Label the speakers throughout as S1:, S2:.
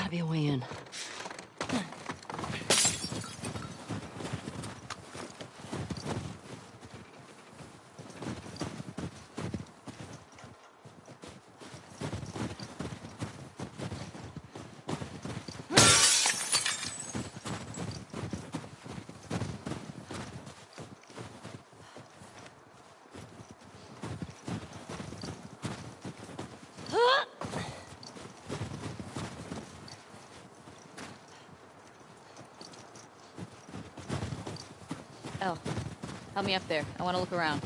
S1: gotta be a way in.
S2: Elle, help me up there. I want to look around.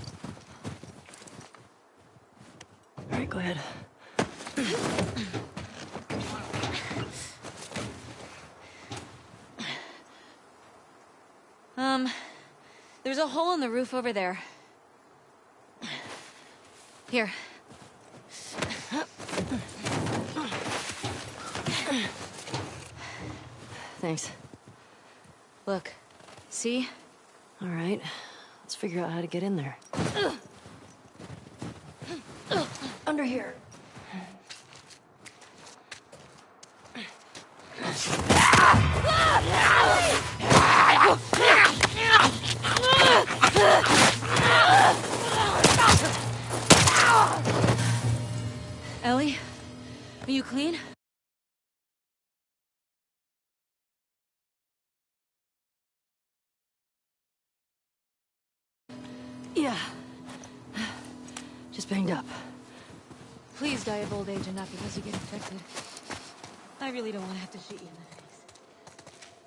S1: All right, go ahead.
S2: There's a hole in the roof over there. Here.
S1: Thanks.
S2: Look. See?
S1: All right, let's figure out how to get in there. Under here.
S2: Ellie? Are you clean?
S1: Yeah. Just banged up.
S2: Please die of old age and not because you get infected. I really don't want to have to shoot you in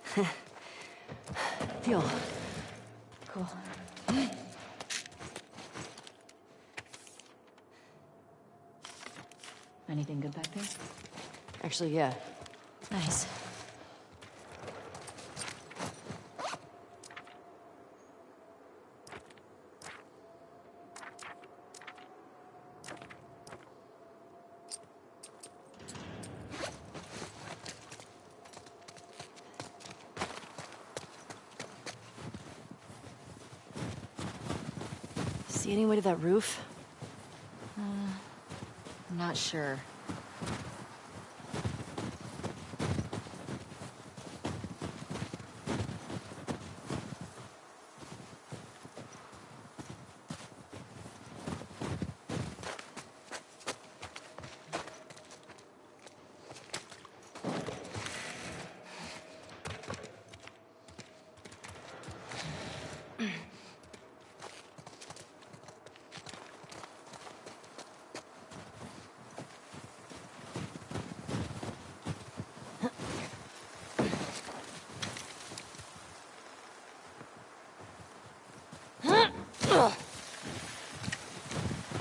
S2: the face.
S1: Deal.
S2: Cool. Anything good back there?
S1: Actually, yeah.
S2: Nice.
S1: See any way to that roof?
S2: I'm not sure.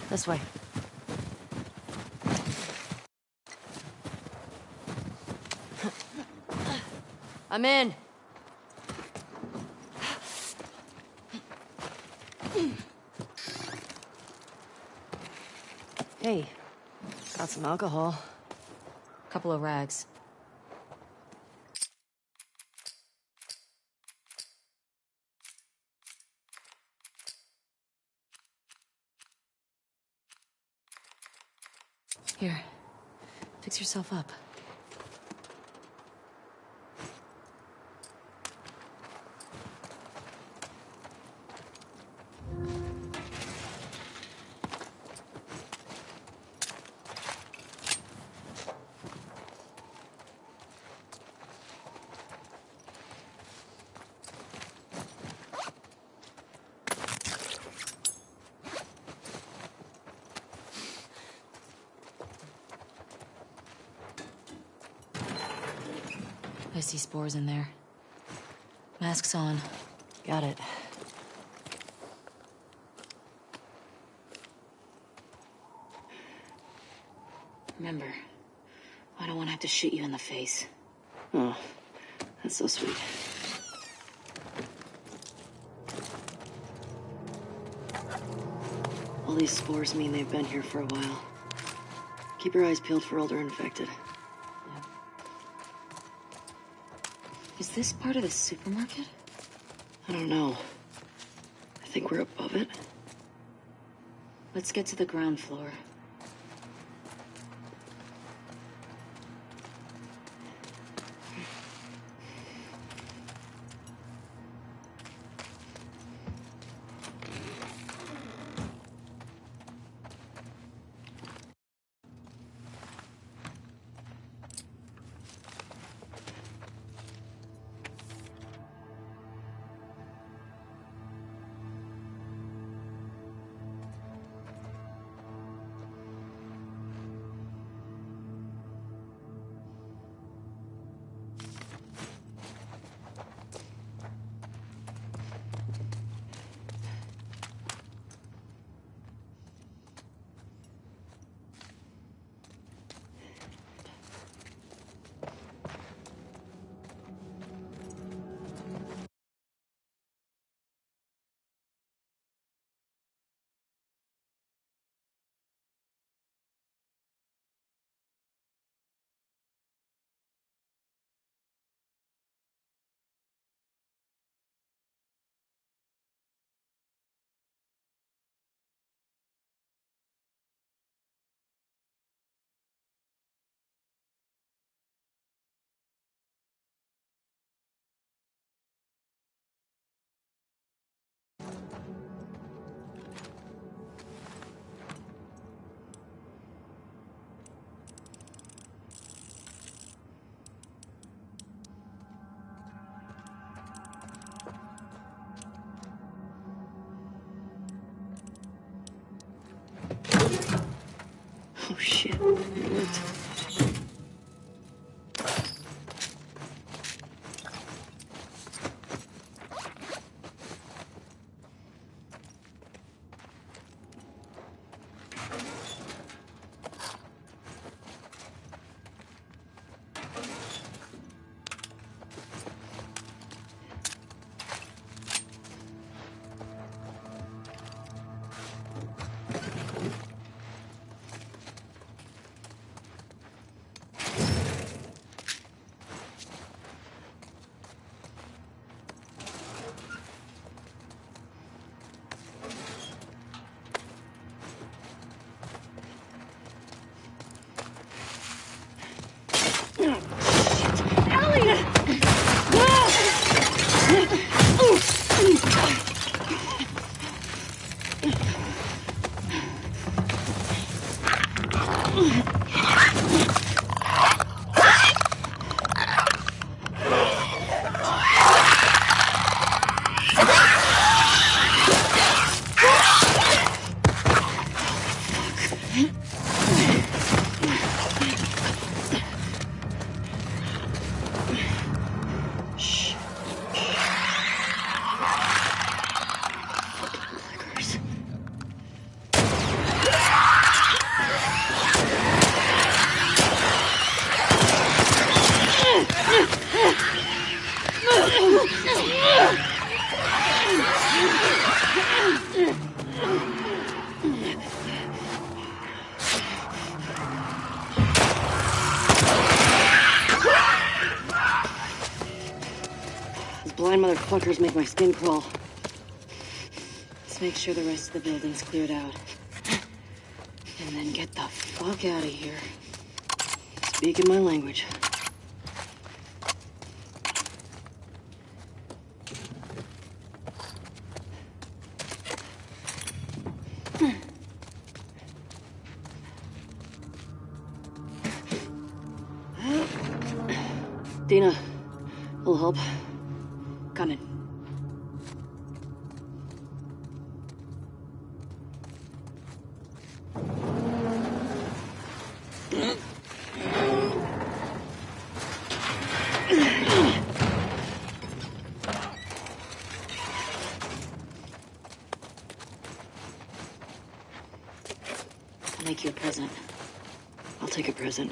S1: This way. I'm in. Hey, got some alcohol.
S2: Couple of rags. Here. Fix yourself up. I see spores in there. Masks on.
S1: Got it.
S2: Remember, I don't want to have to shoot you in the face.
S1: Oh, that's so sweet. All these spores mean they've been here for a while. Keep your eyes peeled for older infected.
S2: Yeah. Is this part of the supermarket?
S1: I don't know. I think we're above it.
S2: Let's get to the ground floor.
S1: It worked. Shh. Clickers. These blind motherfuckers make my skin crawl. Let's make sure the rest of the building's cleared out. And then get the fuck out of here. Speaking my language. Dina, I'll help. Coming. I'll make you a present. I'll take a present.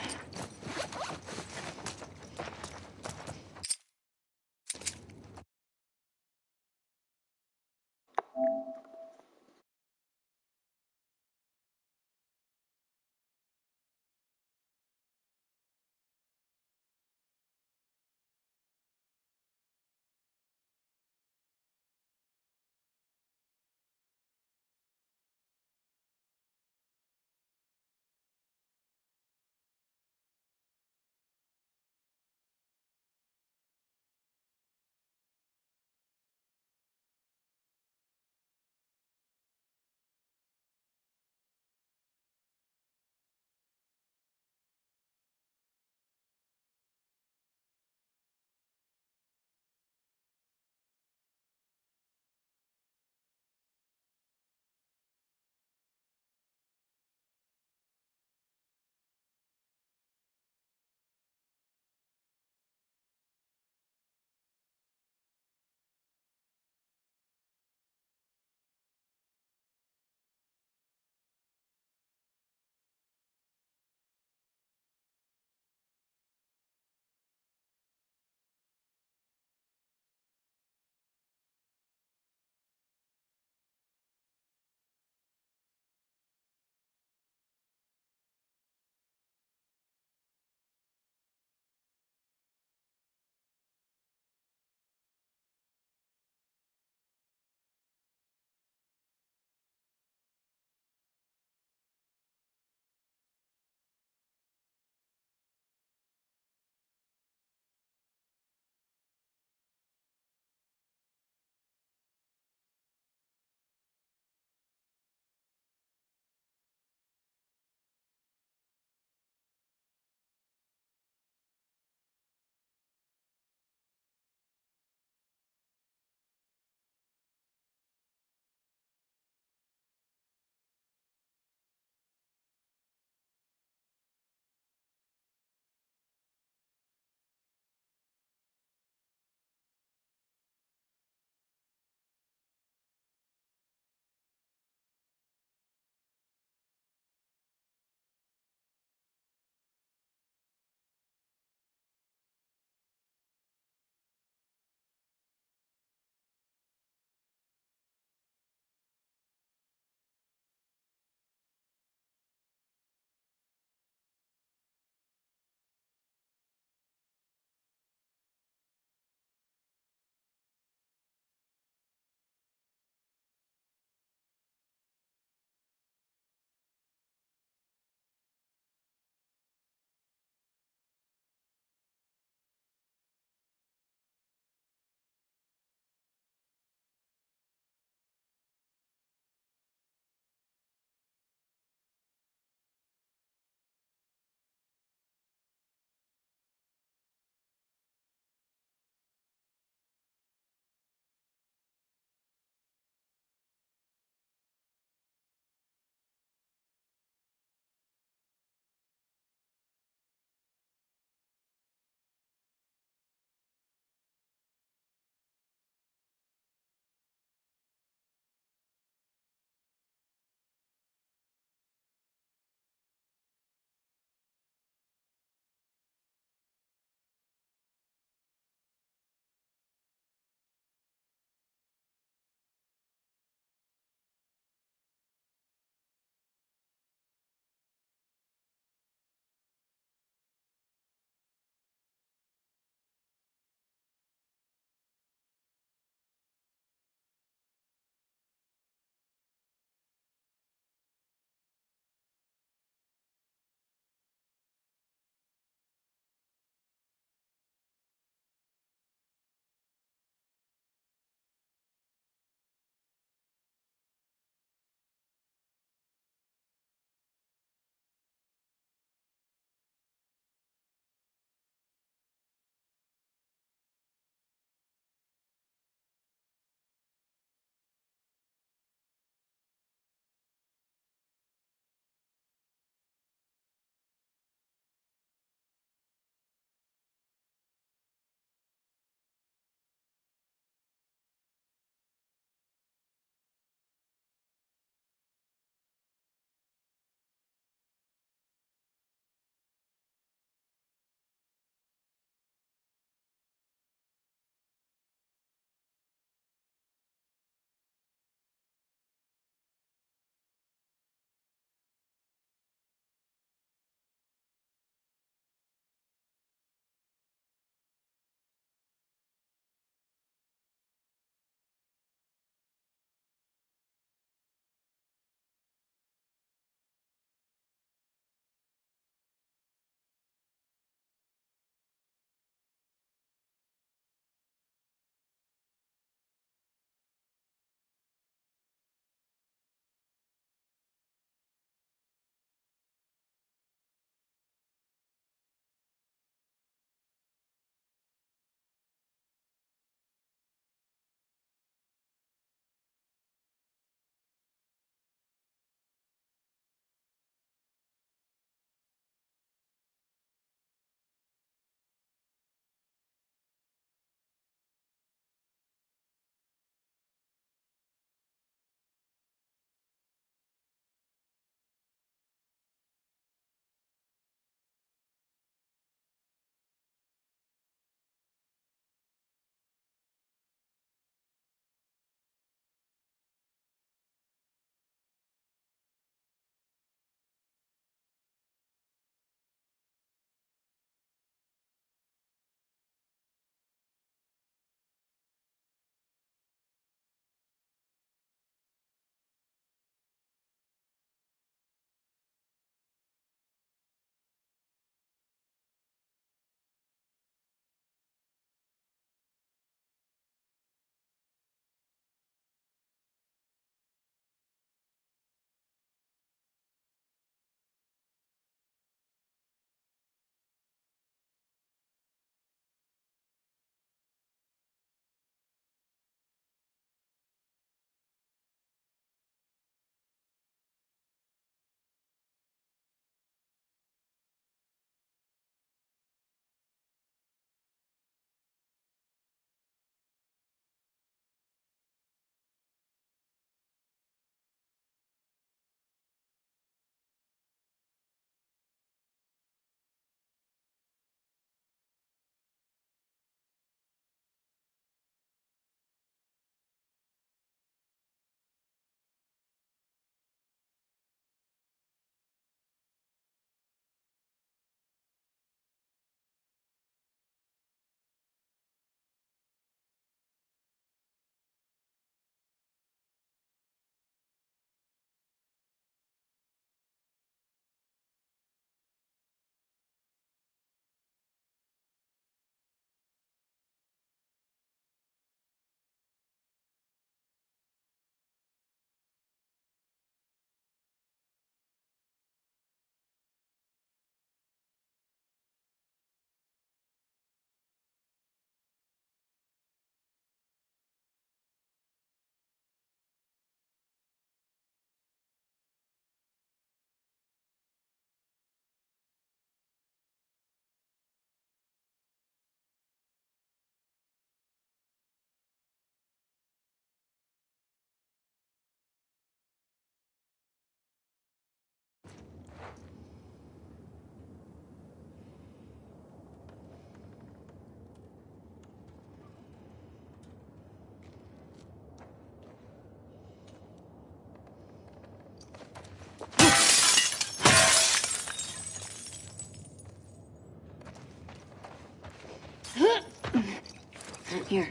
S1: Here.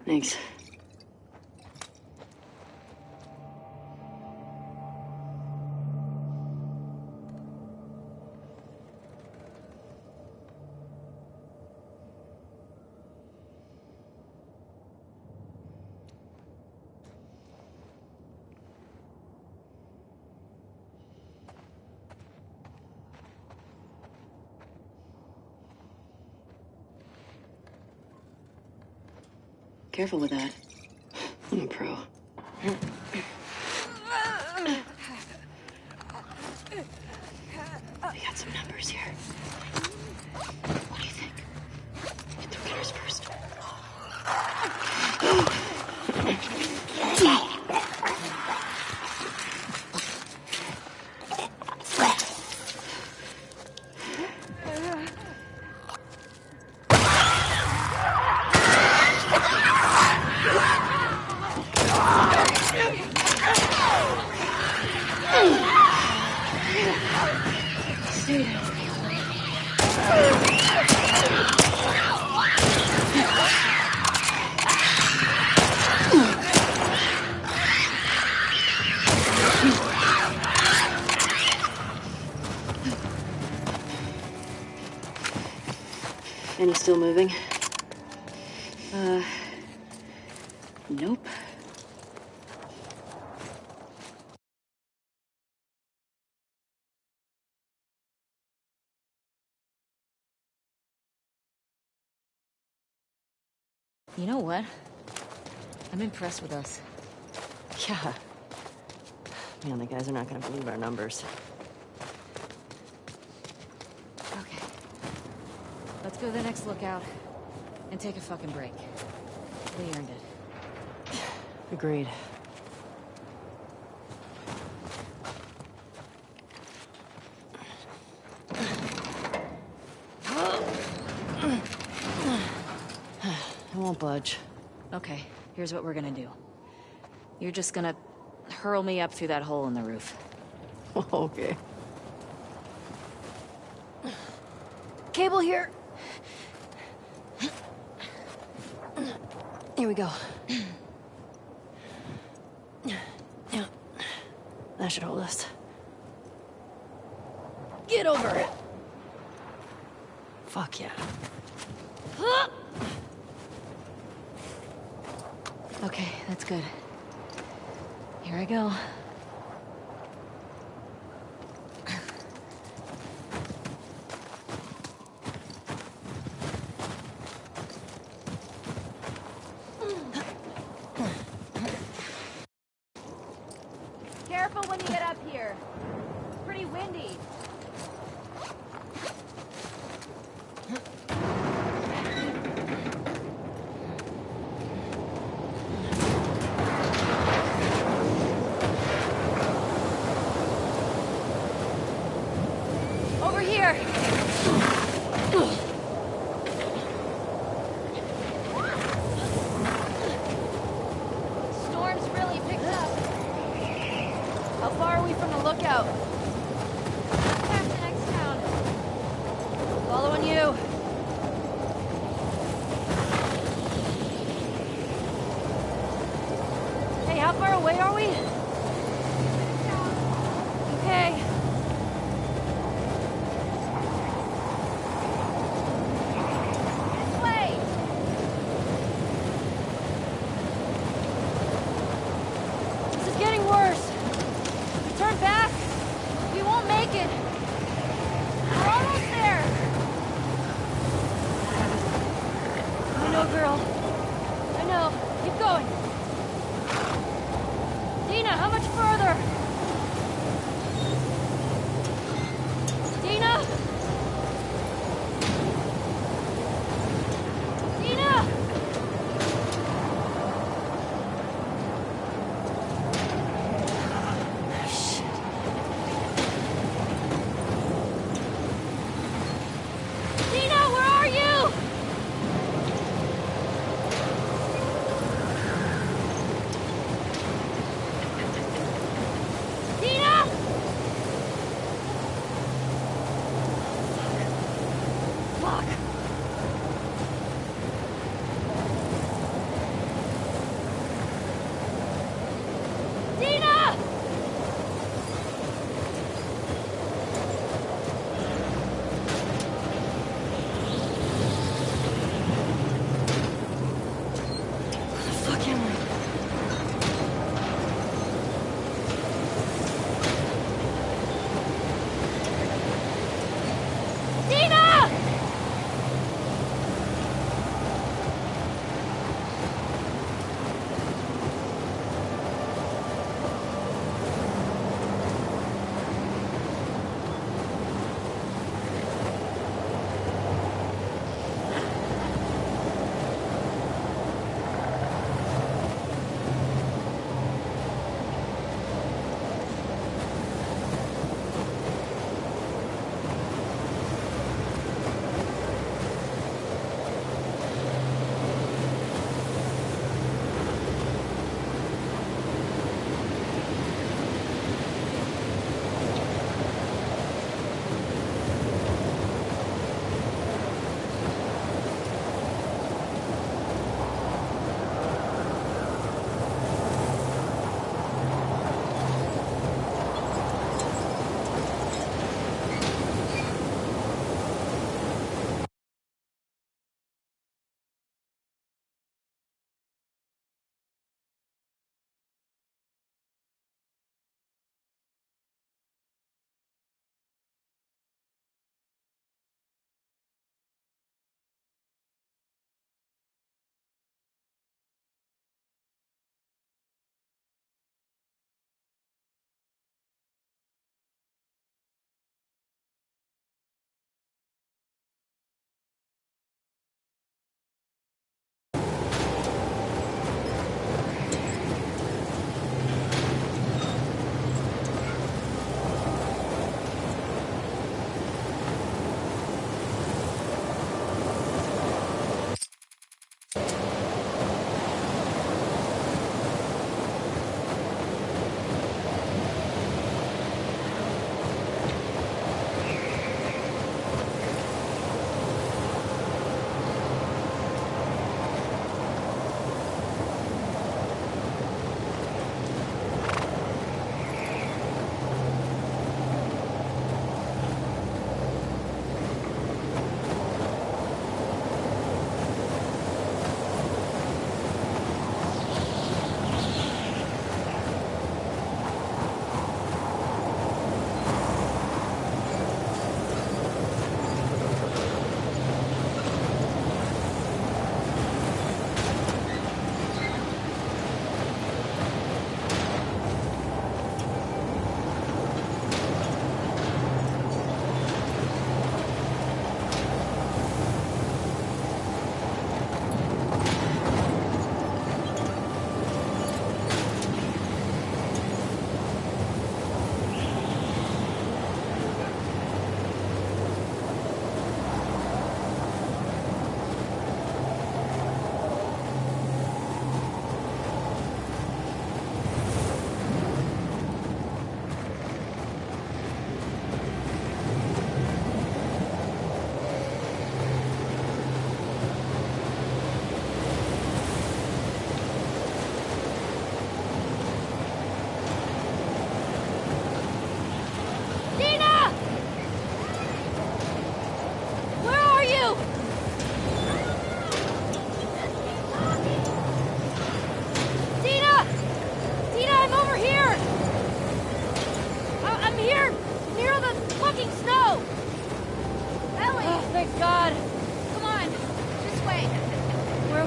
S1: Thanks. Careful with that. I'm a pro. We got some numbers here. What do you think? Hit the getters first. Any still moving? Nope.
S2: You know what? I'm impressed with us.
S3: Yeah. Man, the guys are not gonna believe our numbers.
S2: Okay. Let's go to the next lookout and take a fucking break. We earned it.
S3: Agreed. I won't budge.
S2: Okay, here's what we're gonna do. You're just gonna hurl me up through that hole in the roof.
S3: Okay.
S2: Cable here!
S3: Here we go. Yeah. That should hold us. Get over it. Fuck yeah.
S2: Okay, that's good. Here I go. Careful when you get up here. It's pretty windy. Over here. Storm's really picked up. How far are we from the lookout? Past the next town. Following you. Hey, how far away are we? Okay. This way! This is getting worse. If we turn back, we won't make it. We're almost there. I know, girl. I know. Keep going. Dina, how much further? Dina? Dina! Dina, where are you?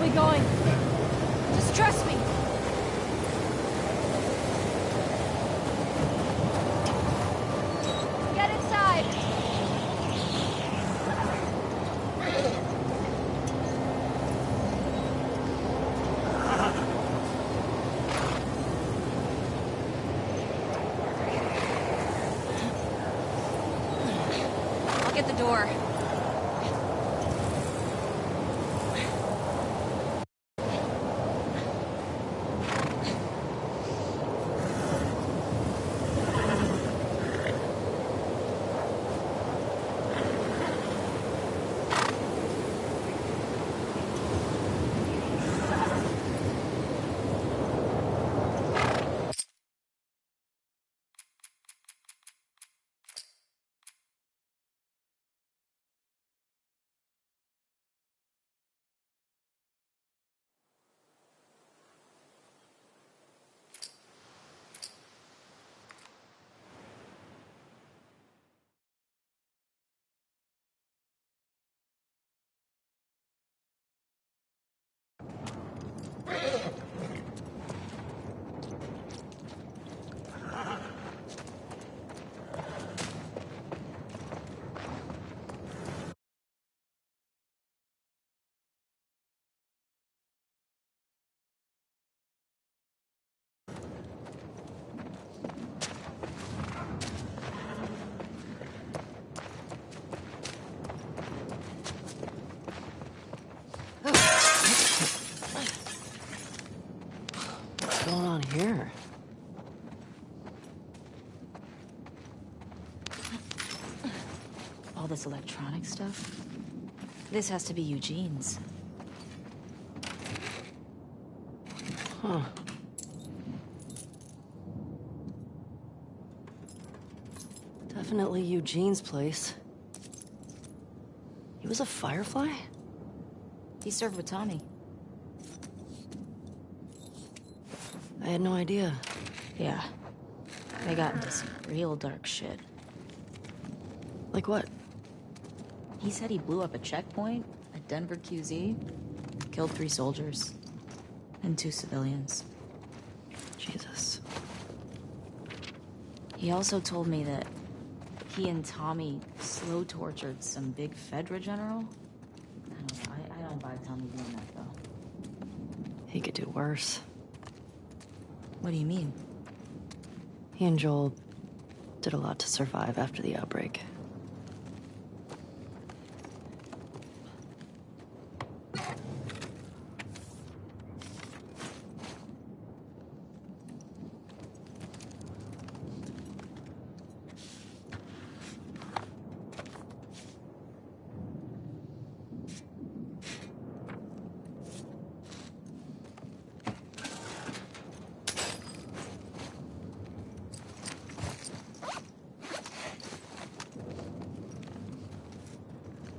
S2: we going? Just trust me. Get inside. I'll get the door.
S3: What's going on here?
S2: All this electronic stuff? This has to be Eugene's.
S3: Huh. Definitely Eugene's place. He was a Firefly?
S2: He served with Tommy.
S3: I had no idea.
S2: Yeah. They got into some real dark shit.
S3: Like what?
S2: He said he blew up a checkpoint at Denver QZ, killed 3 soldiers, and 2 civilians.
S3: Jesus.
S2: He also told me that he and Tommy slow tortured some big Fedra general. I don't buy Tommy doing that, though.
S3: He could do worse.
S2: What do you mean?
S3: He and Joel did a lot to survive after the outbreak.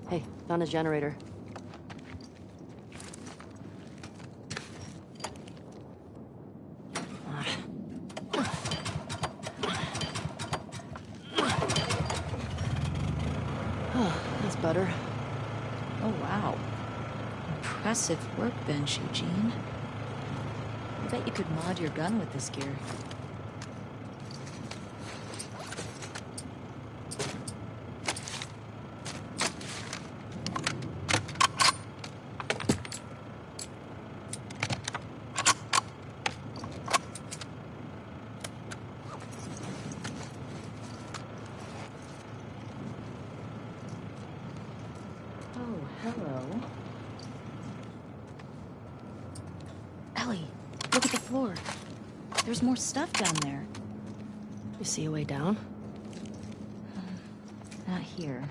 S3: Hey, found his generator. That's better.
S2: Oh, wow. Impressive workbench, Eugene. I bet you could mod your gun with this gear. Oh, hello. Ellie, look at the floor. There's more stuff down there.
S3: You see a way down?
S2: Not here.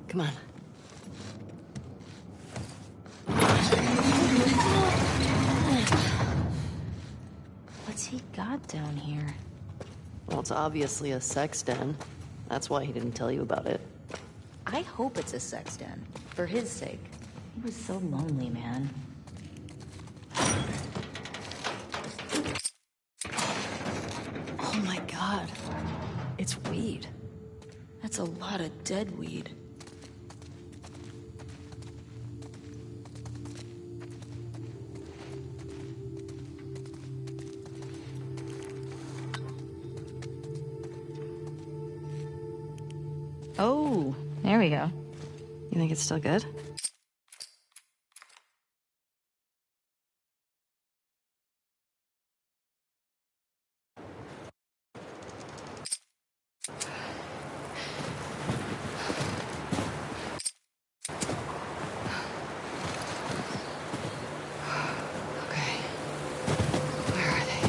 S3: Come on.
S2: What's he got down here?
S3: Well, it's obviously a sex den. That's why he didn't tell you about it.
S2: I hope it's a sex den. For his sake. He was so lonely, man.
S3: That's a lot of dead weed.
S2: Oh, there we go.
S3: You think it's still good? Okay. Where are they?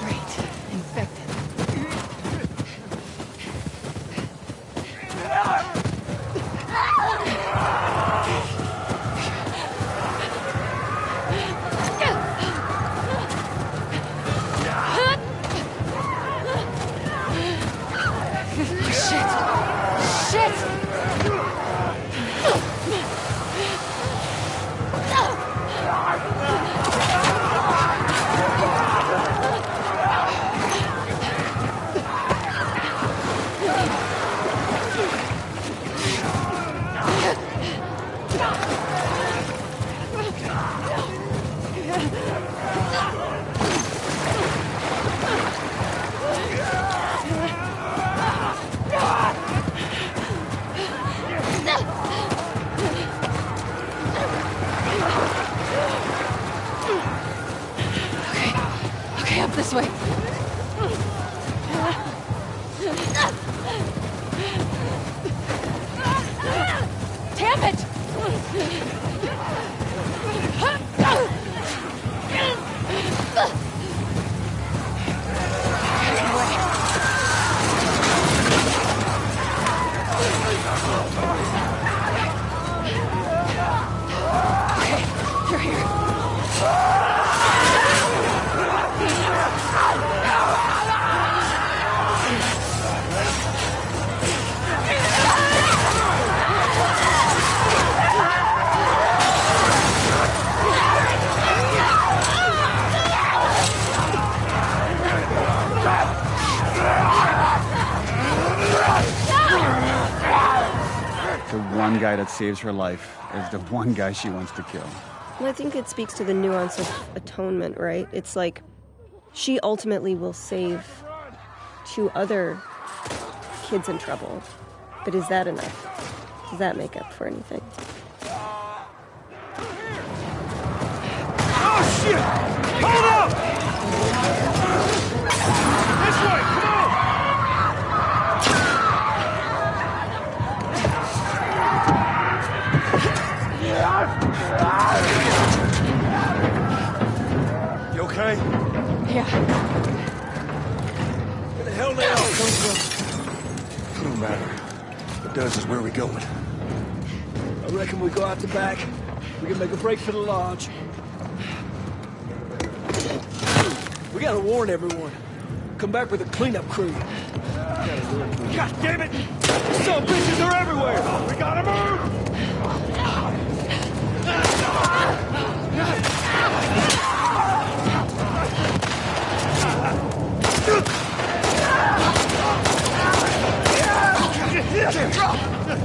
S3: Great. Infected. Okay, up this way. Damn it! Okay, you're here.
S4: The one guy that saves her life is the one guy she wants to kill.
S5: Well, I think it speaks to the nuance of atonement, right? It's like she ultimately will save 2 other kids in trouble. But is that enough? Does that make up for anything?
S6: Oh, shit! Hold up! This way, come on! You okay?
S2: Yeah.
S6: Where the hell they all come from?
S7: It don't matter. What does is where we going.
S6: I reckon we go out the back. We can make a break for the lodge. We gotta warn everyone. Come back with a cleanup crew. God damn it! Some bitches are everywhere! We gotta move!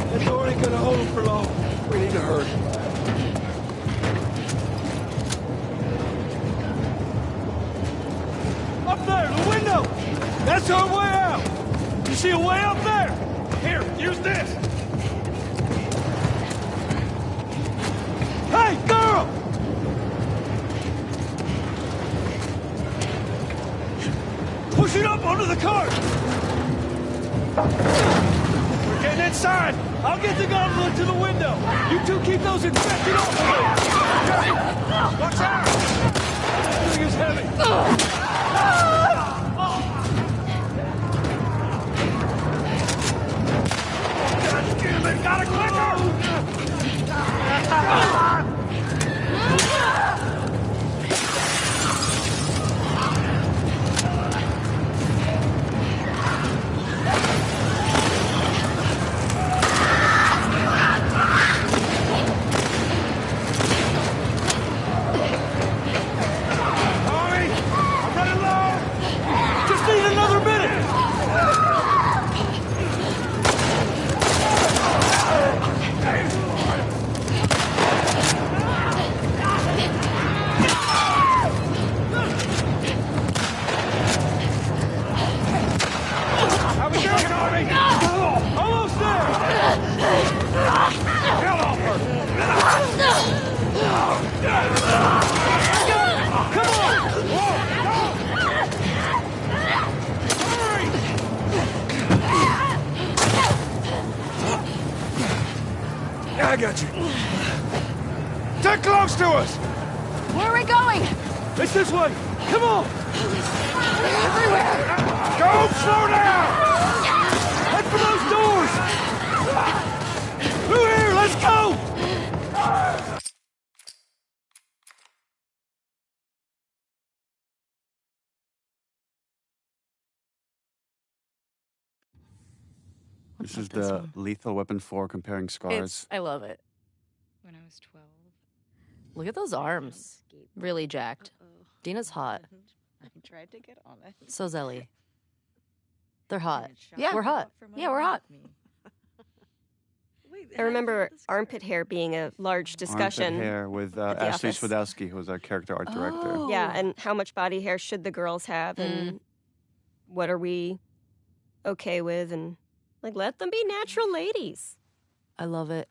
S6: That door ain't gonna hold them for long. We need to hurry. Up there, the window! That's our way out! You see a way up there? Here, use this! Hey, girl! Push it up onto the cart! We're getting inside! I'll get the gauntlet to the window! You two keep those infected off of me! Watch out! This thing is heavy! God damn it! Got a clicker! Tommy, I'm running low! Just need another minute! They're close to us!
S2: Where are we going?
S6: It's this way! Come on! Everywhere! Don't slow down! Head for those doors! Through here, let's go!
S4: This is the Lethal Weapon 4 comparing scars.
S3: I love it.
S1: When I was 12.
S3: Look at those arms. Really jacked. Dina's hot.
S8: I tried to get on it.
S3: So's Ellie. They're hot.
S8: Yeah.
S3: We're hot. Yeah, we're hot.
S5: I remember armpit hair being a large discussion.
S4: Armpit hair with
S5: the
S4: Ashley
S5: office.
S4: Swadowski, who was our character art director.
S3: Oh.
S5: Yeah, and how much body hair should the girls have, and what are we okay with, and like let them be natural ladies.
S3: I love it.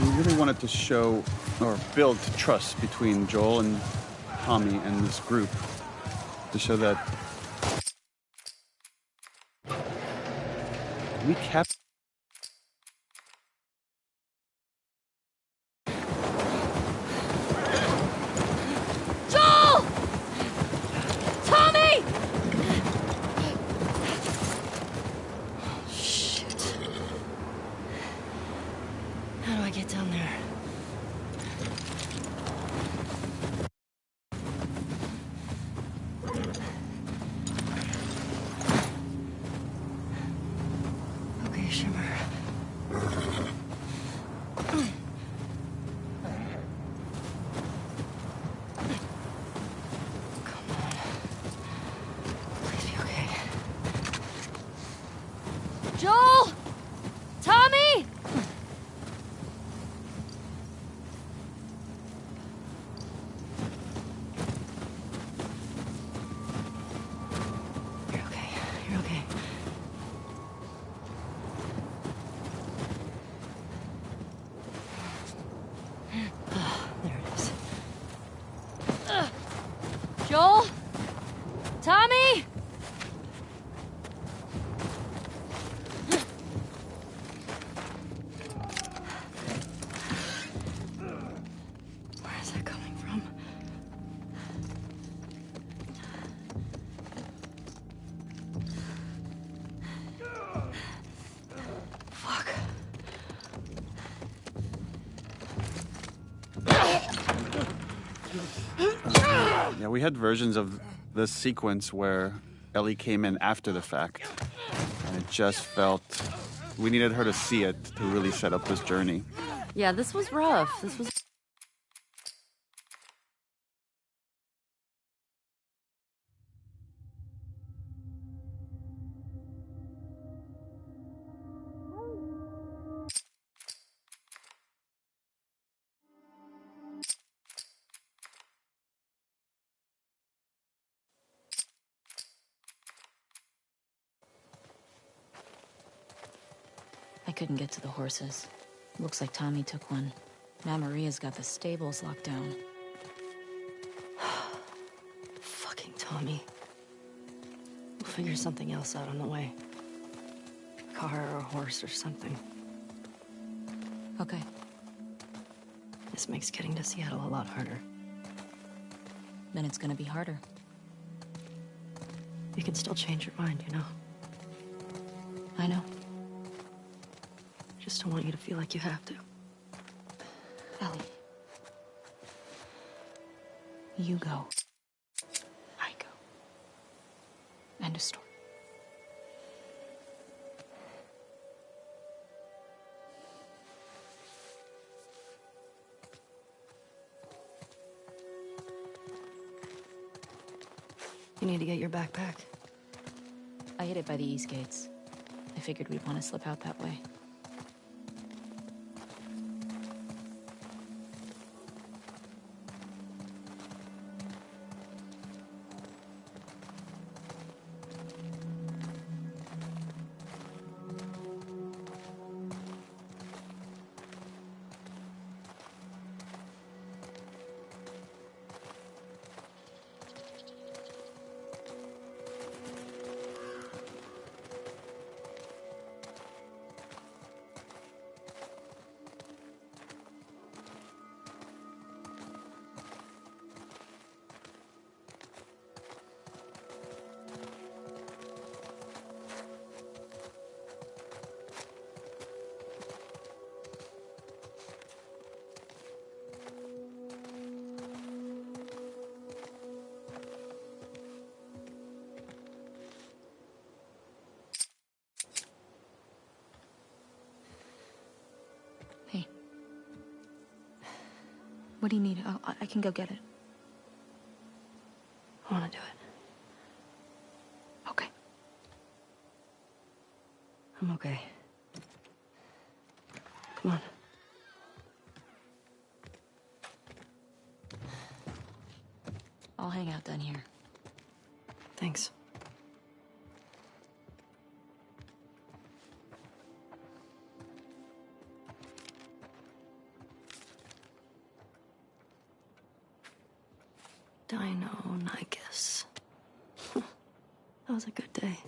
S4: We really wanted to show or build trust between Joel and Tommy and this group to show that we kept
S2: Joel! Tommy!
S3: Shit. How do I get down there? Okay, Shimmer. Come on. Please be okay.
S2: Joel! Tommy!
S3: You're okay. You're okay. There it is.
S2: Joel? Tommy?
S3: Where is that coming from? Fuck.
S4: Yeah, we had versions of this sequence where Ellie came in after the fact. And it just felt we needed her to see it to really set up this journey.
S3: Yeah, this was rough. This was.
S1: I couldn't get to the horses. Looks like Tommy took one. Now Maria's got the stables locked down.
S3: Fucking Tommy. We'll figure something else out on the way. A car or a horse or something.
S1: Okay.
S3: This makes getting to Seattle a lot harder.
S1: Then it's gonna be harder.
S3: You can still change your mind, you know?
S1: I know.
S3: Just don't want you to feel like you have to.
S1: Ellie. You go. I go. End of story.
S3: You need to get your backpack.
S1: I hid it by the east gates. I figured we'd want to slip out that way.
S9: What do you need? I can go get it.
S3: I want to do it.
S9: Okay.
S3: I'm okay. Come on.
S2: I'll hang out down here.
S3: Thanks. Deinonychus. That was a good day.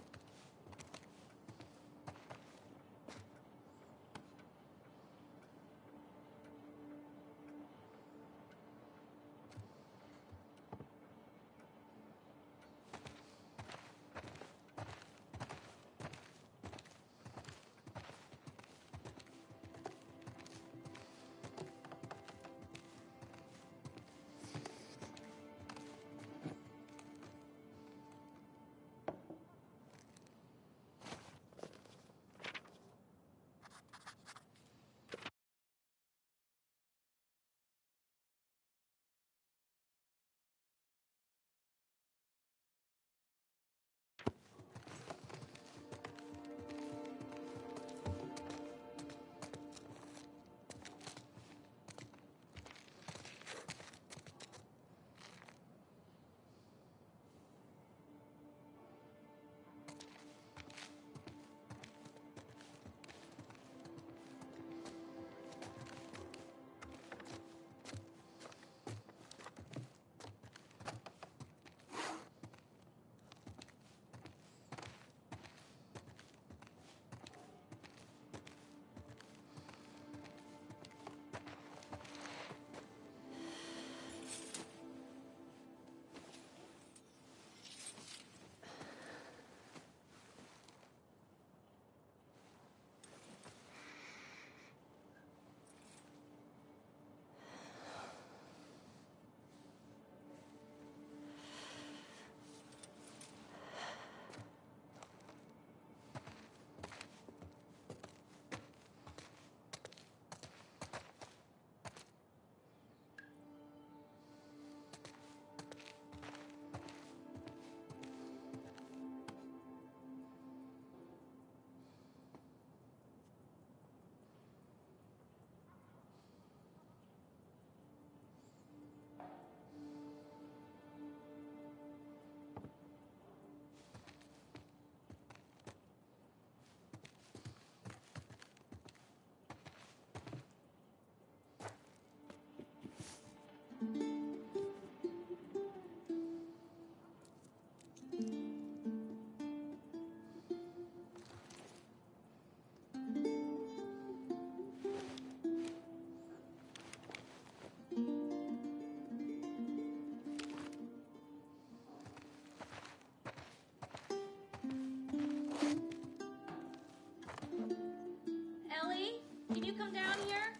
S2: Ellie, can you come down here?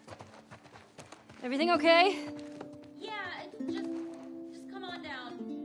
S3: Everything okay?
S2: Yeah, just come on down.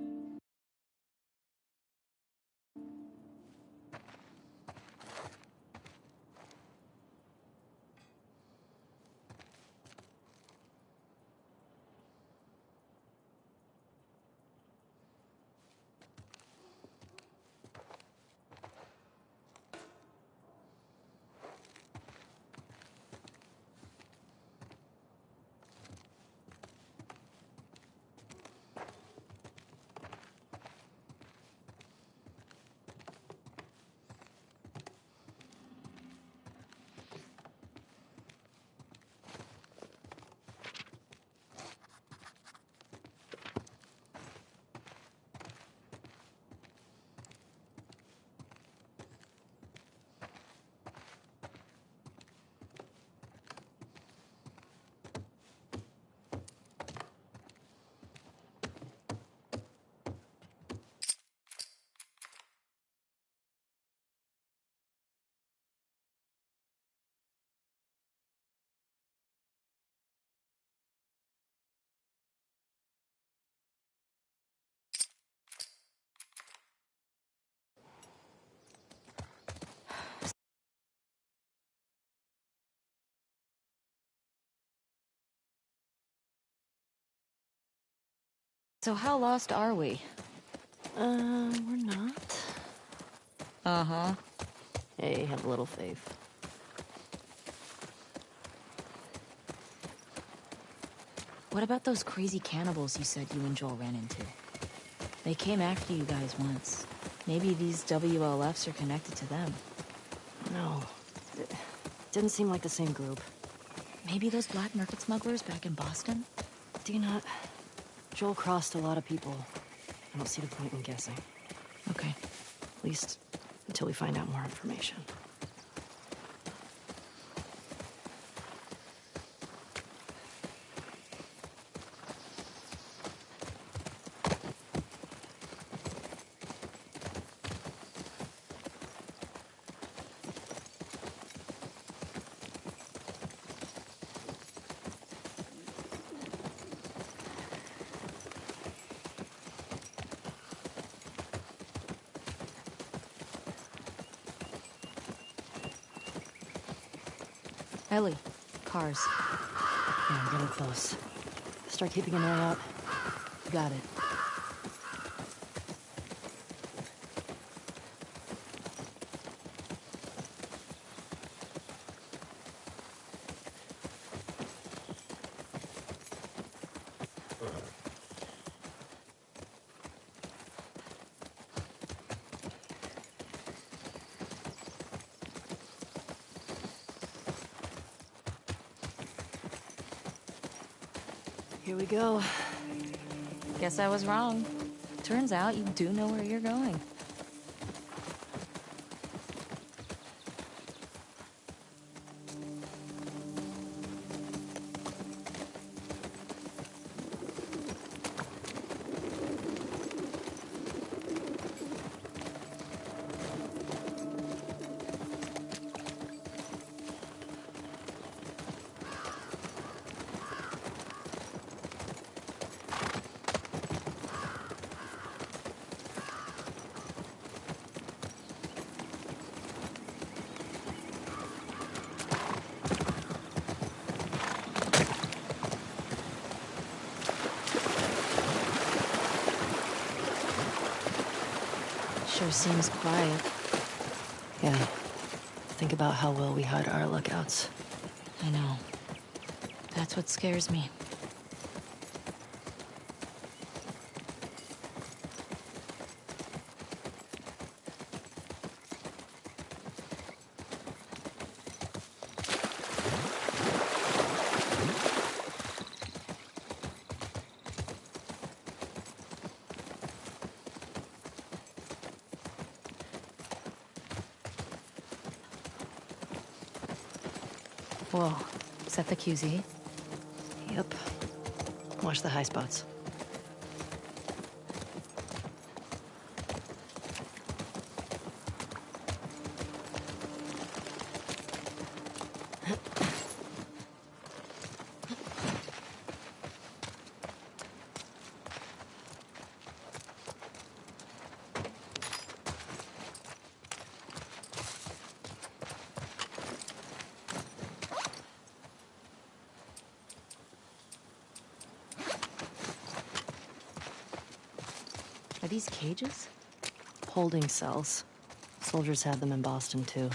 S2: So how lost are we?
S3: We're not.
S2: Uh-huh.
S3: Hey, have a little faith.
S2: What about those crazy cannibals you said you and Joel ran into? They came after you guys once. Maybe these WLFs are connected to them.
S3: No. It didn't seem like the same group.
S2: Maybe those black market smugglers back in Boston?
S3: Dina, Joel crossed a lot of people. I don't see the point in guessing.
S2: Okay.
S3: At least until we find out more information.
S2: Ellie, cars.
S3: Yeah, we're getting close. Start keeping an eye out.
S2: Got it.
S3: Here we go.
S2: Guess I was wrong. Turns out you do know where you're going. Sure seems quiet.
S3: Yeah. Think about how well we hide our lookouts.
S2: I know. That's what scares me. Whoa. Is that the QZ?
S3: Yep. Watch the high spots.
S2: Are these cages?
S3: Holding cells. Soldiers had them in Boston, too.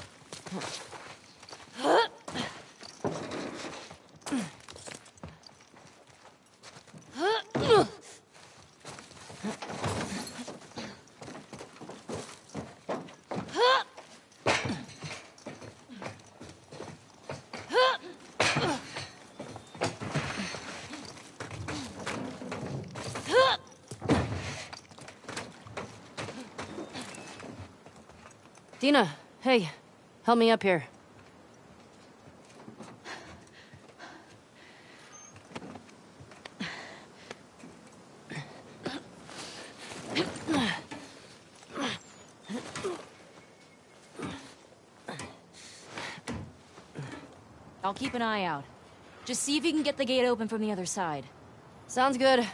S3: Dina, hey, help me up here.
S2: I'll keep an eye out. Just see if you can get the gate open from the other side.
S3: Sounds good.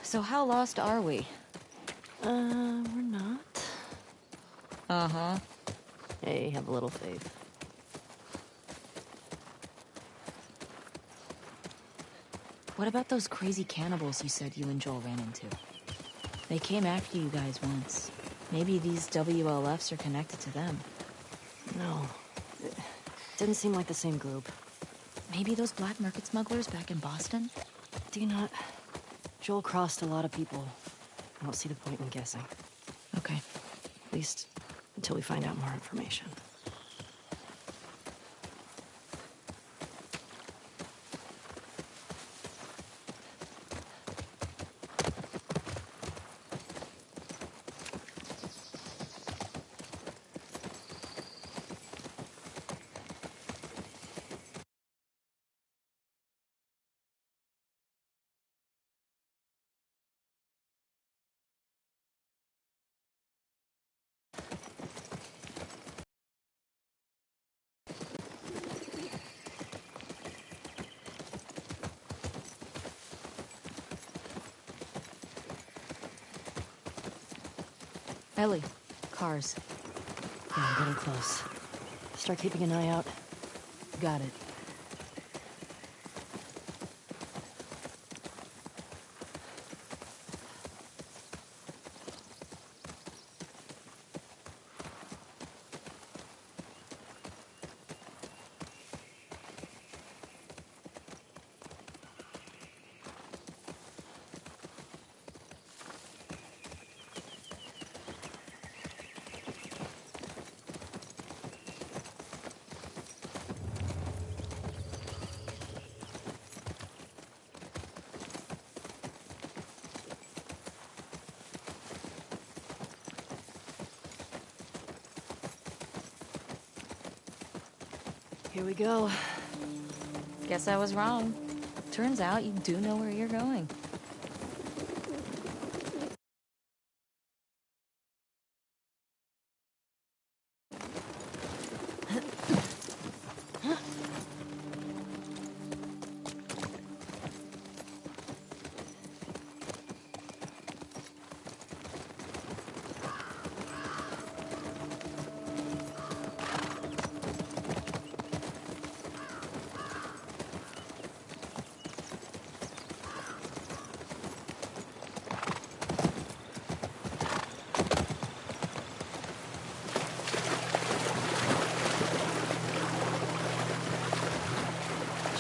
S2: So how lost are we?
S3: We're not.
S2: Uh-huh.
S3: Hey, have a little faith.
S2: What about those crazy cannibals you said you and Joel ran into? They came after you guys once. Maybe these WLFs are connected to them.
S3: No. It didn't seem like the same group.
S2: Maybe those black market smugglers back in Boston?
S3: Do you not? Joel crossed a lot of people. I don't see the point in guessing.
S2: Okay.
S3: At least until we find out more information.
S2: Ellie, cars.
S3: Yeah, I'm getting close. Start keeping an eye out.
S2: Got it.
S3: Here we go.
S2: Guess I was wrong. Turns out you do know where you're going.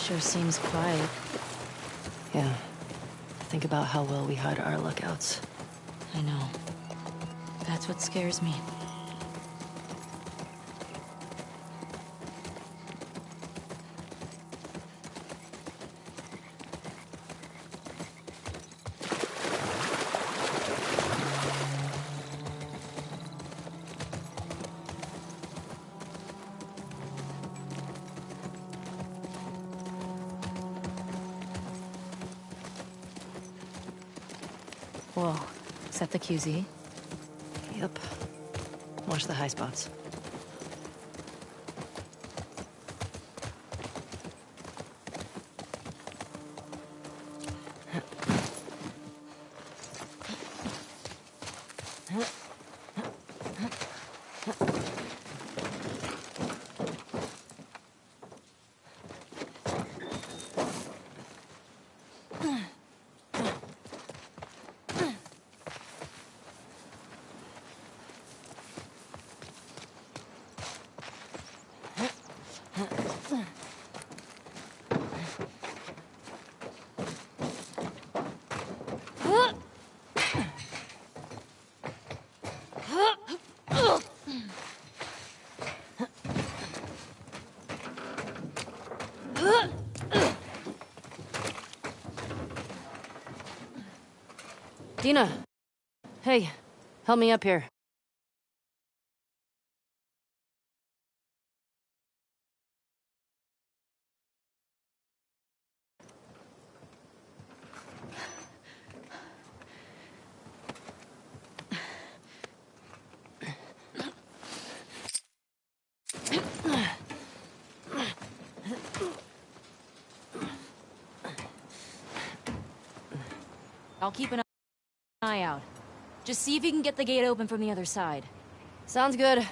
S2: Sure seems quiet.
S3: Yeah. Think about how well we hide our lookouts.
S2: I know. That's what scares me. Whoa. Is that the QZ?
S3: Yep. Watch the high spots. Dina! Hey, help me up here.
S2: I'll keep an eye out. Just see if you can get the gate open from the other side.
S3: Sounds good.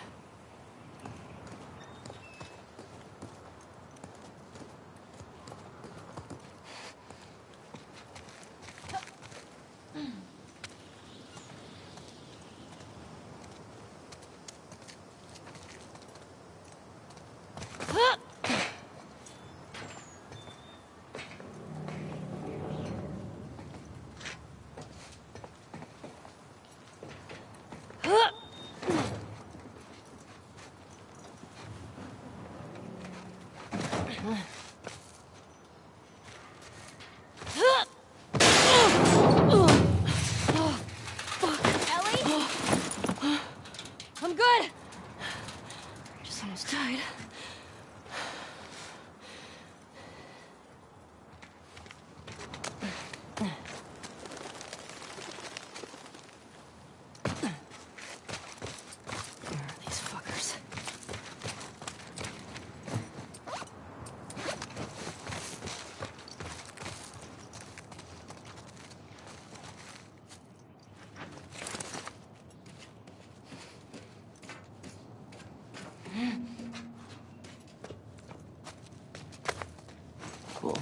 S2: I'm good!
S3: Just almost died. Where are these fuckers? Cool.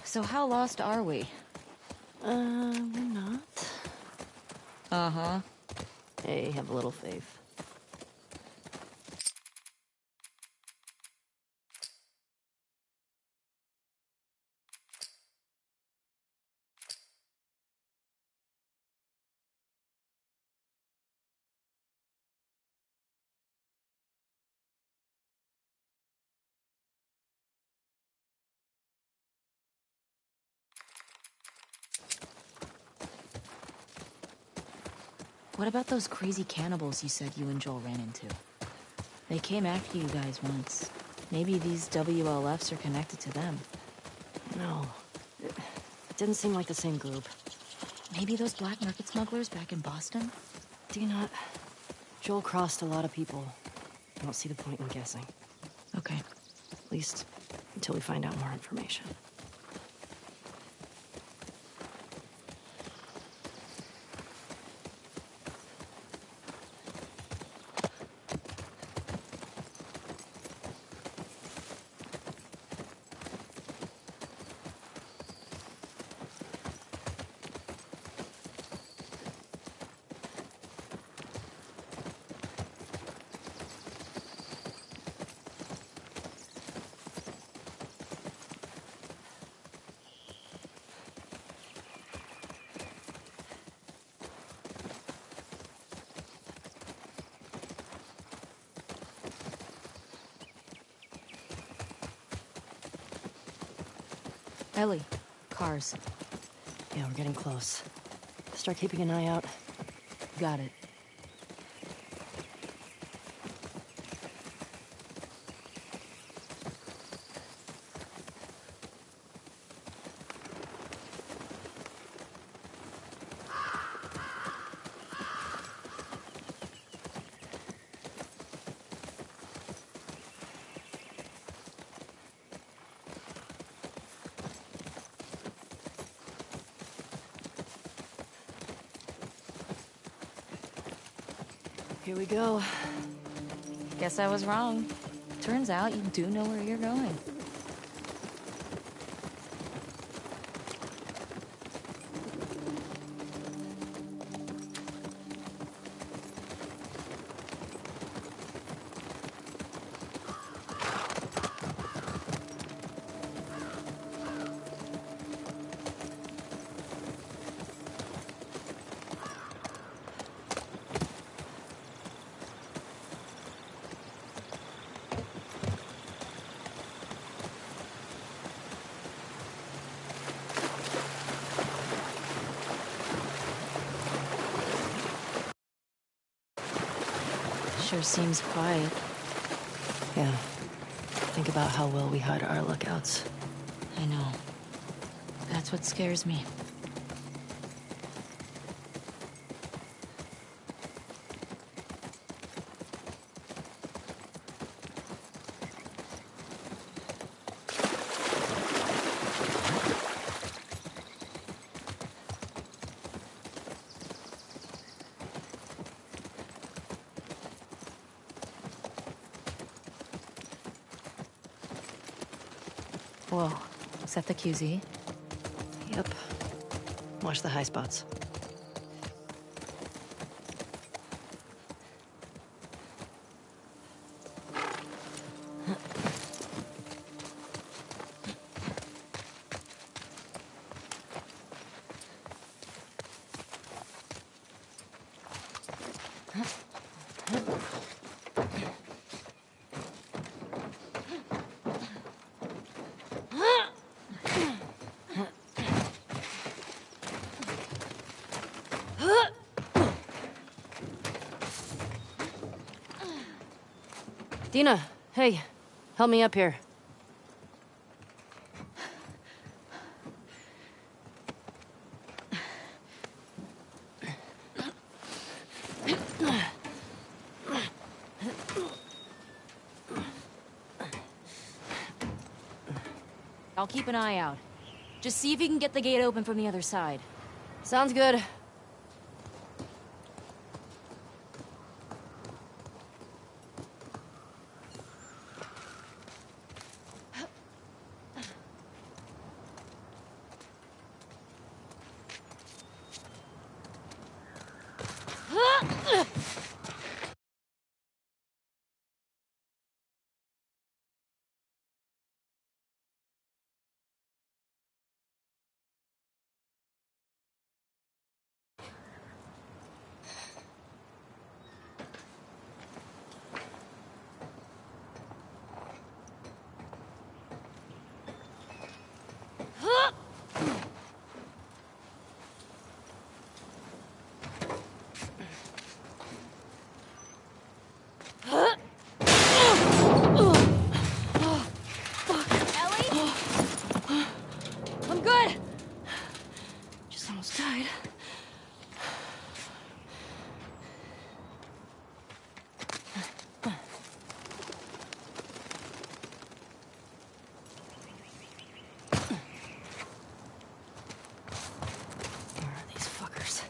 S2: So how lost are we?
S3: We're not.
S2: Uh-huh.
S3: Hey, have a little faith.
S2: What about those crazy cannibals you said you and Joel ran into? They came after you guys once. Maybe these WLFs are connected to them.
S3: No. It didn't seem like the same group.
S2: Maybe those black market smugglers back in Boston?
S3: Do you not? Joel crossed a lot of people. I don't see the point in guessing.
S2: Okay.
S3: At least until we find out more information.
S2: Ellie, cars.
S3: Yeah, we're getting close. Start keeping an eye out.
S2: Got it.
S3: Here we go.
S2: Guess I was wrong. Turns out you do know where you're going. sure seems quiet.
S3: Yeah. Think about how well we hide our lookouts.
S2: I know. That's what scares me. Whoa. Is that the QZ?
S3: Yep. Watch the high spots. Dina, hey, help me up here.
S2: I'll keep an eye out. Just see if you can get the gate open from the other side.
S3: Sounds good.
S2: I'm good!
S3: Just almost died. Where are these fuckers?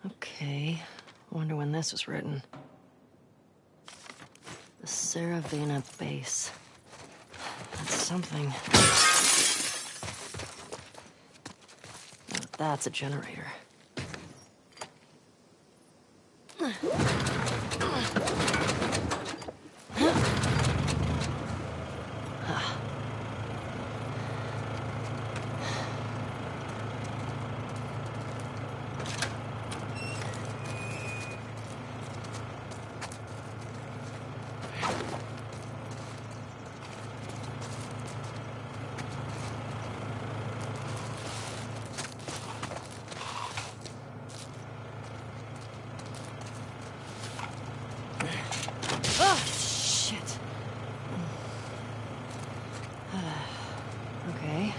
S3: Okay, wonder when this was written. The Saravena base. That's something. Now that's a generator. Okay.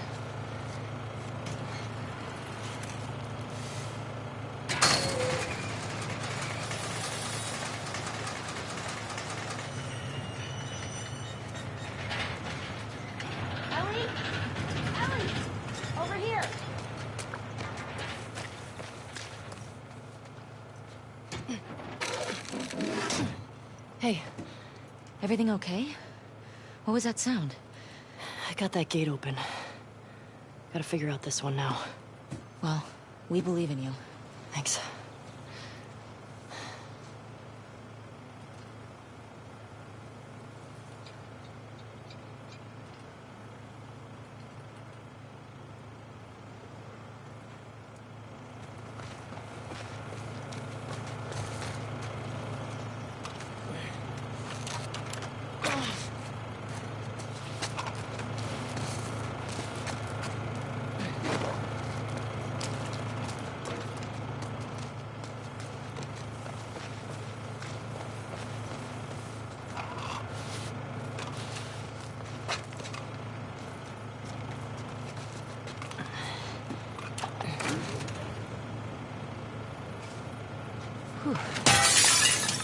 S5: Ellie? Ellie! Over here!
S2: Hey, everything okay? What was that sound?
S3: I got that gate open. Gotta figure out this one now.
S2: Well, we believe in you.
S3: Thanks.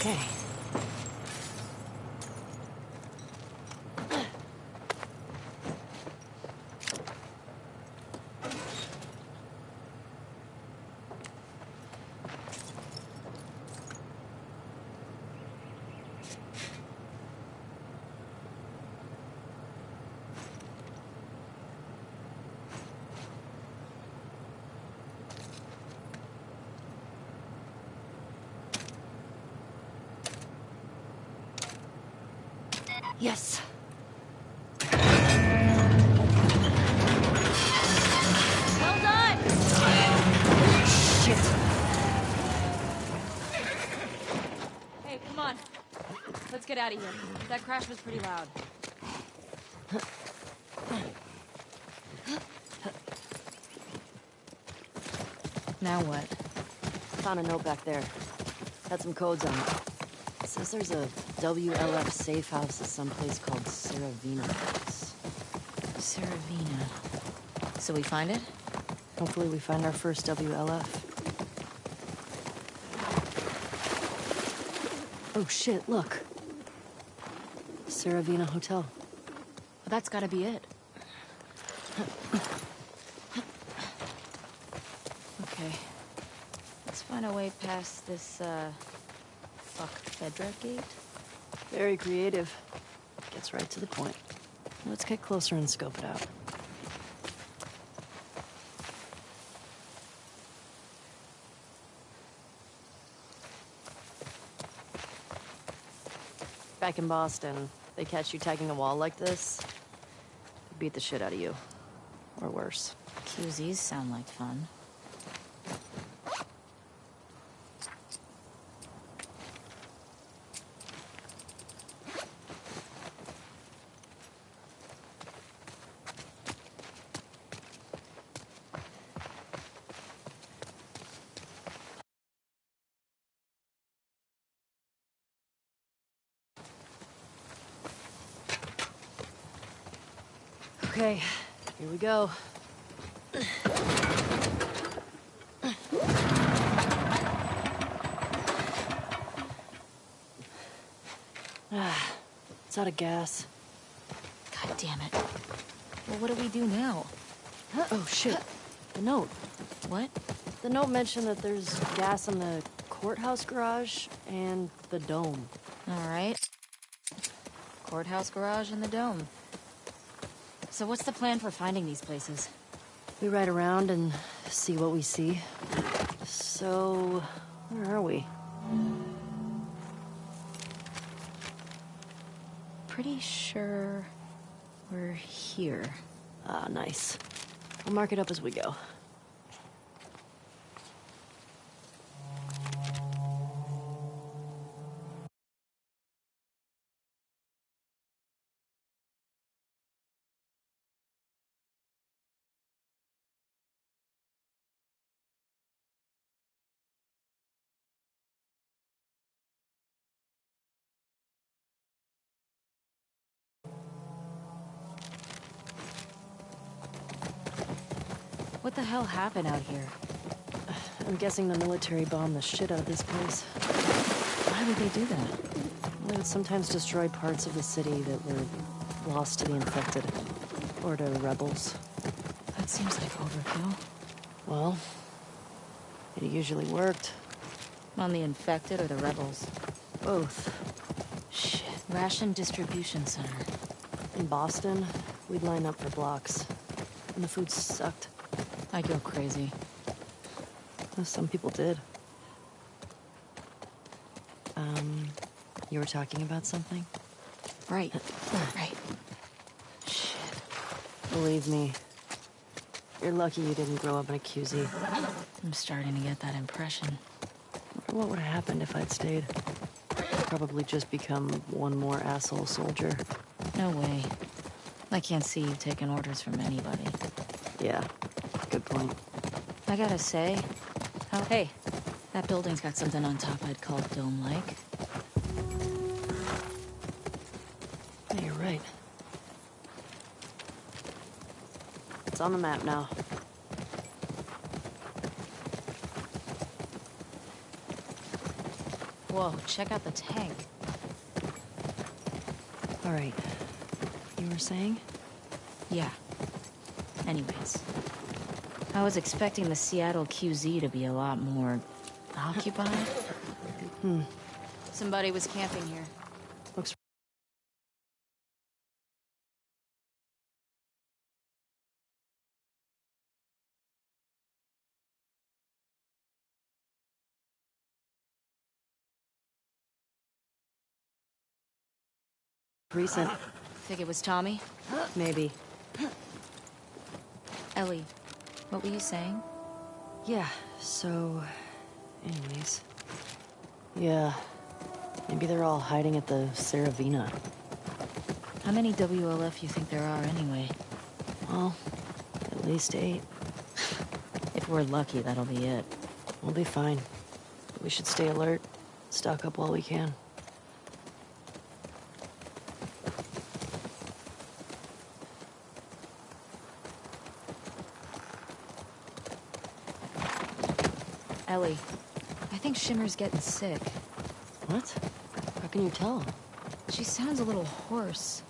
S3: Okay. Yes.
S2: Well done!
S3: Shit.
S2: Hey, come on. Let's get out of here. That crash was pretty loud. Now what?
S3: Found a note back there. Had some codes on it. It says there's a WLF safe house at some place called Saravena House.
S2: Saravena. So we find it?
S3: Hopefully we find our first WLF. Oh shit, look. Saravena Hotel.
S2: That's gotta be it. Okay. Let's find a way past this, Fedra gate?
S3: Very creative. Gets right to the point. Let's get closer and scope it out. Back in Boston, they catch you tagging a wall like this, beat the shit out of you. Or worse.
S2: QZs sound like fun.
S3: Okay, here we go. It's out of gas.
S2: God damn it. Well, what do we do now?
S3: Oh, shit. The note.
S2: What?
S3: The note mentioned that there's gas in the courthouse garage and the dome.
S2: All right. Courthouse garage and the dome. So what's the plan for finding these places?
S3: We ride around and see what we see. So, where are we?
S2: Pretty sure we're here.
S3: Ah, nice. I'll mark it up as we go.
S2: What the hell happened out here?
S3: I'm guessing the military bombed the shit out of this place.
S2: Why would they do that?
S3: They would sometimes destroy parts of the city that were lost to the infected. Or to rebels.
S2: That seems like overkill.
S3: Well, it usually worked.
S2: On the infected or the rebels?
S3: Both.
S2: Shit. Ration distribution center.
S3: In Boston, we'd line up for blocks. And the food sucked.
S2: I'd go crazy.
S3: Well, some people did. You were talking about something?
S2: Right. Right. Shit.
S3: Believe me, you're lucky you didn't grow up in a QZ.
S2: I'm starting to get that impression.
S3: What would have happened if I'd stayed? Probably just become one more asshole soldier.
S2: No way. I can't see you taking orders from anybody.
S3: Yeah, good point.
S2: I gotta say... Oh, hey. That building's got something on top I'd call dome-like.
S3: Yeah, you're right. It's on the map now.
S2: Whoa, check out the tank.
S3: All right. You were saying?
S2: Yeah. Anyways. I was expecting the Seattle QZ to be a lot more... occupied? Somebody was camping here.
S3: Looks recent.
S2: Think it was Tommy?
S3: Maybe.
S2: Ellie, what were you saying?
S3: Yeah, so... Anyways. Yeah. Maybe they're all hiding at the Saravina.
S2: How many WLF you think there are anyway?
S3: Well, at least 8.
S2: If we're lucky, that'll be it.
S3: We'll be fine. We should stay alert. Stock up while we can.
S2: Ellie, I think Shimmer's getting sick.
S3: What? How can you tell?
S2: She sounds a little hoarse.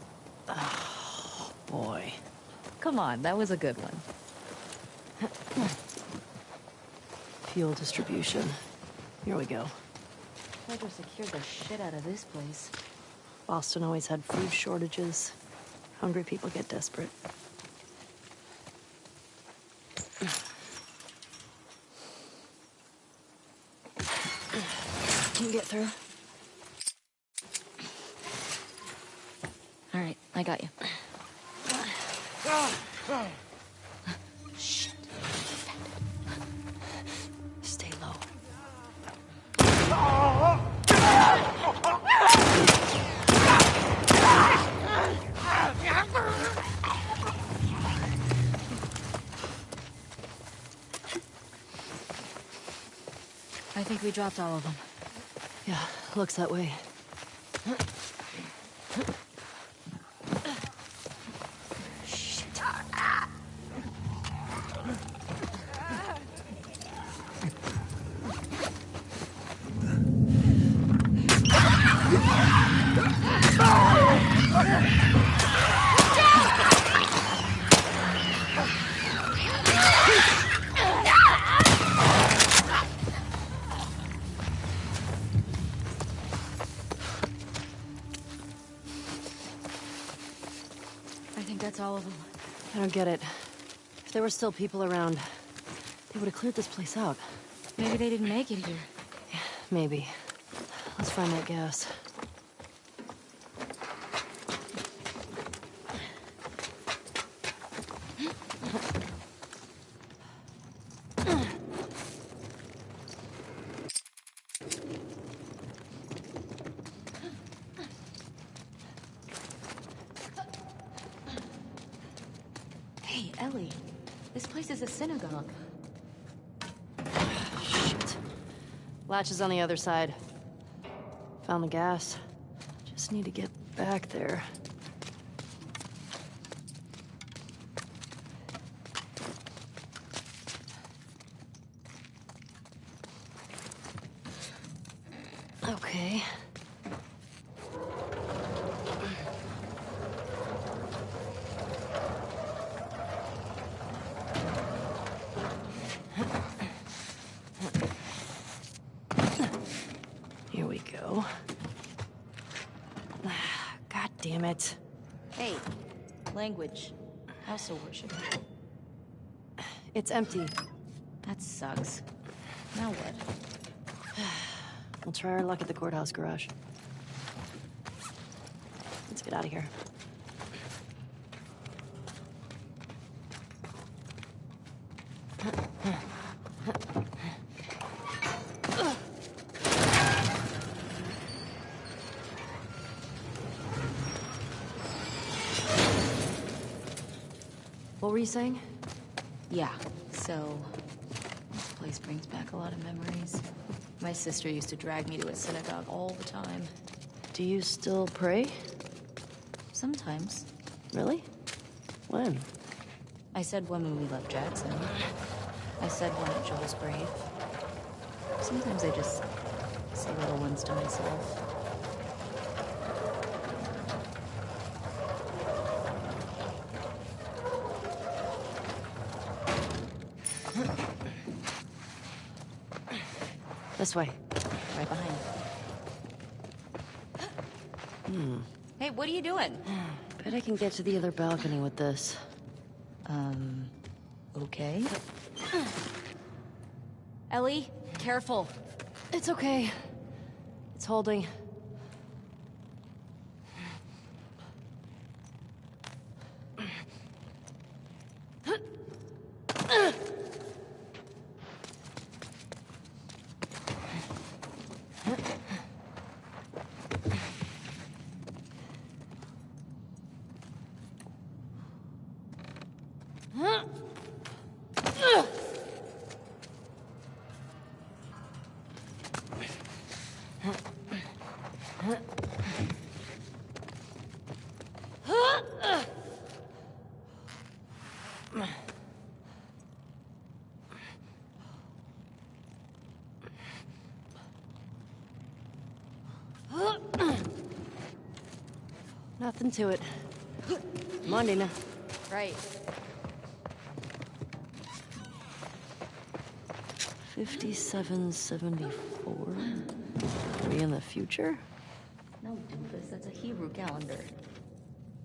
S3: boy.
S2: Come on, that was a good one.
S3: Fuel distribution. Here we go. Pedro secured the shit out of this place. Boston always had food shortages. Hungry people get desperate. Can you get through?
S2: All right, I got you.
S3: Shit. Stay low.
S2: I think we dropped all of them.
S3: Yeah, looks that way.
S2: I think that's all of them.
S3: I don't get it. If there were still people around, they would have cleared this place out.
S2: Maybe they didn't make it here.
S3: Maybe. Let's find that gas.
S2: Hey, Ellie. This place is a synagogue.
S3: Shit. Latch is on the other side. Found the gas. Just need to get back there. Okay. Here we go. God damn it.
S9: Hey, language. House of worship.
S3: It's empty.
S9: That sucks. Now what?
S3: We'll try our luck at the courthouse garage. Let's get out of here. What were you saying?
S9: Yeah, so... this place brings back a lot of memories. My sister used to drag me to a synagogue all the time.
S3: Do you still pray?
S9: Sometimes.
S3: Really? When?
S9: I said one when we left Jackson. I said one at Joel's grave. Sometimes I just say little ones to myself.
S3: This way.
S9: Right behind. Hey, what are you doing?
S3: Bet I can get to the other balcony with this.
S9: Okay. Ellie, careful.
S3: It's okay. It's holding. Nothing to it. Come on, Dina.
S9: Right.
S3: 5774. Are we in the future?
S9: No, doofus, that's a Hebrew calendar.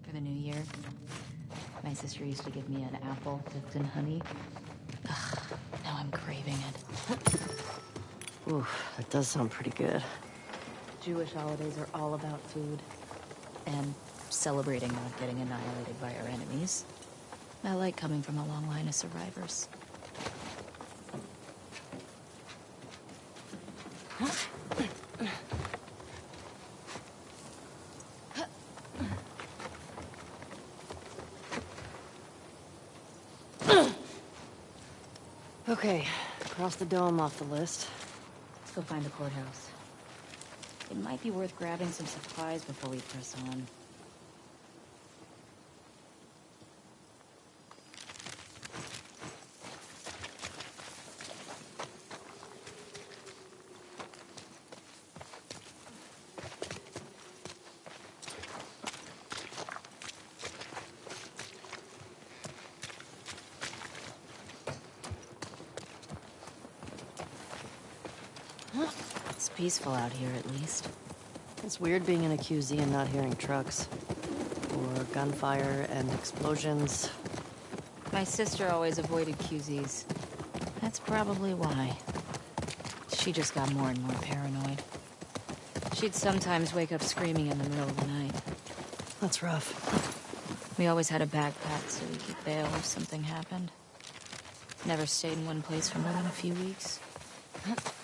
S9: For the new year, my sister used to give me an apple dipped in honey. Ugh, now I'm craving it.
S3: Oof, that does sound pretty good.
S9: Jewish holidays are all about food. And celebrating not getting annihilated by our enemies. I like coming from a long line of survivors.
S3: Okay, cross the dome off the list.
S9: Let's go find the courthouse. It might be worth grabbing some supplies before we press on. It's peaceful out here, at least.
S3: It's weird being in a QZ and not hearing trucks. Or gunfire and explosions.
S9: My sister always avoided QZs. That's probably why. She just got more and more paranoid. She'd sometimes wake up screaming in the middle of the night.
S3: That's rough.
S9: We always had a backpack so we could bail if something happened. Never stayed in one place for more than a few weeks.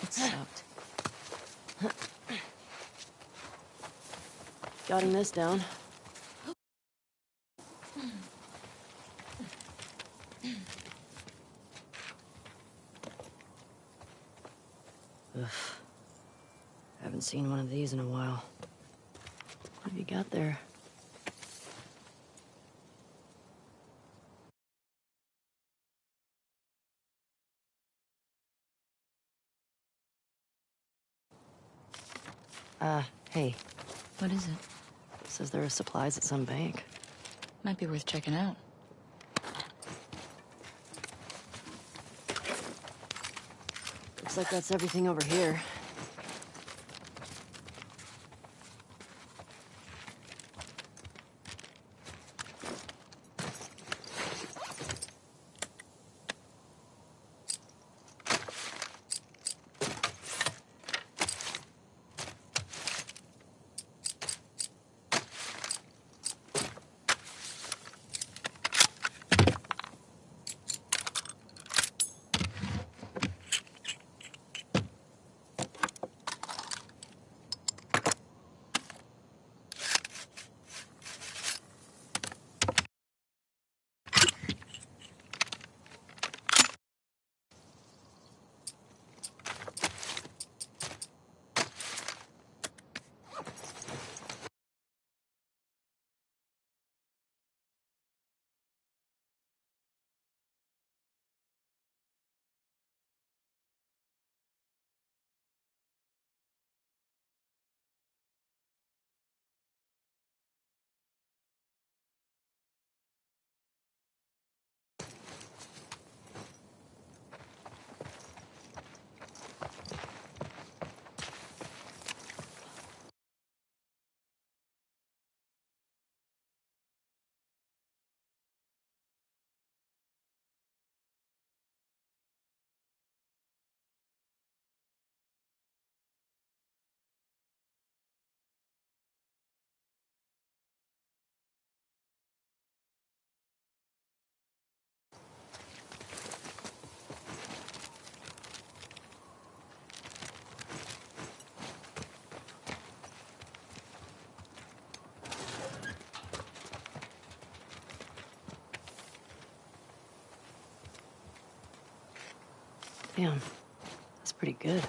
S9: It sucked.
S3: Jotting this down. Ugh. Haven't seen one of these in a while. What have you got there? Hey.
S9: What is it?
S3: Says there are supplies at some bank.
S9: Might be worth checking out.
S3: Looks like that's everything over here. Damn, that's pretty good.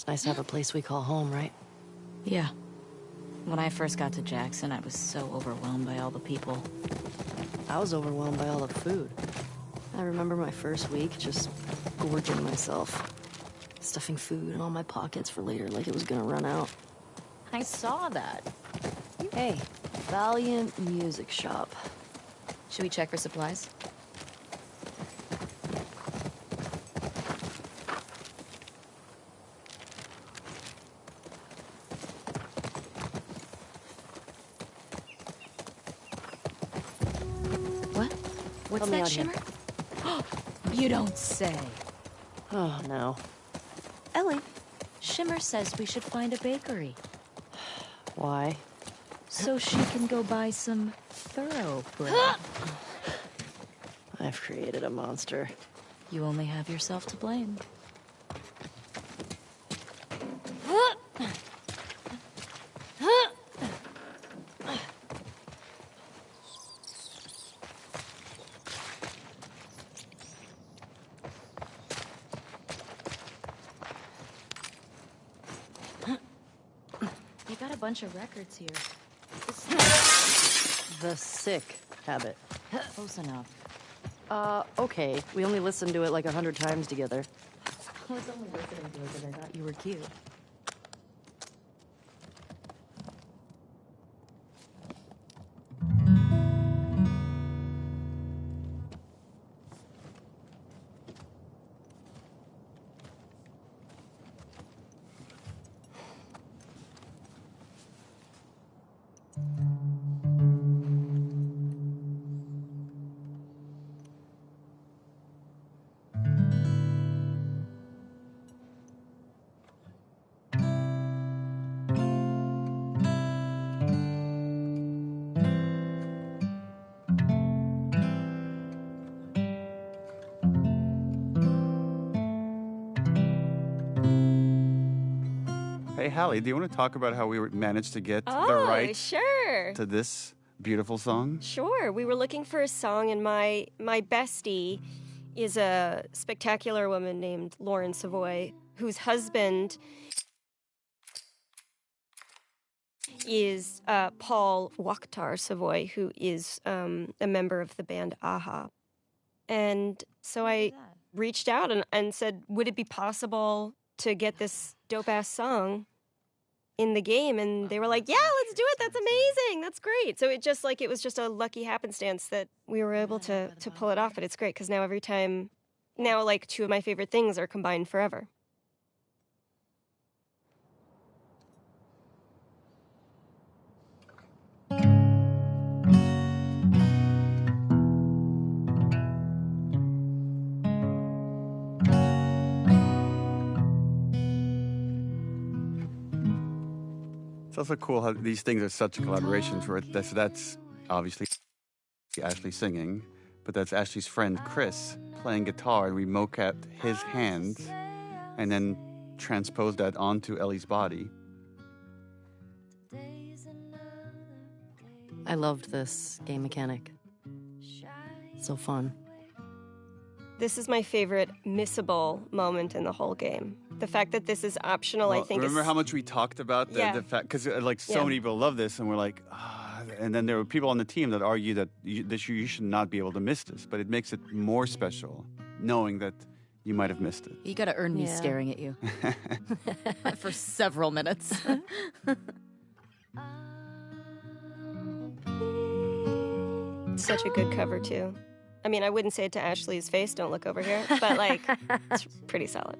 S3: It's nice to have a place we call home, right?
S9: Yeah. When I first got to Jackson, I was so overwhelmed by all the people.
S3: I was overwhelmed by all the food. I remember my first week just gorging myself. Stuffing food in all my pockets for later like it was gonna run out.
S9: I saw that.
S3: Hey, Valiant Music Shop.
S9: Should we check for supplies? What? What's
S3: Help me
S9: that
S3: out here.
S9: shimmer? You don't say.
S3: Oh, no.
S9: Ellie, Shimmer says we should find a bakery.
S3: Why?
S9: So she can go buy some thoroughbred.
S3: I've created a monster.
S9: You only have yourself to blame. They got a bunch of records here.
S3: The Sick Habit.
S9: Close enough.
S3: Okay. We only listened to it like 100 times together.
S9: I was only listening to it because I thought you were cute.
S4: Hey, Hallie, do you want to talk about how we managed to get the rights
S5: sure.
S4: to this beautiful song?
S5: Sure. We were looking for a song, and my bestie is a spectacular woman named Lauren Savoy, whose husband is Paul Wakhtar Savoy, who is a member of the band Aha. And so I reached out and said, would it be possible to get this dope-ass song in the game? And they were like, yeah, let's do it. That's amazing. That's great. So it was just a lucky happenstance that we were able to pull it off. But it's great because now like two of my favorite things are combined forever.
S4: It's also cool how these things are such collaborations where that's obviously Ashley singing, but that's Ashley's friend Chris playing guitar, and we mocapped his hands and then transposed that onto Ellie's body.
S3: I loved this game mechanic. So fun.
S5: This is my favorite missable moment in the whole game. The fact that this is optional,
S4: Well,
S5: I think,
S4: remember
S5: is...
S4: how much we talked about the fact, because so many people love this, and we're like, and then there were people on the team that argue that you should not be able to miss this, but it makes it more special knowing that you might have missed it.
S9: You gotta earn me staring at you. For several minutes.
S5: Such a good cover, too. I mean, I wouldn't say it to Ashley's face, don't look over here, but, like, it's pretty solid.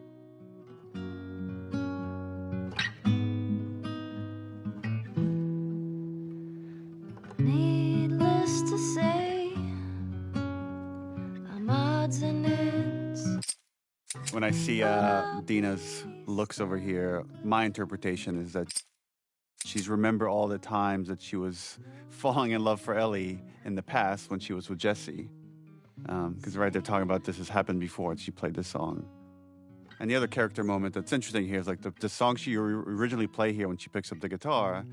S10: Needless to say, I'm odds and ends.
S4: When I see Dina's looks over here, my interpretation is that she's remember all the times that she was falling in love for Ellie in the past when she was with Jesse. Because they're talking about this has happened before, and she played this song. And the other character moment that's interesting here is like the song she originally played here when she picks up the guitar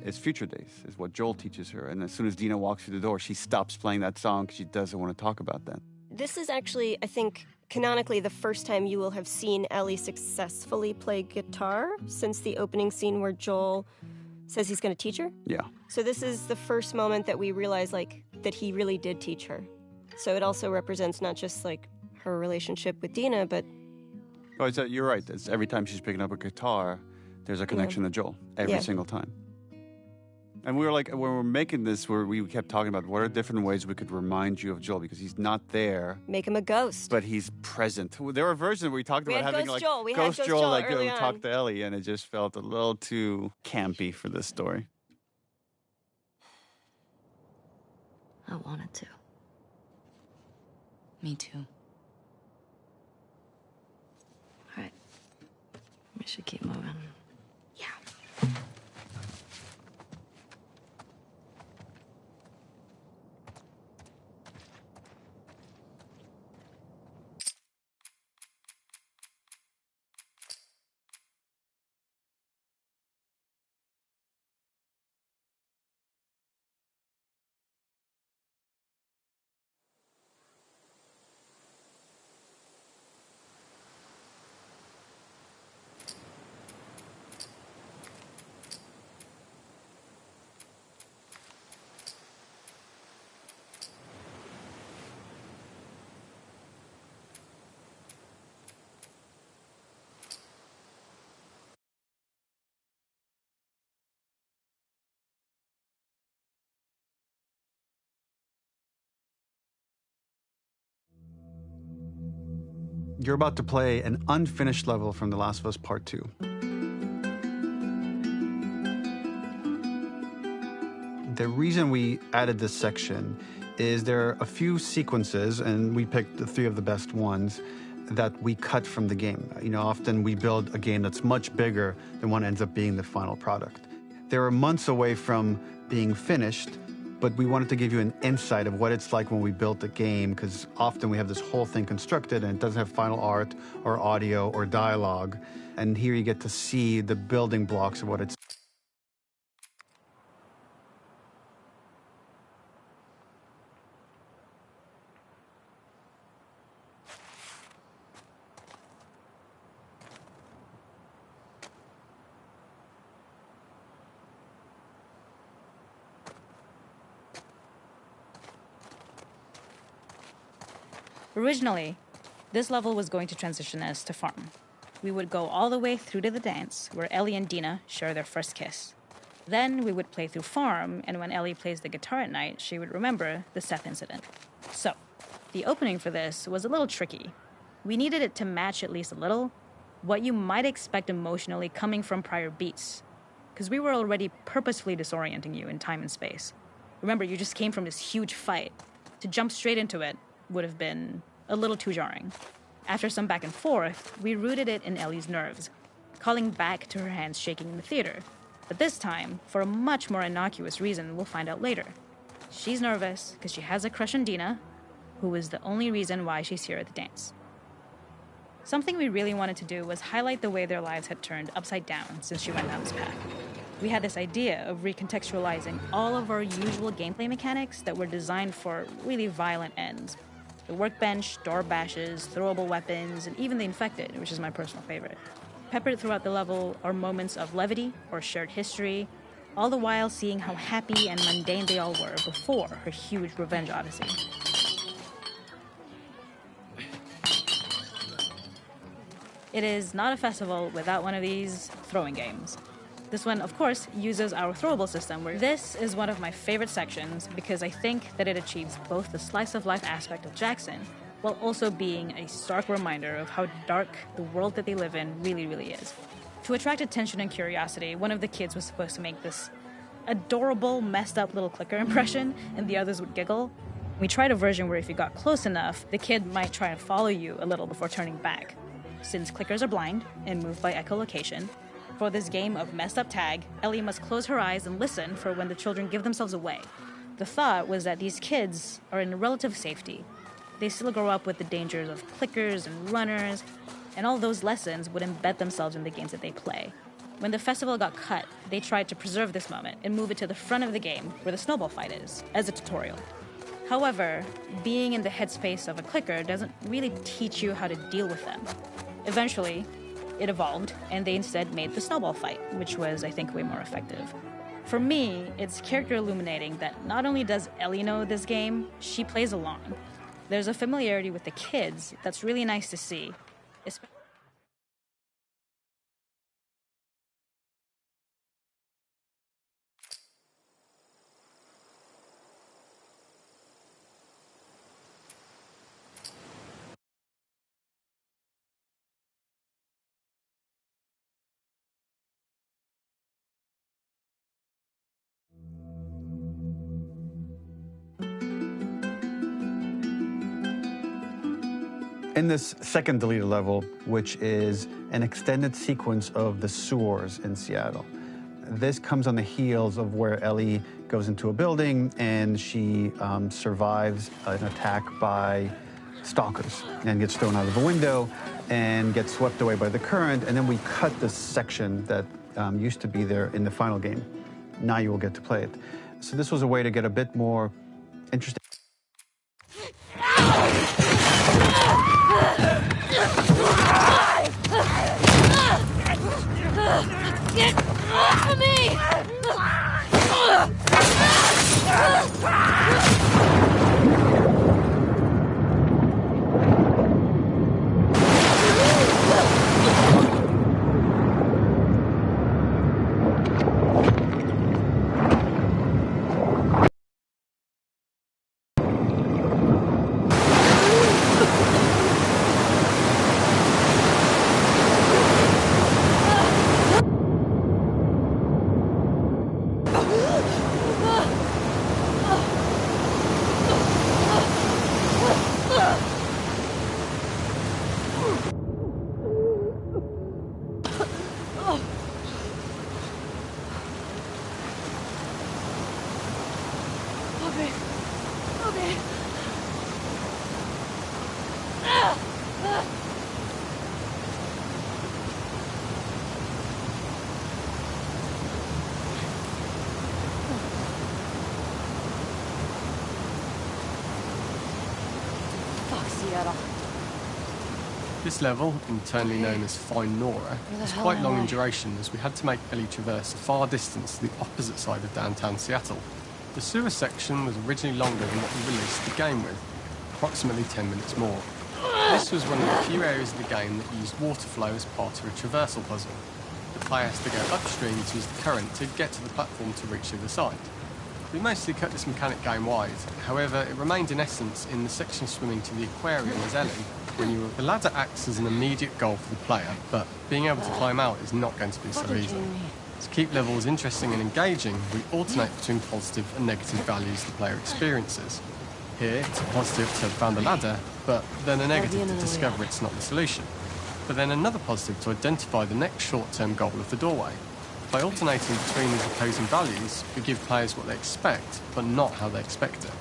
S4: is Future Days, is what Joel teaches her. And as soon as Dina walks through the door, she stops playing that song because she doesn't want to talk about that.
S5: This is actually, I think, canonically the first time you will have seen Ellie successfully play guitar since the opening scene where Joel says he's going to teach her.
S4: Yeah.
S5: So this is the first moment that we realize, like, that he really did teach her. So it also represents not just, like, her relationship with Dina, but...
S4: Oh, you're right. It's every time she's picking up a guitar, there's a connection to Joel. Every single time. And we were like, when we were making this, we kept talking about what are different ways we could remind you of Joel, because he's not there.
S5: Make him a ghost.
S4: But he's present. There were versions where we talked about having
S5: Ghost
S4: like
S5: Joel.
S4: Ghost Joel, like
S5: early
S4: talk
S5: on.
S4: to Ellie, and it just felt a little too campy for this story.
S3: I wanted to.
S9: Me too.
S3: All right. We should keep moving.
S5: Yeah.
S4: You're about to play an unfinished level from The Last of Us Part 2. The reason we added this section is there are a few sequences, and we picked the 3 of the best ones, that we cut from the game. You know, often we build a game that's much bigger than what ends up being the final product. They were months away from being finished, but we wanted to give you an insight of what it's like when we built a game, because often we have this whole thing constructed and it doesn't have final art or audio or dialogue. And here you get to see the building blocks of what it's.
S11: Originally, this level was going to transition us to farm. We would go all the way through to the dance, where Ellie and Dina share their first kiss. Then we would play through farm, and when Ellie plays the guitar at night, she would remember the Seth incident. So, the opening for this was a little tricky. We needed it to match at least a little what you might expect emotionally coming from prior beats, because we were already purposefully disorienting you in time and space. Remember, you just came from this huge fight. To jump straight into it would have been a little too jarring. After some back and forth, we rooted it in Ellie's nerves, calling back to her hands shaking in the theater. But this time, for a much more innocuous reason we'll find out later. She's nervous because she has a crush on Dina, who is the only reason why she's here at the dance. Something we really wanted to do was highlight the way their lives had turned upside down since she went down this path. We had this idea of recontextualizing all of our usual gameplay mechanics that were designed for really violent ends. The workbench, door bashes, throwable weapons, and even the infected, which is my personal favorite. Peppered throughout the level are moments of levity or shared history, all the while seeing how happy and mundane they all were before her huge revenge odyssey. It is not a festival without one of these throwing games. This one, of course, uses our throwable system. This is one of my favorite sections because I think that it achieves both the slice-of-life aspect of Jackson while also being a stark reminder of how dark the world that they live in really, really is. To attract attention and curiosity, one of the kids was supposed to make this adorable, messed-up little clicker impression, and the others would giggle. We tried a version where if you got close enough, the kid might try and follow you a little before turning back. Since clickers are blind and move by echolocation, for this game of messed up tag, Ellie must close her eyes and listen for when the children give themselves away. The thought was that these kids are in relative safety. They still grow up with the dangers of clickers and runners, and all those lessons would embed themselves in the games that they play. When the festival got cut, they tried to preserve this moment and move it to the front of the game where the snowball fight is, as a tutorial. However, being in the headspace of a clicker doesn't really teach you how to deal with them. Eventually, it evolved, and they instead made the snowball fight, which was, I think, way more effective. For me, it's character illuminating that not only does Ellie know this game, she plays along. There's a familiarity with the kids that's really nice to see.
S4: In this second deleted level, which is an extended sequence of the sewers in Seattle, this comes on the heels of where Ellie goes into a building and she survives an attack by stalkers and gets thrown out of the window and gets swept away by the current. And then we cut this section that used to be there in the final game. Now you will get to play it. So this was a way to get a bit more interesting.
S10: Get off of me!
S12: This level, internally known as Find Nora, was quite long in duration as we had to make Ellie traverse a far distance to the opposite side of downtown Seattle. The sewer section was originally longer than what we released the game with, approximately 10 minutes more. This was one of the few areas of the game that used water flow as part of a traversal puzzle. The player has to go upstream to use the current to get to the platform to reach the other side. We mostly cut this mechanic game-wide, however, it remained in essence in the section swimming to the aquarium as Ellie. The ladder acts as an immediate goal for the player, but being able to climb out is not going to be so easy. To keep levels interesting and engaging, we alternate between positive and negative values the player experiences. Here, it's a positive to have found the ladder, but then a negative to discover it's not the solution. But then another positive to identify the next short-term goal of the doorway. By alternating between these opposing values, we give players what they expect, but not how they expect it.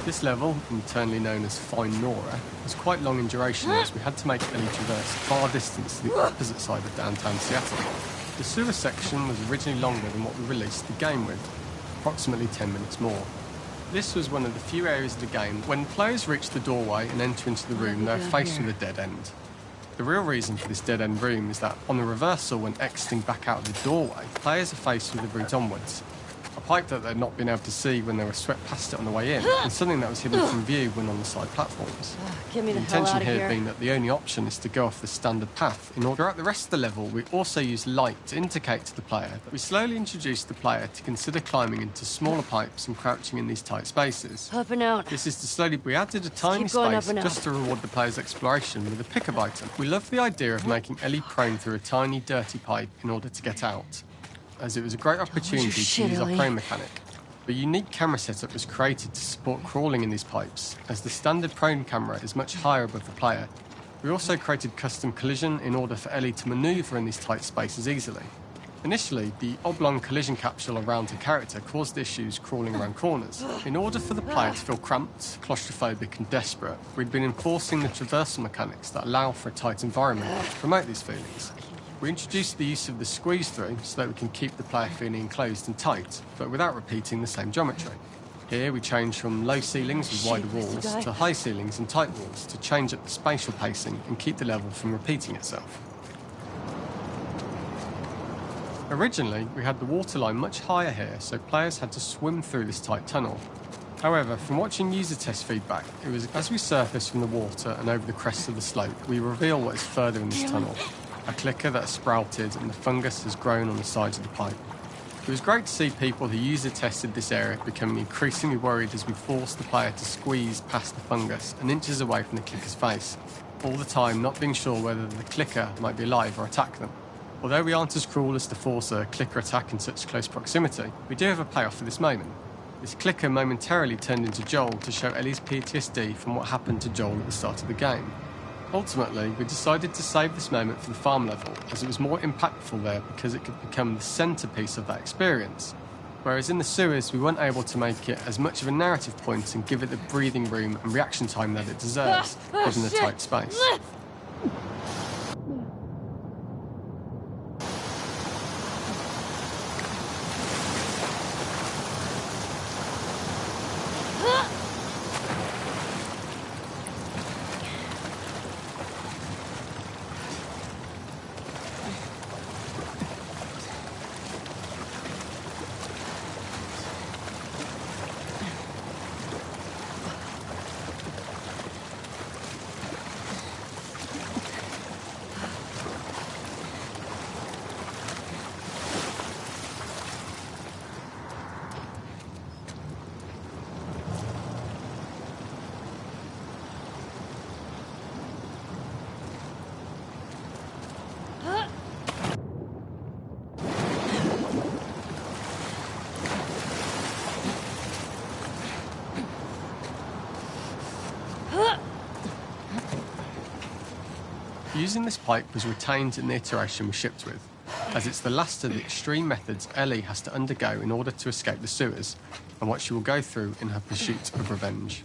S12: This level, internally known as Find Nora, was quite long in duration as we had to make Ellie traverse a far distance to the opposite side of downtown Seattle. The sewer section was originally longer than what we released the game with, approximately 10 minutes more. This was one of the few areas of the game when players reach the doorway and enter into the room, they're faced with a dead end. The real reason for this dead-end room is that on the reversal, when exiting back out of the doorway, players are faced with the route onwards. A pipe that they'd not been able to see when they were swept past it on the way in, and something that was hidden from view when on the side platforms.
S3: Get me
S12: the intention here being that the only option is to go off the standard path. In order, throughout the rest of the level, we also use light to indicate to the player that we slowly introduce the player to consider climbing into smaller pipes and crouching in these tight spaces.
S3: Up and out.
S12: This is to slowly, we added a tiny space just to reward the player's exploration with a pickup item. We love the idea of making Ellie prone through a tiny, dirty pipe in order to get out, as it was a great opportunity to use our prone mechanic. A unique camera setup was created to support crawling in these pipes, as the standard prone camera is much higher above the player. We also created custom collision in order for Ellie to manoeuvre in these tight spaces easily. Initially, the oblong collision capsule around her character caused issues crawling around corners. In order for the player to feel cramped, claustrophobic and desperate, we'd been enforcing the traversal mechanics that allow for a tight environment to promote these feelings. We introduced the use of the squeeze-through so that we can keep the player feeling enclosed and tight, but without repeating the same geometry. Here we change from low ceilings with wider walls to high ceilings and tight walls to change up the spatial pacing and keep the level from repeating itself. Originally, we had the waterline much higher here, so players had to swim through this tight tunnel. However, from watching user test feedback, it was as we surface from the water and over the crest of the slope, we reveal what is further in this tunnel. A clicker that has sprouted and the fungus has grown on the sides of the pipe. It was great to see people who user tested this area becoming increasingly worried as we forced the player to squeeze past the fungus and inches away from the clicker's face, all the time not being sure whether the clicker might be alive or attack them. Although we aren't as cruel as to force a clicker attack in such close proximity, we do have a payoff for this moment. This clicker momentarily turned into Joel to show Ellie's PTSD from what happened to Joel at the start of the game. Ultimately, we decided to save this moment for the farm level, as it was more impactful there because it could become the centrepiece of that experience. Whereas in the sewers, we weren't able to make it as much of a narrative point and give it the breathing room and reaction time that it deserves, given the tight space. Using this pipe was retained in the iteration we shipped with, as it's the last of the extreme methods Ellie has to undergo in order to escape the sewers, and what she will go through in her pursuit of revenge.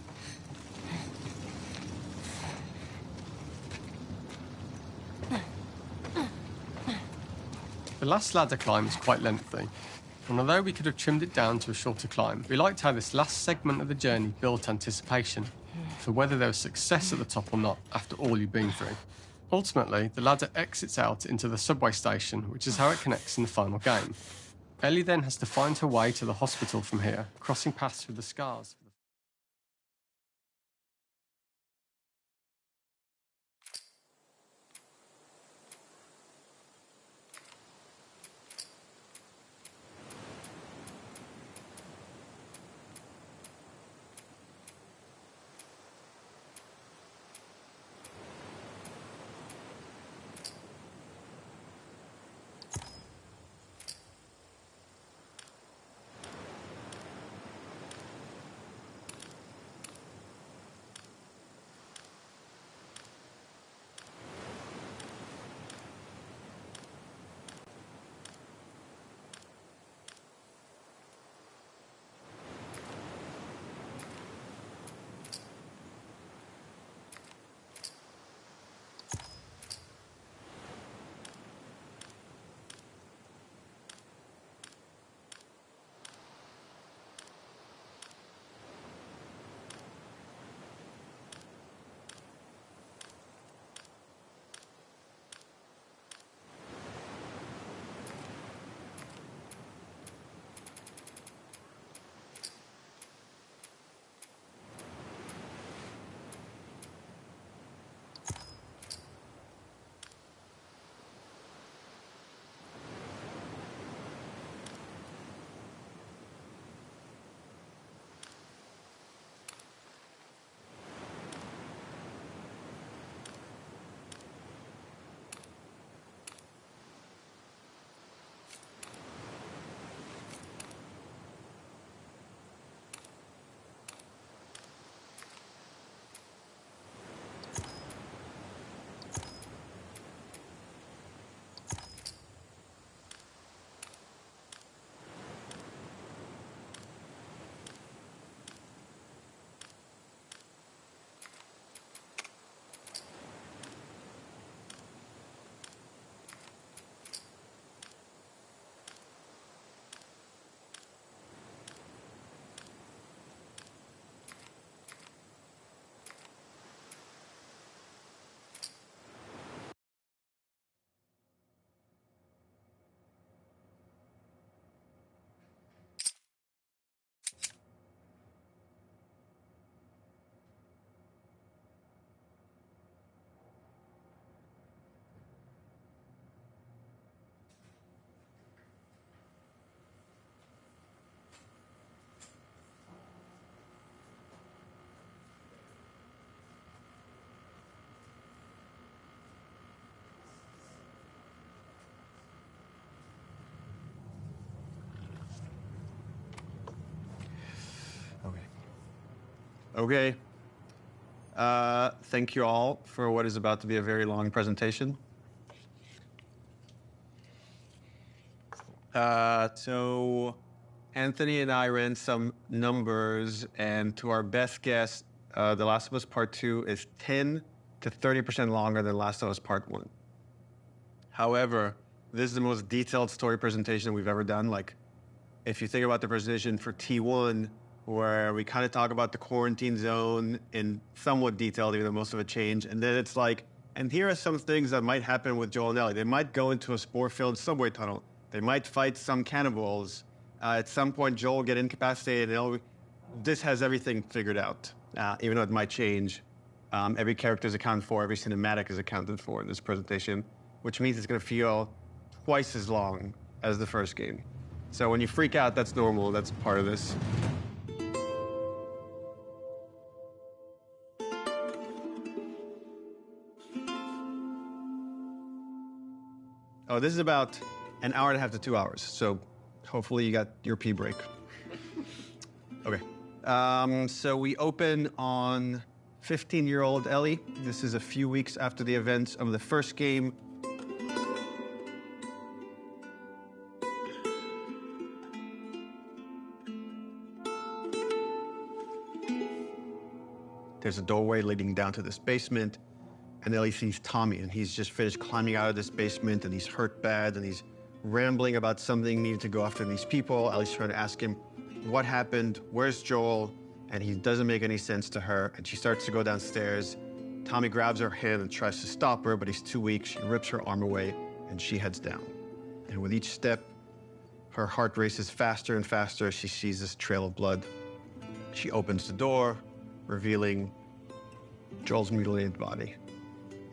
S12: The last ladder climb is quite lengthy, and although we could have trimmed it down to a shorter climb, we liked how this last segment of the journey built anticipation for whether there was success at the top or not after all you've been through. Ultimately, the ladder exits out into the subway station, which is how it connects in the final game. Ellie then has to find her way to the hospital from here, crossing paths with the scars.
S13: Okay. Thank you all for what is about to be a very long presentation. So Anthony and I ran some numbers, and to our best guess, The Last of Us Part 2 is 10 to 30% longer than Last of Us Part 1. However, this is the most detailed story presentation we've ever done. Like, if you think about the presentation for T1, where we kind of talk about the quarantine zone in somewhat detail, even though most of it changed, and then it's like, and here are some things that might happen with Joel and Ellie. They might go into a spore-filled subway tunnel. They might fight some cannibals. At some point, Joel will get incapacitated. This has everything figured out, even though it might change. Every character is accounted for. Every cinematic is accounted for in this presentation, which means it's going to feel twice as long as the first game. So when you freak out, that's normal. That's part of this. Oh, this is about an hour and a half to 2 hours, so hopefully you got your pee break. Okay. So we open on 15-year-old Ellie. This is a few weeks after the events of the first game. There's a doorway leading down to this basement, and Ellie sees Tommy, and he's just finished climbing out of this basement, and he's hurt bad, and he's rambling about something, needing to go after these people. Ellie's trying to ask him, what happened? Where's Joel? And he doesn't make any sense to her, and she starts to go downstairs. Tommy grabs her hand and tries to stop her, but he's too weak. She rips her arm away, and she heads down. And with each step, her heart races faster and faster as she sees this trail of blood. She opens the door, revealing Joel's mutilated body.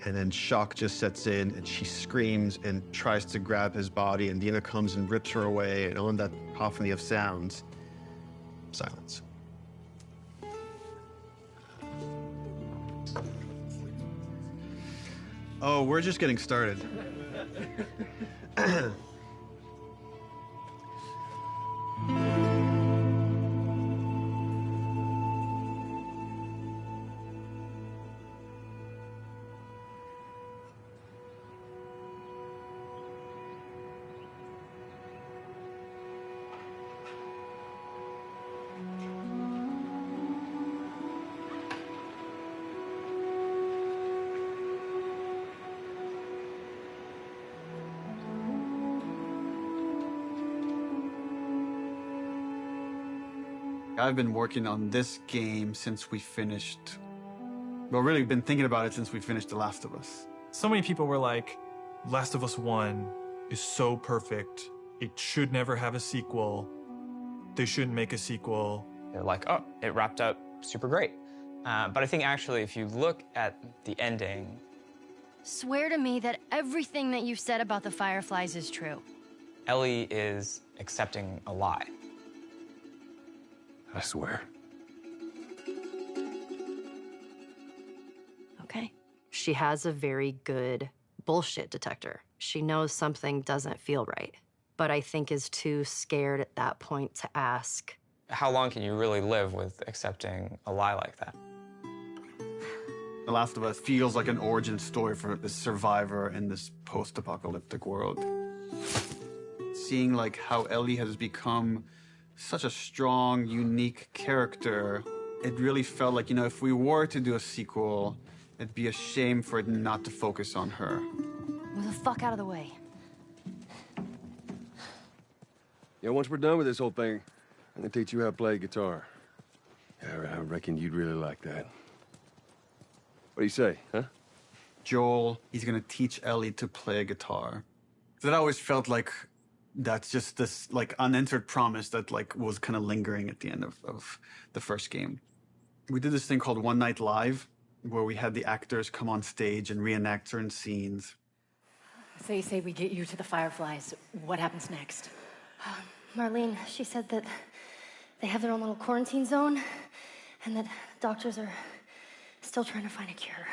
S13: And then shock just sets in, and she screams and tries to grab his body, and Dina comes and rips her away, and on that cacophony of sounds, silence. Oh, we're just getting started. I've been working on this game since we finished, well, really been thinking about it since we finished The Last of Us.
S14: So many people were like, Last of Us 1 is so perfect. It should never have a sequel. They shouldn't make a sequel.
S15: They're like, oh, it wrapped up super great. But I think actually, if you look at the ending...
S10: Swear to me that everything that you've said about the Fireflies is true.
S15: Ellie is accepting a lie.
S7: I swear.
S3: Okay. She has a very good bullshit detector. She knows something doesn't feel right, but I think is too scared at that point to ask.
S15: How long can you really live with accepting a lie like that?
S4: The Last of Us feels like an origin story for this survivor in this post-apocalyptic world. Seeing like how Ellie has become such a strong, unique character, it really felt like, you know, if we were to do a sequel, it'd be a shame for it not to focus on her.
S10: Move the fuck out of the way.
S7: Yeah, once we're done with this whole thing, I'm gonna teach you how to play guitar. Yeah, I reckon you'd really like that. What do you say, huh?
S4: Joel, he's gonna teach Ellie to play guitar. That always felt like that's just this like unanswered promise that like was kind of lingering at the end of the first game. We did this thing called One Night Live, where we had the actors come on stage and reenact certain scenes.
S16: So you say we get you to the Fireflies. What happens next?
S10: Marlene, she said that they have their own little quarantine zone, and that doctors are still trying to find a cure.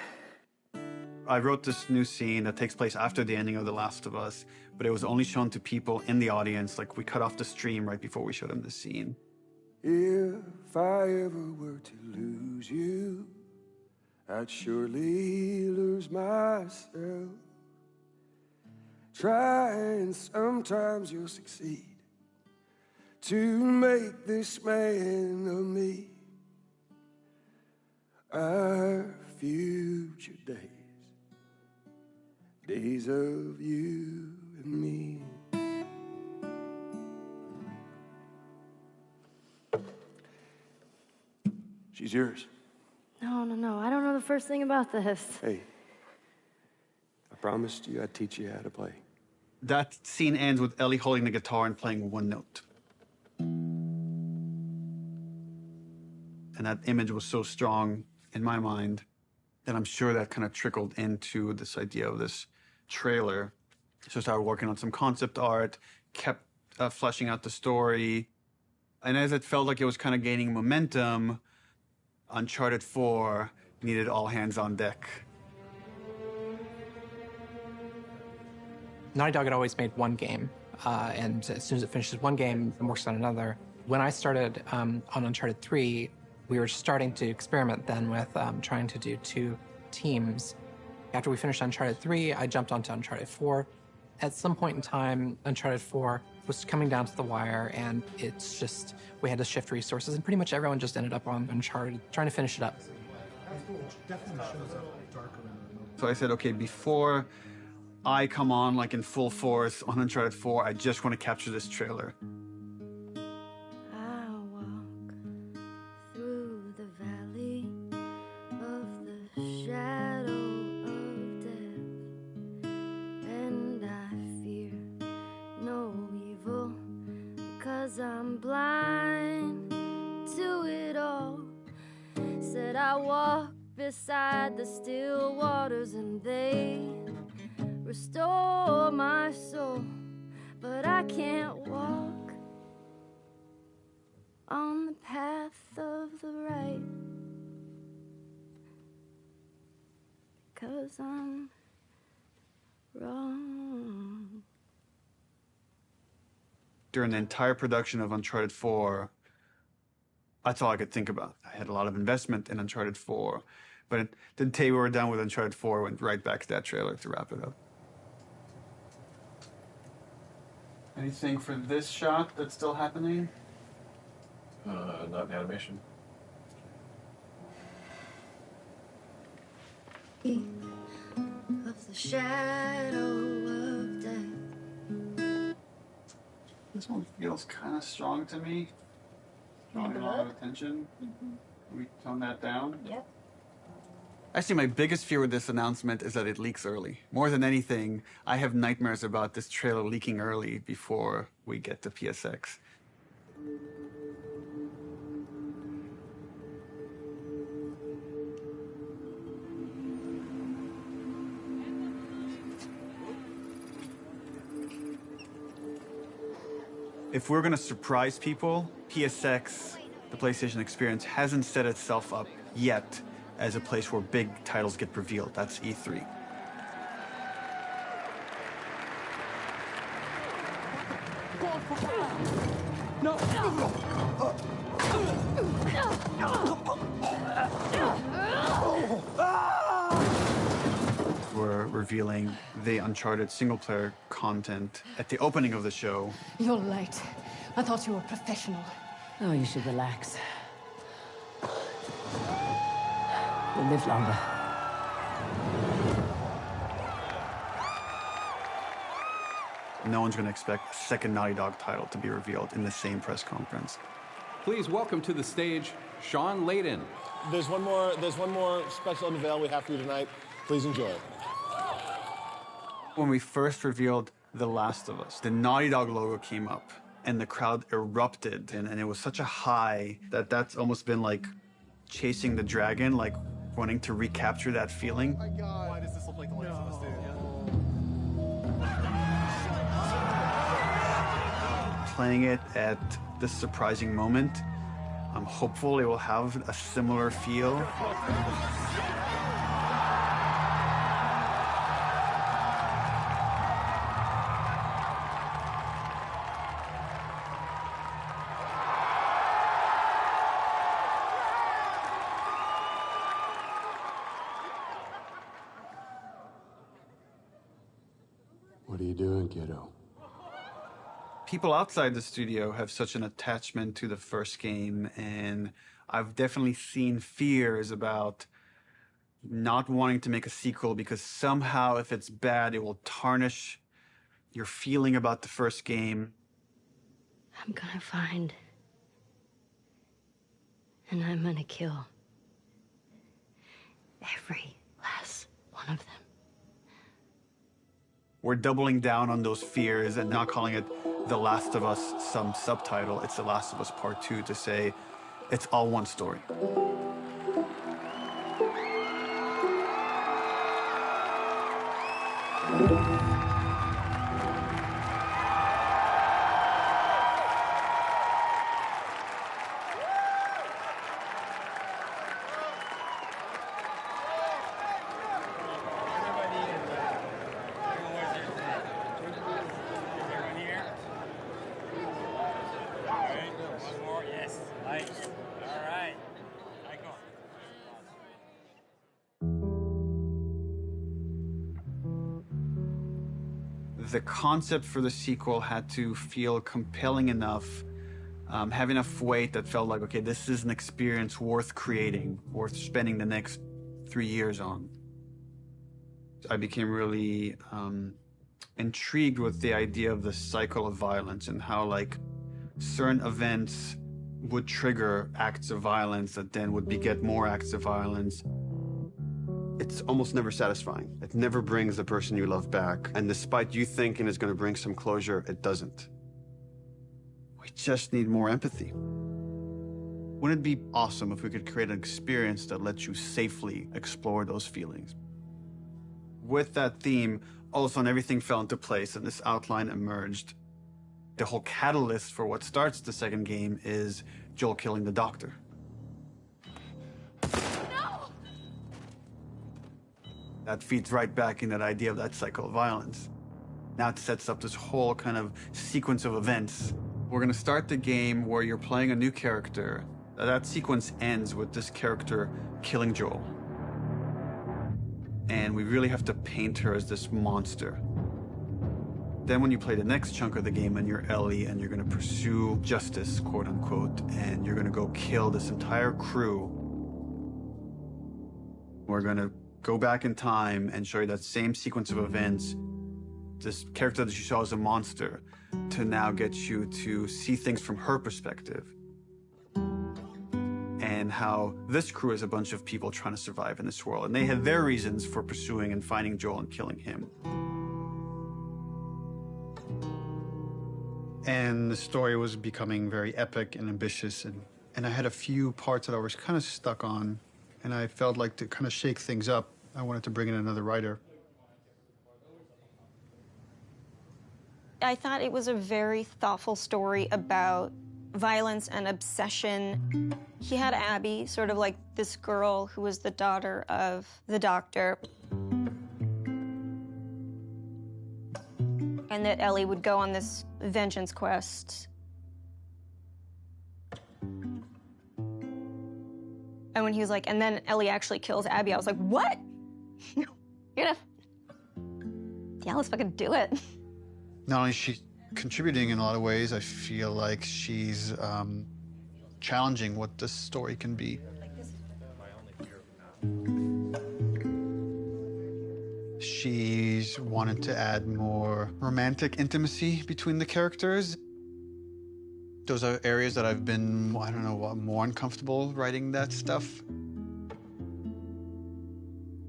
S4: I wrote this new scene that takes place after the ending of The Last of Us, but it was only shown to people in the audience. Like, we cut off the stream right before we showed them the scene.
S7: If I ever were to lose
S17: lose you, I'd surely lose myself. Try and sometimes you'll succeed to make this man of me. Our future days of you and me. She's yours.
S10: No. I don't know the first thing about this.
S17: Hey, I promised you I'd teach you how to play.
S4: That scene ends with Ellie holding the guitar and playing one note. And that image was so strong in my mind that I'm sure that kind of trickled into this idea of this trailer. So I started working on some concept art, kept fleshing out the story. And as it felt like it was kind of gaining momentum, Uncharted 4 needed all hands on deck.
S18: Naughty Dog had always made one game, and as soon as it finishes one game, it works on another. When I started on Uncharted 3, we were starting to experiment then with trying to do 2 teams. After we finished Uncharted 3, I jumped onto Uncharted 4. At some point in time, Uncharted 4 was coming down to the wire, and it's just, we had to shift resources, and pretty much everyone just ended up on Uncharted, trying to finish it up.
S4: So I said, okay, before I come on like in full force on Uncharted 4, I just want to capture this trailer.
S10: I walk through the valley of the shadow of death, and I fear no evil, because I'm blind to it all. Said I walk beside the still waters, and they restore my soul, but I can't walk on the path of the right, 'cause I'm wrong.
S4: During the entire production of Uncharted 4, that's all I could think about. I had a lot of investment in Uncharted 4, but the day we were done with Uncharted 4, I went right back to that trailer to wrap it up. Anything for this shot that's still happening?
S7: Not in animation.
S10: Of the shadow of death.
S4: This one feels kind of strong to me. Drawing a lot of attention. Can we tone that down?
S10: Yep.
S4: Actually, my biggest fear with this announcement is that it leaks early. More than anything, I have nightmares about this trailer leaking early before we get to PSX. If we're going to surprise people, PSX, the PlayStation Experience, hasn't set itself up yet as a place where big titles get revealed. That's E3.
S6: No!
S4: We're revealing the Uncharted single-player content at the opening of the show.
S16: You're late. I thought you were professional.
S19: Oh, you should relax. You'll live longer.
S4: No one's going to expect a second Naughty Dog title to be revealed in the same press conference.
S20: Please welcome to the stage, Shawn Layden.
S21: There's one more special unveil we have for you tonight. Please enjoy.
S4: When we first revealed The Last of Us, the Naughty Dog logo came up and the crowd erupted, and it was such a high that that's almost been like chasing the dragon, like wanting to recapture that feeling.
S21: Oh my God. Why does this look like The Last of Us, dude?
S4: Playing it at this surprising moment, I'm hopeful it will have a similar feel.
S17: you doing, kiddo?
S4: People outside the studio have such an attachment to the first game, and I've definitely seen fears about not wanting to make a sequel because somehow if it's bad, it will tarnish your feeling about the first game.
S10: I'm gonna find. And I'm gonna kill. Every last one of them.
S4: We're doubling down on those fears and not calling it The Last of Us some subtitle. It's The Last of Us Part 2 to say it's all one story. The concept for the sequel had to feel compelling enough, have enough weight that felt like, okay, this is an experience worth creating, worth spending the next 3 years on. I became really intrigued with the idea of the cycle of violence and how, like, certain events would trigger acts of violence that then would beget more acts of violence. It's almost never satisfying. It never brings the person you love back. And despite you thinking it's going to bring some closure, it doesn't. We just need more empathy. Wouldn't it be awesome if we could create an experience that lets you safely explore those feelings? With that theme, all of a sudden everything fell into place and this outline emerged. The whole catalyst for what starts the second game is Joel killing the doctor. That feeds right back in that idea of that cycle of violence. Now it sets up this whole kind of sequence of events. We're gonna start the game where you're playing a new character. That sequence ends with this character killing Joel. And we really have to paint her as this monster. Then when you play the next chunk of the game and you're Ellie and you're gonna pursue justice, quote unquote, and you're gonna go kill this entire crew, we're gonna go back in time and show you that same sequence of events, this character that you saw as a monster, to now get you to see things from her perspective. And how this crew is a bunch of people trying to survive in this world. And they have their reasons for pursuing and finding Joel and killing him. And the story was becoming very epic and ambitious. And I had a few parts that I was kind of stuck on. And I felt like to kind of shake things up, I wanted to bring in another writer.
S5: I thought it was a very thoughtful story about violence and obsession. He had Abby, sort of like this girl who was the daughter of the doctor. And that Ellie would go on this vengeance quest. And when he was like, and then Ellie actually kills Abby, I was like, what? You're gonna... Yeah, let's fucking do it.
S4: Not only is she contributing in a lot of ways, I feel like she's challenging what this story can be. She's wanted to add more romantic intimacy between the characters. Those are areas that I've been, I don't know, more uncomfortable writing that stuff.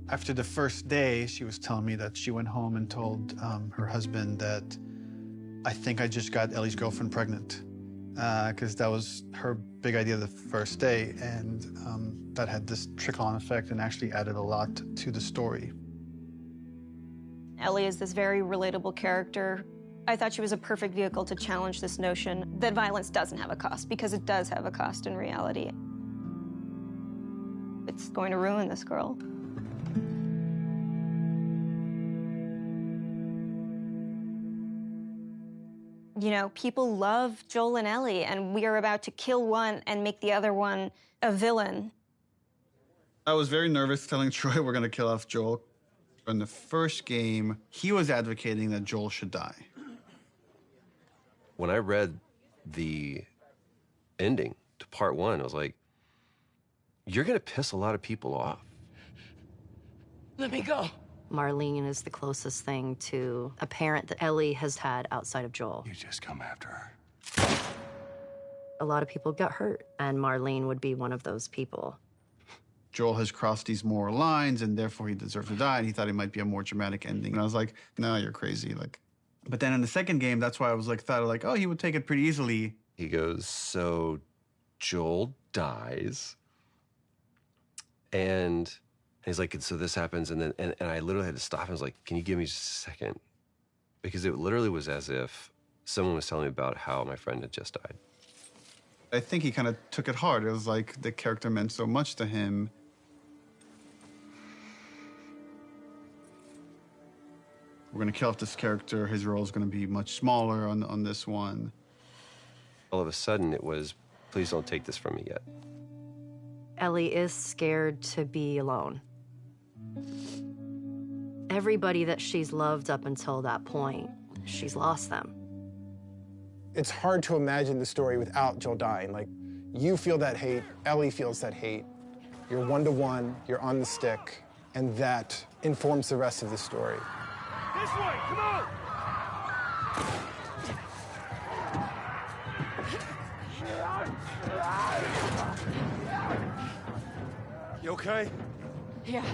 S4: After the first day, she was telling me that she went home and told her husband that, I think I just got Ellie's girlfriend pregnant. Because that was her big idea the first day, and that had this trickle-on effect and actually added a lot to the story.
S5: Ellie is this very relatable character. I thought she was a perfect vehicle to challenge this notion that violence doesn't have a cost, because it does have a cost in reality. It's going to ruin this girl. You know, people love Joel and Ellie, and we are about to kill one and make the other one a villain.
S4: I was very nervous telling Troy we're going to kill off Joel. In the first game, he was advocating that Joel should die.
S7: When I read the ending to part 1, I was like, you're gonna piss a lot of people off.
S19: Let me go.
S3: Marlene is the closest thing to a parent that Ellie has had outside of Joel.
S17: You just come after her.
S3: A lot of people got hurt, and Marlene would be one of those people.
S4: Joel has crossed these moral lines, and therefore he deserves to die, and he thought it might be a more dramatic ending. And I was like, no, you're crazy. Like, but then in the second game, that's why I was like, thought like, oh, he would take it pretty easily.
S7: He goes, so Joel dies, and he's like, so this happens, and then and I literally had to stop. I was like, can you give me just a second? Because it literally was as if someone was telling me about how my friend had just died.
S4: I think he kind of took it hard. It was like the character meant so much to him. We're gonna kill off this character. His role is gonna be much smaller on this one.
S7: All of a sudden, it was, please don't take this from me yet.
S3: Ellie is scared to be alone. Everybody that she's loved up until that point, she's lost them.
S8: It's hard to imagine the story without Joel dying. Like, you feel that hate, Ellie feels that hate. You're one-to-one, you're on the stick, and that informs the rest of the story.
S6: This way, come on!
S17: You okay?
S16: Yeah.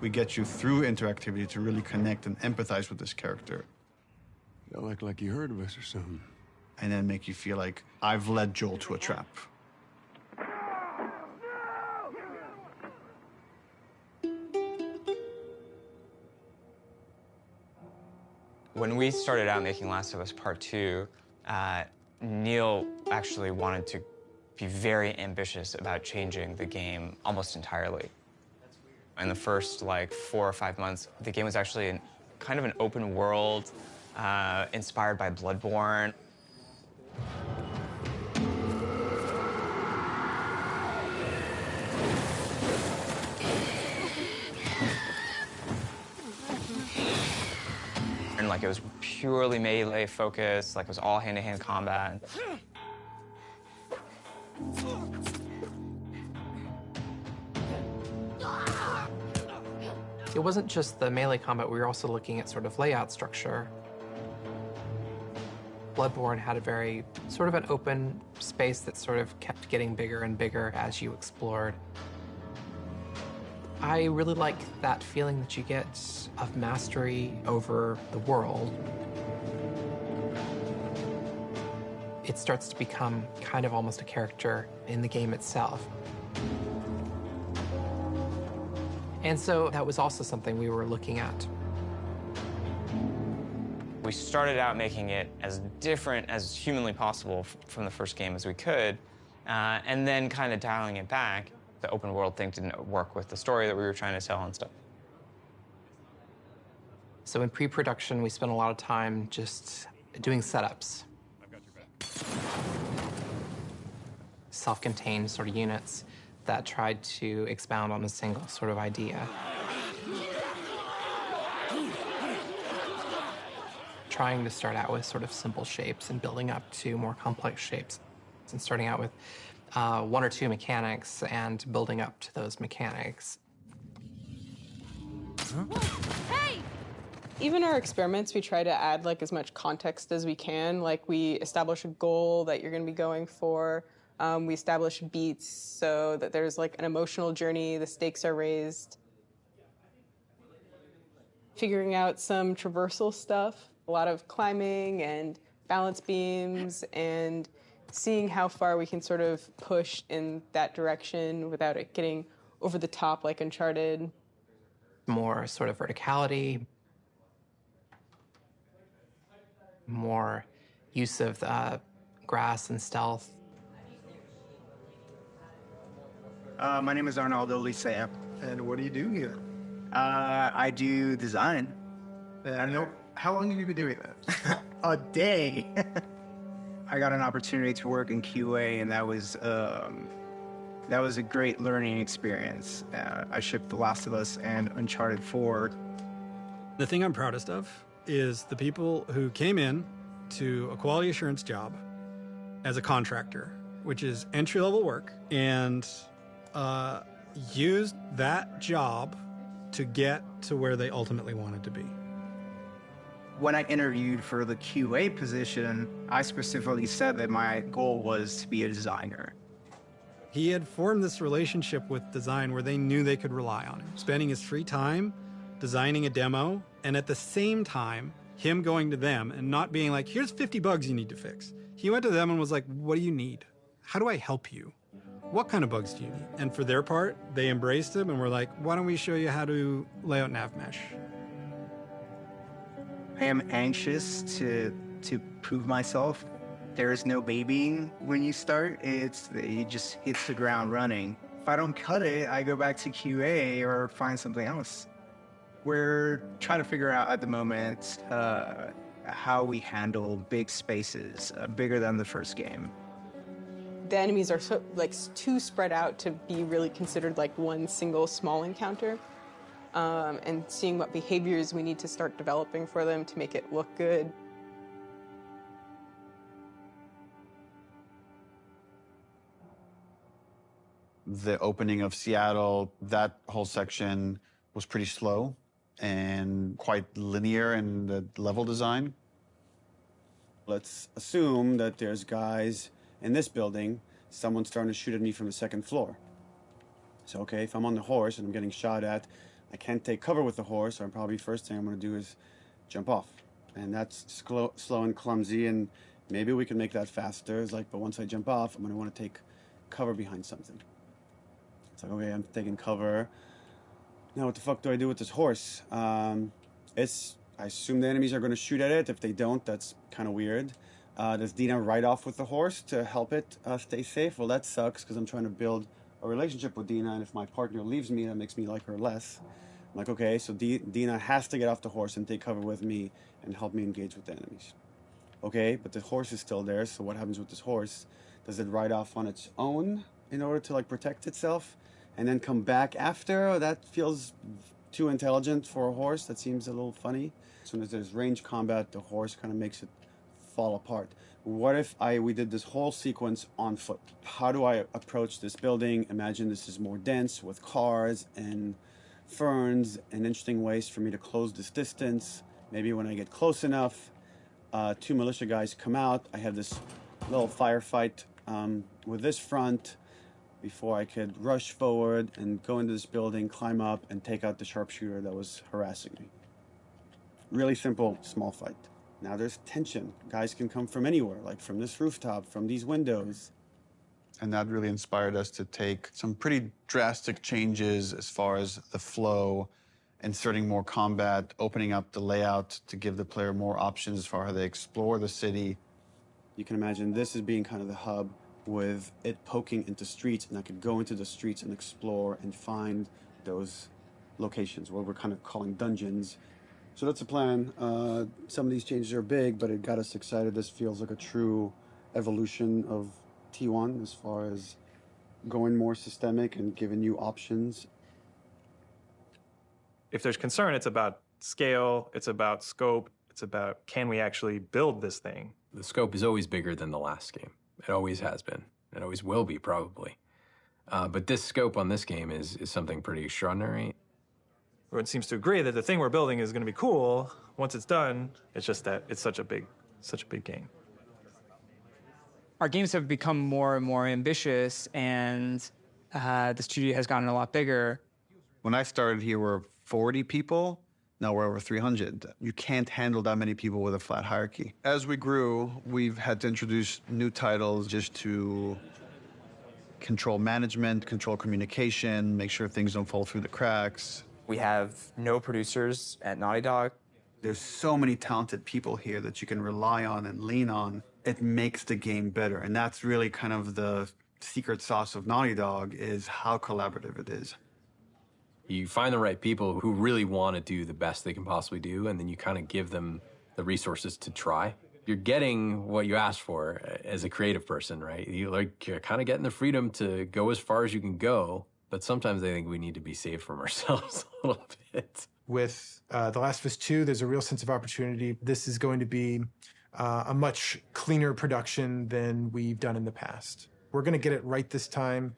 S4: We get you through interactivity to really connect and empathize with this character.
S17: Y'all act like you heard of us or something.
S4: And then make you feel like I've led Joel to a trap.
S15: When we started out making Last of Us Part 2, Neil actually wanted to be very ambitious about changing the game almost entirely. In the first, like, 4 or 5 months, the game was actually kind of an open world, inspired by Bloodborne. And like it was purely melee focused, like it was all hand-to-hand combat.
S18: It wasn't just the melee combat, we were also looking at sort of layout structure. Bloodborne had a very sort of an open space that sort of kept getting bigger and bigger as you explored. I really like that feeling that you get of mastery over the world. It starts to become kind of almost a character in the game itself. And so that was also something we were looking at.
S15: We started out making it as different as humanly possible from the first game as we could, and then kind of dialing it back. The open world thing didn't work with the story that we were trying to tell and stuff.
S18: So in pre-production, we spent a lot of time just doing setups. Self-contained sort of units that tried to expound on a single sort of idea. Trying to start out with sort of simple shapes and building up to more complex shapes. And starting out with 1 or 2 mechanics and building up to those mechanics.
S22: Hey! Even our experiments, we try to add like as much context as we can. Like we establish a goal that you're going to be going for. We establish beats so that there's like an emotional journey, the stakes are raised. Figuring out some traversal stuff, a lot of climbing and balance beams and seeing how far we can sort of push in that direction without it getting over the top like Uncharted.
S18: More sort of verticality, more use of grass and stealth.
S23: My name is Arnaldo Lisea. And what do you do here? I do design. I know. How long have you been doing that? A day. I got an opportunity to work in QA, and that was That was a great learning experience. I shipped The Last of Us and Uncharted 4.
S1: The thing I'm proudest of is the people who came in to a quality assurance job as a contractor, which is entry-level work, and used that job to get to where they ultimately wanted to be.
S23: When I interviewed for the QA position, I specifically said that my goal was to be a designer.
S1: He had formed this relationship with design where they knew they could rely on him, spending his free time designing a demo, and at the same time, him going to them and not being like, here's 50 bugs you need to fix. He went to them and was like, what do you need? How do I help you? What kind of bugs do you need? And for their part, they embraced him and were like, why don't we show you how to lay out nav mesh?
S23: I am anxious to prove myself. There is no babying when you start. It just hits the ground running. If I don't cut it, I go back to QA or find something else. We're trying to figure out at the moment how we handle big spaces, bigger than the first game.
S22: The enemies are so, too spread out to be really considered like one single small encounter. And seeing what behaviors we need to start developing for them to make it look good.
S4: The opening of Seattle, that whole section was pretty slow and quite linear in the level design. Let's assume that there's guys in this building, someone's starting to shoot at me from the second floor. So, okay, if I'm on the horse and I'm getting shot at, I can't take cover with the horse, so probably first thing I'm going to do is jump off. And that's slow and clumsy, and maybe we can make that faster. It's like, but once I jump off, I'm going to want to take cover behind something. It's like, okay, I'm taking cover. Now what the fuck do I do with this horse? I assume the enemies are going to shoot at it. If they don't, that's kind of weird. Does Dina ride off with the horse to help it stay safe? Well, that sucks because I'm trying to build a relationship with Dina, and if my partner leaves me, that makes me like her less. I'm like, okay, so Dina has to get off the horse and take cover with me and help me engage with the enemies. Okay, but the horse is still there, so what happens with this horse? Does it ride off on its own in order to protect itself and then come back after? Oh, that feels too intelligent for a horse. That seems a little funny. As soon as there's range combat, the horse kind of makes it fall apart. What if we did this whole sequence on foot? How do I approach this building? Imagine this is more dense with cars and ferns and interesting ways for me to close this distance. Maybe when I get close enough, 2 militia guys come out. I have this little firefight with this front before I could rush forward and go into this building, climb up, and take out the sharpshooter that was harassing me. Really simple, small fight. Now there's tension. Guys can come from anywhere, like from this rooftop, from these windows. And that really inspired us to take some pretty drastic changes as far as the flow, inserting more combat, opening up the layout to give the player more options as far as how they explore the city. You can imagine this as being kind of the hub with it poking into streets, and I could go into the streets and explore and find those locations, what we're kind of calling dungeons. So that's the plan. Some of these changes are big, but it got us excited. This feels like a true evolution of T1 as far as going more systemic and giving you options.
S14: If there's concern, it's about scale, it's about scope, it's about can we actually build this thing?
S2: The scope is always bigger than the last game. It always has been. It always will be, probably. But this scope on this game is something pretty extraordinary.
S14: Everyone seems to agree that the thing we're building is going to be cool. Once it's done, it's just that it's such a big game.
S9: Our games have become more and more ambitious, and the studio has gotten a lot bigger.
S4: When I started here, we were 40 people. Now we're over 300. You can't handle that many people with a flat hierarchy. As we grew, we've had to introduce new titles just to control management, control communication, make sure things don't fall through the cracks.
S15: We have no producers at Naughty Dog.
S4: There's so many talented people here that you can rely on and lean on. It makes the game better. And that's really kind of the secret sauce of Naughty Dog, is how collaborative it is.
S2: You find the right people who really want to do the best they can possibly do, and then you kind of give them the resources to try. You're getting what you asked for as a creative person, right? You're kind of getting the freedom to go as far as you can go, but sometimes I think we need to be safe from ourselves a little bit.
S8: With The Last of Us 2, there's a real sense of opportunity. This is going to be a much cleaner production than we've done in the past. We're going to get it right this time.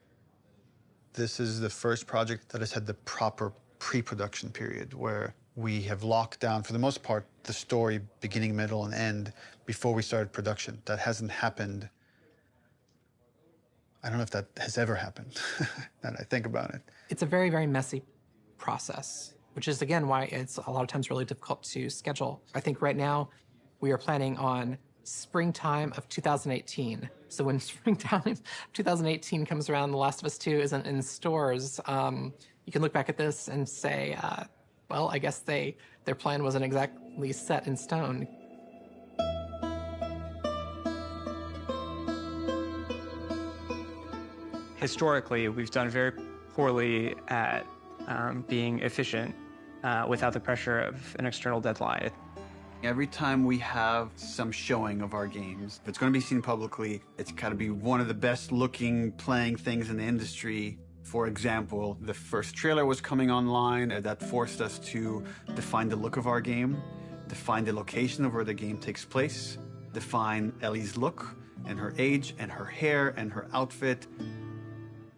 S4: This is the first project that has had the proper pre-production period where we have locked down, for the most part, the story beginning, middle, and end before we started production. That hasn't happened. I don't know if that has ever happened, now that I think about it.
S18: It's a very, very messy process, which is, again, why it's a lot of times really difficult to schedule. I think right now we are planning on springtime of 2018. So when springtime 2018 comes around, The Last of Us 2 isn't in stores, you can look back at this and say, well, I guess their plan wasn't exactly set in stone.
S9: Historically, we've done very poorly at being efficient without the pressure of an external deadline.
S4: Every time we have some showing of our games, if it's going to be seen publicly, it's got to be one of the best looking playing things in the industry. For example, the first trailer was coming online, and that forced us to define the look of our game, define the location of where the game takes place, define Ellie's look and her age and her hair and her outfit.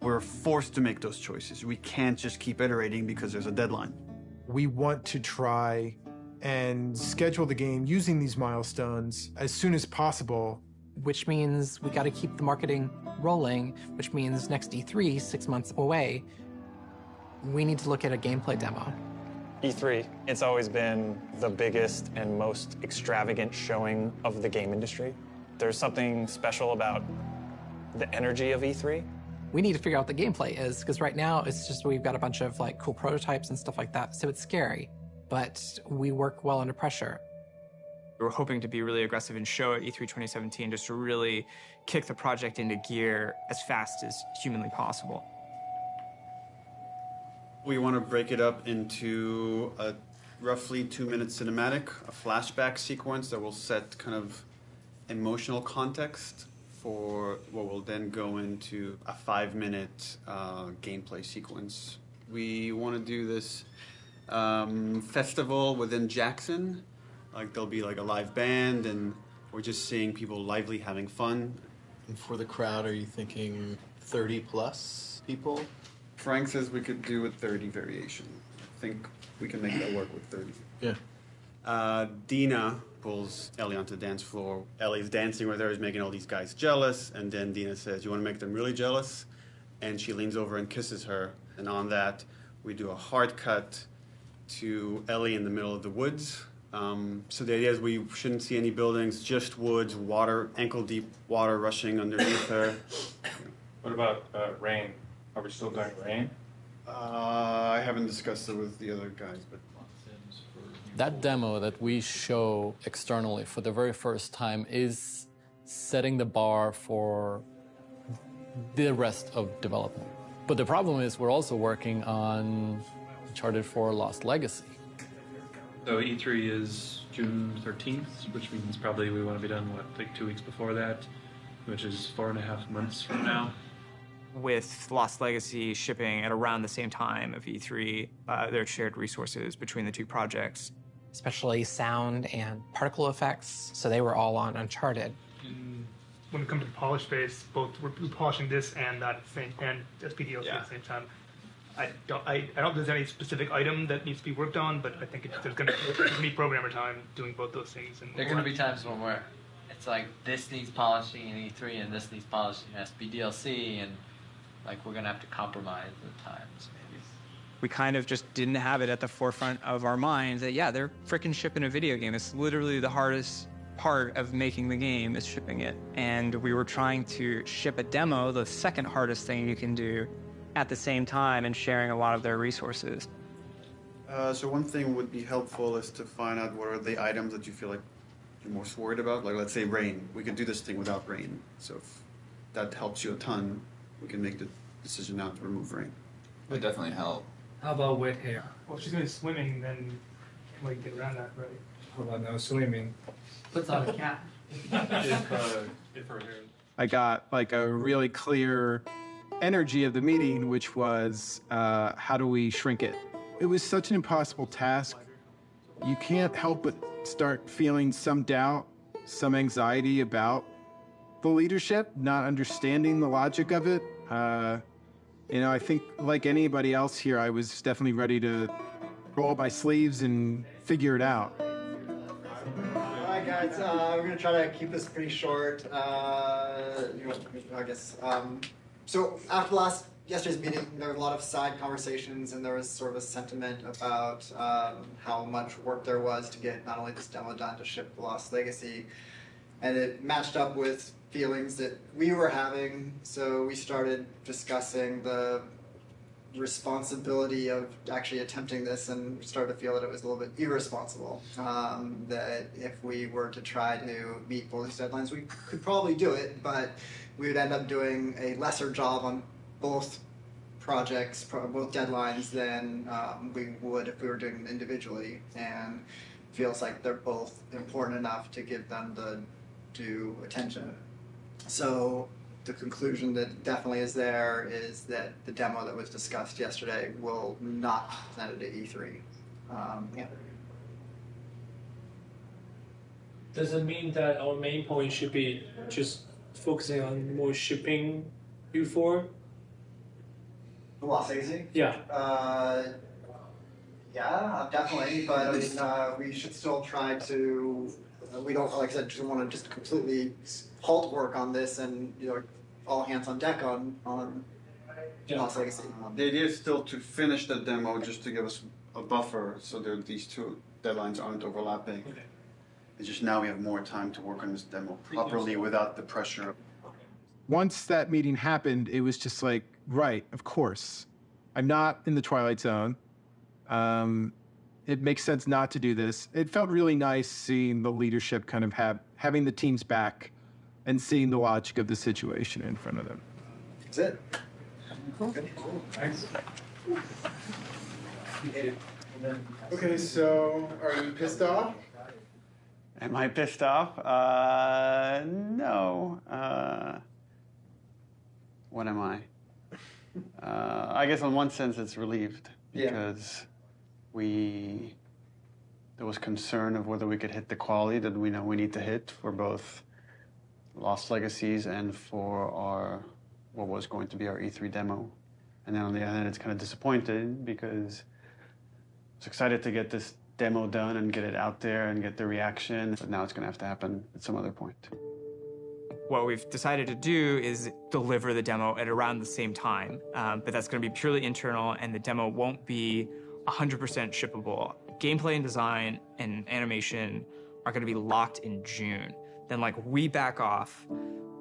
S4: We're forced to make those choices. We can't just keep iterating because there's a deadline.
S8: We want to try and schedule the game using these milestones as soon as possible.
S18: Which means we got to keep the marketing rolling, which means next E3, 6 months away, we need to look at a gameplay demo.
S15: E3, it's always been the biggest and most extravagant showing of the game industry. There's something special about the energy of E3.
S18: We need to figure out what the gameplay is, because right now it's just we've got a bunch of like cool prototypes and stuff like that, so it's scary, but we work well under pressure.
S9: We're hoping to be really aggressive and show at E3 2017 just to really kick the project into gear as fast as humanly possible.
S4: We want to break it up into a roughly 2-minute cinematic, a flashback sequence that will set kind of emotional context for what will then go into a 5-minute gameplay sequence. We want to do this festival within Jackson. Like there'll be like a live band, and we're just seeing people lively having fun.
S21: And for the crowd, are you thinking 30 plus people?
S4: Frank says we could do a 30 variation. I think we can make that work with 30.
S21: Yeah.
S4: Dina pulls Ellie onto the dance floor. Ellie's dancing with her, is making all these guys jealous, and then Dina says, "You want to make them really jealous?" And she leans over and kisses her, and on that, we do a hard cut to Ellie in the middle of the woods. So the idea is we shouldn't see any buildings, just woods, water, ankle-deep water rushing underneath her.
S11: What about rain? Are we still doing rain?
S4: I haven't discussed it with the other guys, but...
S12: That demo that we show externally for the very first time is setting the bar for the rest of development. But the problem is we're also working on Uncharted 4 Lost Legacy.
S11: So E3 is June 13th, which means probably we want to be done, like 2 weeks before that, which is 4.5 months from now.
S9: With Lost Legacy shipping at around the same time of E3, there are shared resources between the two projects.
S18: Especially sound and particle effects, so they were all on Uncharted.
S13: When it comes to the polish phase, both we're polishing this and that and SPDLC at the same time. I don't think there's any specific item that needs to be worked on, but I think there's going to be programmer time doing both those things. And
S24: there are going to be times when it's like this needs polishing in E3 and this needs polishing in SPDLC, and like we're going to have to compromise at times maybe.
S9: We kind of just didn't have it at the forefront of our minds that, yeah, they're frickin' shipping a video game. It's literally the hardest part of making the game is shipping it. And we were trying to ship a demo, the second hardest thing you can do, at the same time, and sharing a lot of their resources.
S4: So one thing would be helpful is to find out what are the items that you feel like you're most worried about. Like, let's say rain. We could do this thing without rain. So if that helps you a ton, we can make the decision now to remove rain.
S11: It would definitely help.
S19: How about wet hair?
S13: Well, if she's going to be swimming, then we can get around that, right?
S19: How about no swimming?
S24: Puts on a cap.
S8: I got like a really clear energy of the meeting, which was how do we shrink it? It was such an impossible task. You can't help but start feeling some doubt, some anxiety about the leadership, not understanding the logic of it. I think like anybody else here, I was definitely ready to roll up my sleeves and figure it out.
S5: All right, guys, we're gonna try to keep this pretty short. I guess. So after yesterday's meeting, there were a lot of side conversations, and there was sort of a sentiment about how much work there was to get not only this demo done to ship the Lost Legacy, and it matched up with feelings that we were having. So we started discussing the responsibility of actually attempting this, and started to feel that it was a little bit irresponsible. That if we were to try to meet both these deadlines, we could probably do it, but we would end up doing a lesser job on both projects, both deadlines, than we would if we were doing them individually. And feels like they're both important enough to give them the due attention. So the conclusion that definitely is there is that the demo that was discussed yesterday will not be presented at E3.
S7: Does it mean that our main point should be just focusing on more shipping before?
S5: The Lost Legacy?
S7: Yeah.
S5: Yeah, definitely. But I mean, we should still try to. We don't, like I said, just want to just completely halt work on this, and all hands on deck on Lost Legacy.
S4: The idea is still to finish the demo, just to give us a buffer, so that these two deadlines aren't overlapping. Okay. It's just now we have more time to work on this demo properly without the pressure.
S8: Once that meeting happened, it was just like, right, of course. I'm not in the Twilight Zone. It makes sense not to do this. It felt really nice seeing the leadership kind of having the team's back and seeing the logic of the situation in front of them.
S5: That's it.
S13: Cool. Thanks.
S8: Okay, so are you pissed off?
S4: Am I pissed off? No. What am I? I guess in one sense it's relieved, because there was concern of whether we could hit the quality that we know we need to hit for both Lost Legacies and for what was going to be our E3 demo. And then on the other hand, it's kind of disappointed, because I was excited to get this demo done and get it out there and get the reaction, but now it's going to have to happen at some other point.
S15: What we've decided to do is deliver the demo at around the same time, but that's going to be purely internal, and the demo won't be 100% shippable. Gameplay and design and animation are going to be locked in June. Then we back off,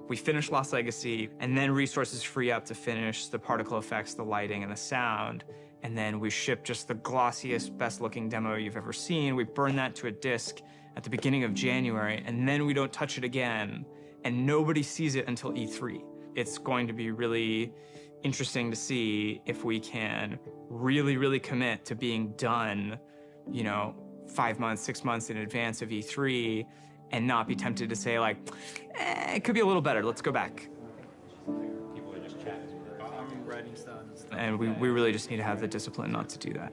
S15: we finish Lost Legacy, and then resources free up to finish the particle effects, the lighting, and the sound. And then we ship just the glossiest, best-looking demo you've ever seen. We burn that to a disc at the beginning of January, and then we don't touch it again, and nobody sees it until E3. It's going to be really interesting to see if we can really, really commit to being done, 5 months, 6 months in advance of E3, and not be tempted to say it could be a little better, let's go back.
S10: People are just chatting. I'm writing stuff.
S15: And we really just need to have the discipline not to do that.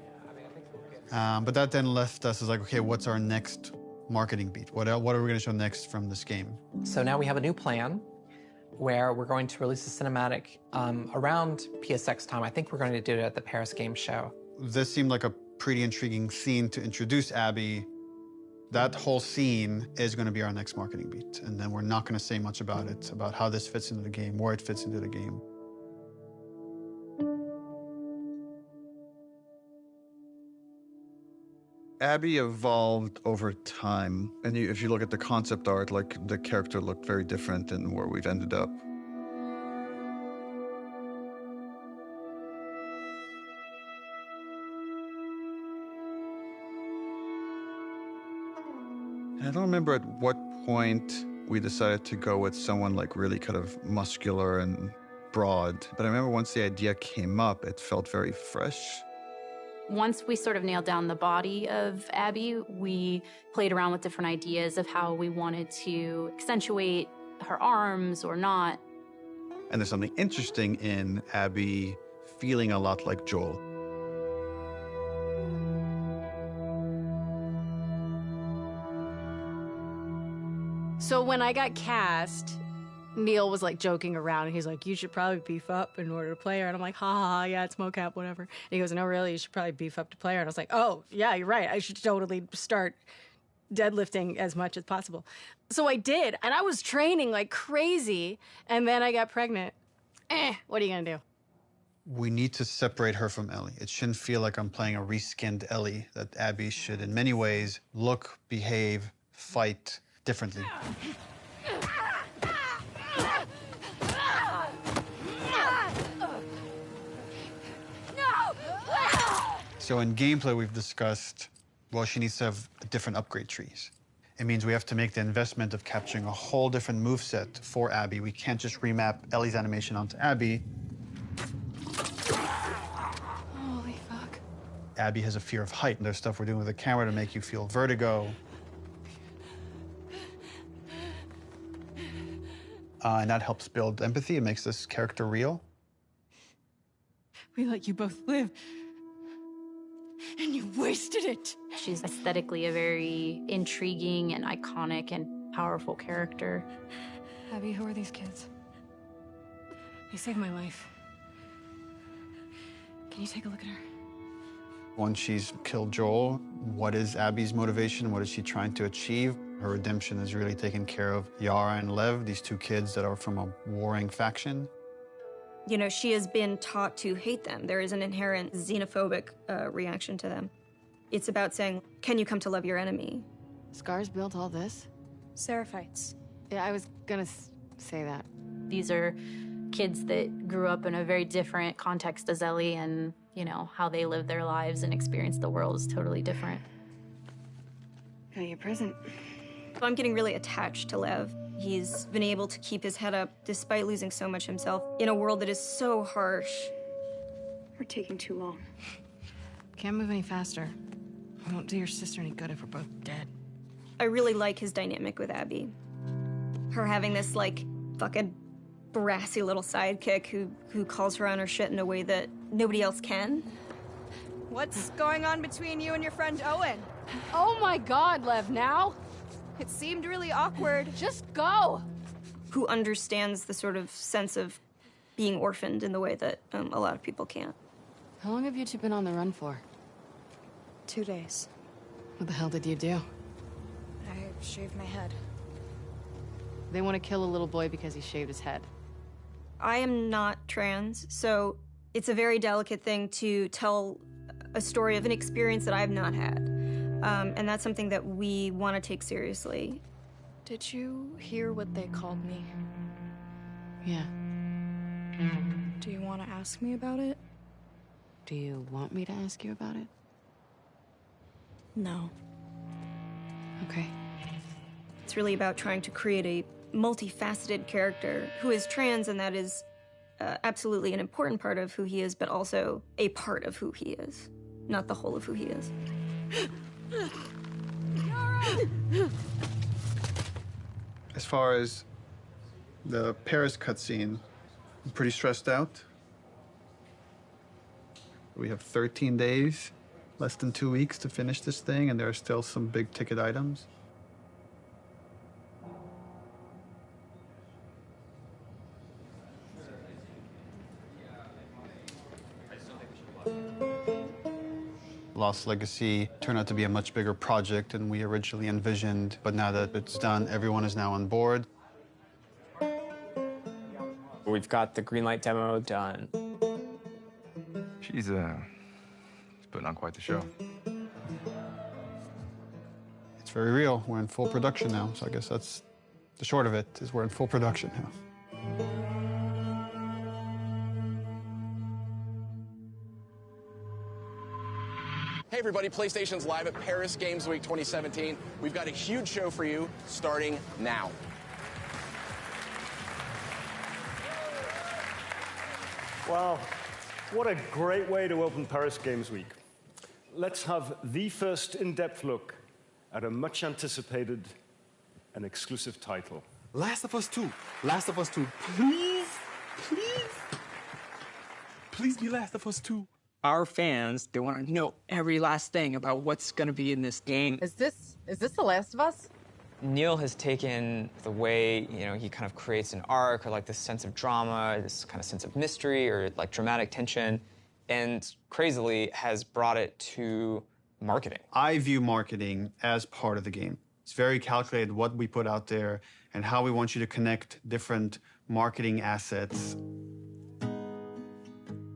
S4: But that then left us as okay, what's our next marketing beat? What are we going to show next from this game?
S18: So now we have a new plan where we're going to release a cinematic around PSX time. I think we're going to do it at the Paris Game Show.
S4: This seemed like a pretty intriguing scene to introduce Abby. That whole scene is going to be our next marketing beat. And then we're not going to say much about it, about how this fits into the game, where it fits into the game. Abby evolved over time. And if you look at the concept art, the character looked very different than where we've ended up. I don't remember at what point we decided to go with someone really kind of muscular and broad. But I remember once the idea came up, it felt very fresh.
S3: Once we sort of nailed down the body of Abby, we played around with different ideas of how we wanted to accentuate her arms or not.
S4: And there's something interesting in Abby feeling a lot like Joel.
S6: So when I got cast, Neil was like joking around, and he's like, "You should probably beef up in order to play her." And I'm like, "Ha ha ha, yeah, it's mocap, whatever." And he goes, "No, really, you should probably beef up to play her." And I was like, "Oh, yeah, you're right. I should totally start deadlifting as much as possible." So I did, and I was training like crazy, and then I got pregnant. What are you gonna do?
S4: We need to separate her from Ellie. It shouldn't feel like I'm playing a reskinned Ellie, that Abby should, in many ways, look, behave, fight differently. So in gameplay, we've discussed, well, she needs to have different upgrade trees. It means we have to make the investment of capturing a whole different moveset for Abby. We can't just remap Ellie's animation onto Abby.
S6: Holy fuck.
S4: Abby has a fear of height, and there's stuff we're doing with the camera to make you feel vertigo. And that helps build empathy. It makes this character real.
S6: We let you both live, and you wasted it.
S3: She's aesthetically a very intriguing and iconic and powerful character.
S6: Abby, who are these kids? They saved my life. Can you take a look at her?
S4: Once she's killed Joel, what is Abby's motivation? What is she trying to achieve? Her redemption is really taking care of Yara and Lev, these two kids that are from a warring faction.
S16: You know, she has been taught to hate them. There is an inherent xenophobic reaction to them. It's about saying, can you come to love your enemy?
S6: Scars built all this?
S16: Seraphites.
S6: Yeah, I was gonna say that.
S3: These are kids that grew up in a very different context as Ellie, and, you know, how they live their lives and experience the world is totally different.
S6: Got you a present.
S16: I'm getting really attached to Lev. He's been able to keep his head up despite losing so much himself in a world that is so harsh.
S6: We're taking too long. Can't move any faster. I won't do your sister any good if we're both dead.
S16: I really like his dynamic with Abby. Her having this, like, fucking brassy little sidekick who calls her on her shit in a way that nobody else can.
S20: What's going on between you and your friend Owen?
S6: Oh my God, Lev, now?
S20: It seemed really awkward.
S6: Just go!
S16: Who understands the sort of sense of being orphaned in the way that a lot of people can't.
S6: How long have you two been on the run for?
S20: 2 days.
S6: What the hell did you do?
S20: I shaved my head.
S6: They want to kill a little boy because he shaved his head.
S16: I am not trans, so it's a very delicate thing to tell a story of an experience that I've not had. And that's something that we want to take seriously.
S20: Did you hear what they called me?
S6: Yeah.
S20: Do you want to ask me about it?
S6: Do you want me to ask you about it?
S20: No.
S6: Okay.
S16: It's really about trying to create a multifaceted character who is trans, and that is absolutely an important part of who he is, but also a part of who he is, not the whole of who he is.
S4: As far as the Paris cutscene, I'm pretty stressed out. We have 13 days, less than 2 weeks to finish this thing, and there are still some big ticket items. Lost Legacy turned out to be a much bigger project than we originally envisioned, but now that it's done, everyone is now on board.
S9: We've got the Greenlight demo done.
S25: She's putting on quite the show.
S4: It's very real. We're in full production now, so I guess that's the short of it, is we're in full production now.
S21: Hey everybody, PlayStation's live at Paris Games Week 2017. We've got a huge show for you starting now.
S26: Wow, what a great way to open Paris Games Week.
S1: let's have the first in-depth look at a much anticipated and exclusive title.
S4: Last of Us 2. Last of Us 2. Please, please. Please be Last of Us 2.
S9: Our fans, they want to know every last thing about what's going to be in this game.
S14: Is this The Last of Us?
S15: Neil has taken the way, he kind of creates an arc or like this sense of drama, this kind of sense of mystery or like dramatic tension, and crazily has brought it to marketing.
S4: I view marketing as part of the game. It's very calculated what we put out there and how we want you to connect different marketing assets.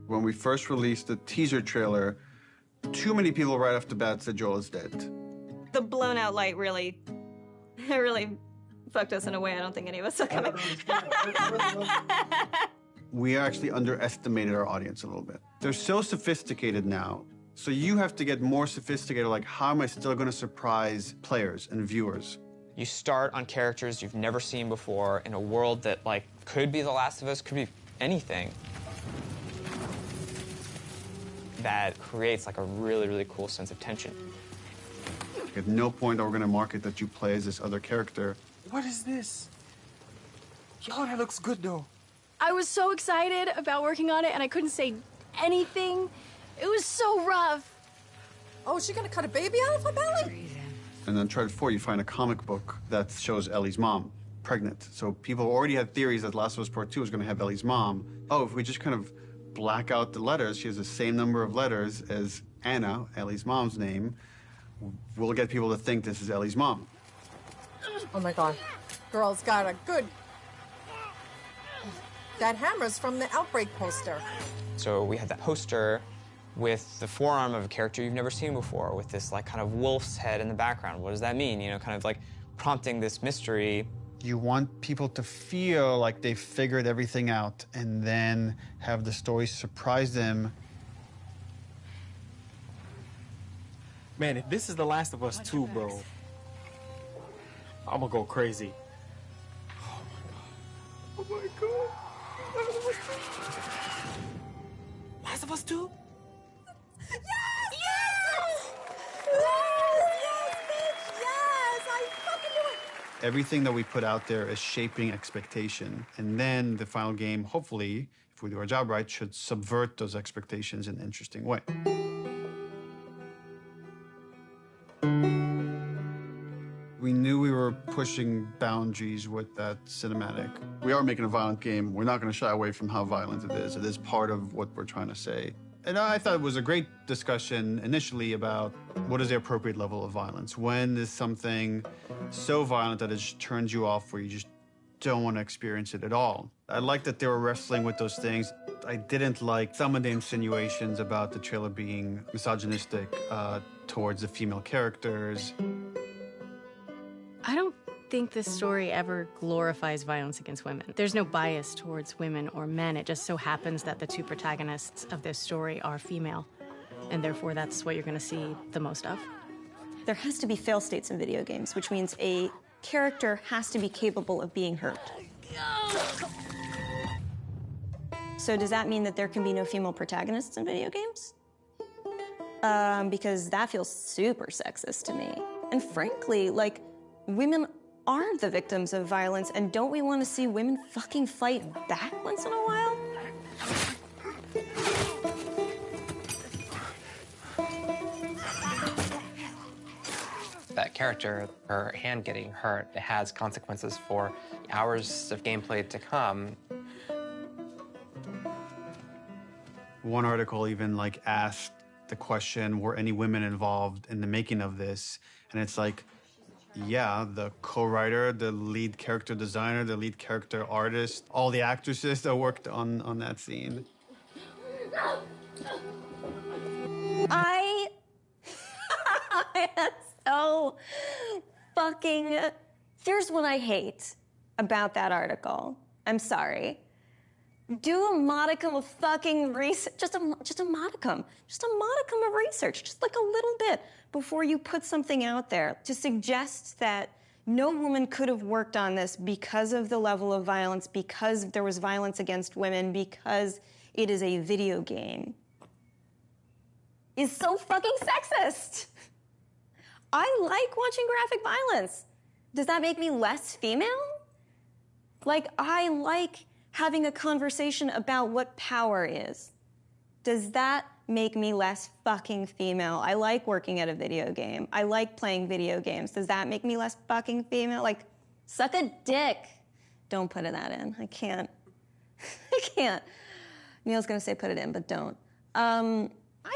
S4: When we first released the teaser trailer, too many people right off the bat said Joel is dead.
S16: The blown out light really fucked us in a way I don't think any of us saw coming.
S4: We actually underestimated our audience a little bit. They're so sophisticated now, so you have to get more sophisticated, like how am I still gonna surprise players and viewers?
S15: You start on characters you've never seen before in a world that could be The Last of Us, could be anything. That creates a really, really cool sense of tension.
S4: At no point are we gonna market that you play as this other character.
S14: What is this? Yo, that looks good though.
S6: I was so excited about working on it and I couldn't say anything. It was so rough.
S14: Oh, is she gonna cut a baby out of her belly?
S4: And then Uncharted 4, you find a comic book that shows Ellie's mom pregnant. So people already had theories that Last of Us Part 2 was gonna have Ellie's mom. Oh, if we just kind of black out the letters, she has the same number of letters as Anna, Ellie's mom's name, we'll get people to think this is Ellie's mom.
S14: Oh my God. Girl's got a good... That hammer's from the Outbreak poster.
S15: So we had that poster with the forearm of a character you've never seen before, with this kind of wolf's head in the background. What does that mean? Kind of prompting this mystery.
S4: You want people to feel like they've figured everything out and then have the story surprise them.
S10: Man, if this is The Last of Us 2, bro, I'm gonna go crazy.
S14: Oh my God.
S10: Last of Us 2?
S14: Yes! Yes! Yes, bitch! Yes! I fucking knew it!
S4: Everything that we put out there is shaping expectation. And then the final game, hopefully, if we do our job right, should subvert those expectations in an interesting way. We knew we were pushing boundaries with that cinematic. We are making a violent game. We're not going to shy away from how violent it is. It is part of what we're trying to say. And I thought it was a great discussion initially about what is the appropriate level of violence. When is something so violent that it just turns you off where you just don't want to experience it at all? I liked that they were wrestling with those things. I didn't like some of the insinuations about the trailer being misogynistic towards the female characters.
S6: I don't think this story ever glorifies violence against women. There's no bias towards women or men. It just so happens that the two protagonists of this story are female, and therefore that's what you're going to see the most of.
S16: There has to be fail states in video games, which means a character has to be capable of being hurt. So does that mean that there can be no female protagonists in video games? Because that feels super sexist to me. And frankly, women are the victims of violence, and don't we want to see women fucking fight back once in a while?
S17: That character, her hand getting hurt, it has consequences for hours of gameplay to come.
S4: One article even asked the question, were any women involved in the making of this? And it's yeah, the co-writer, the lead character designer, the lead character artist, all the actresses that worked on that scene.
S16: I am so fucking... Here's what I hate about that article. I'm sorry. Do a modicum of fucking research, just a modicum of research, just a little bit before you put something out there to suggest that no woman could have worked on this because of the level of violence, because there was violence against women, because it is a video game. is so fucking sexist. I like watching graphic violence. Does that make me less female? Like, I like having a conversation about what power is. Does that make me less fucking female? I like working at a video game. I like playing video games. Does that make me less fucking female? Like, suck a dick. Don't put that in. I can't. I can't. Neil's gonna say put it in, but don't. I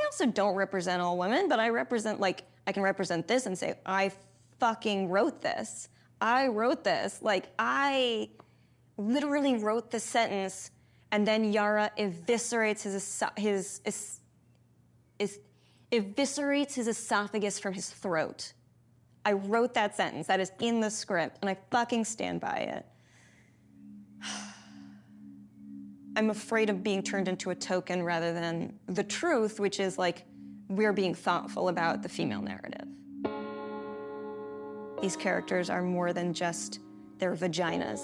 S16: also don't represent all women, but I represent, like, I can represent this and say, I fucking wrote this. I wrote this. Like, I literally wrote the sentence, and then Yara eviscerates eviscerates his esophagus from his throat. I wrote that sentence. That is in the script, and I fucking stand by it. I'm afraid of being turned into a token rather than the truth, which is like, we're being thoughtful about the female narrative. These characters are more than just their vaginas.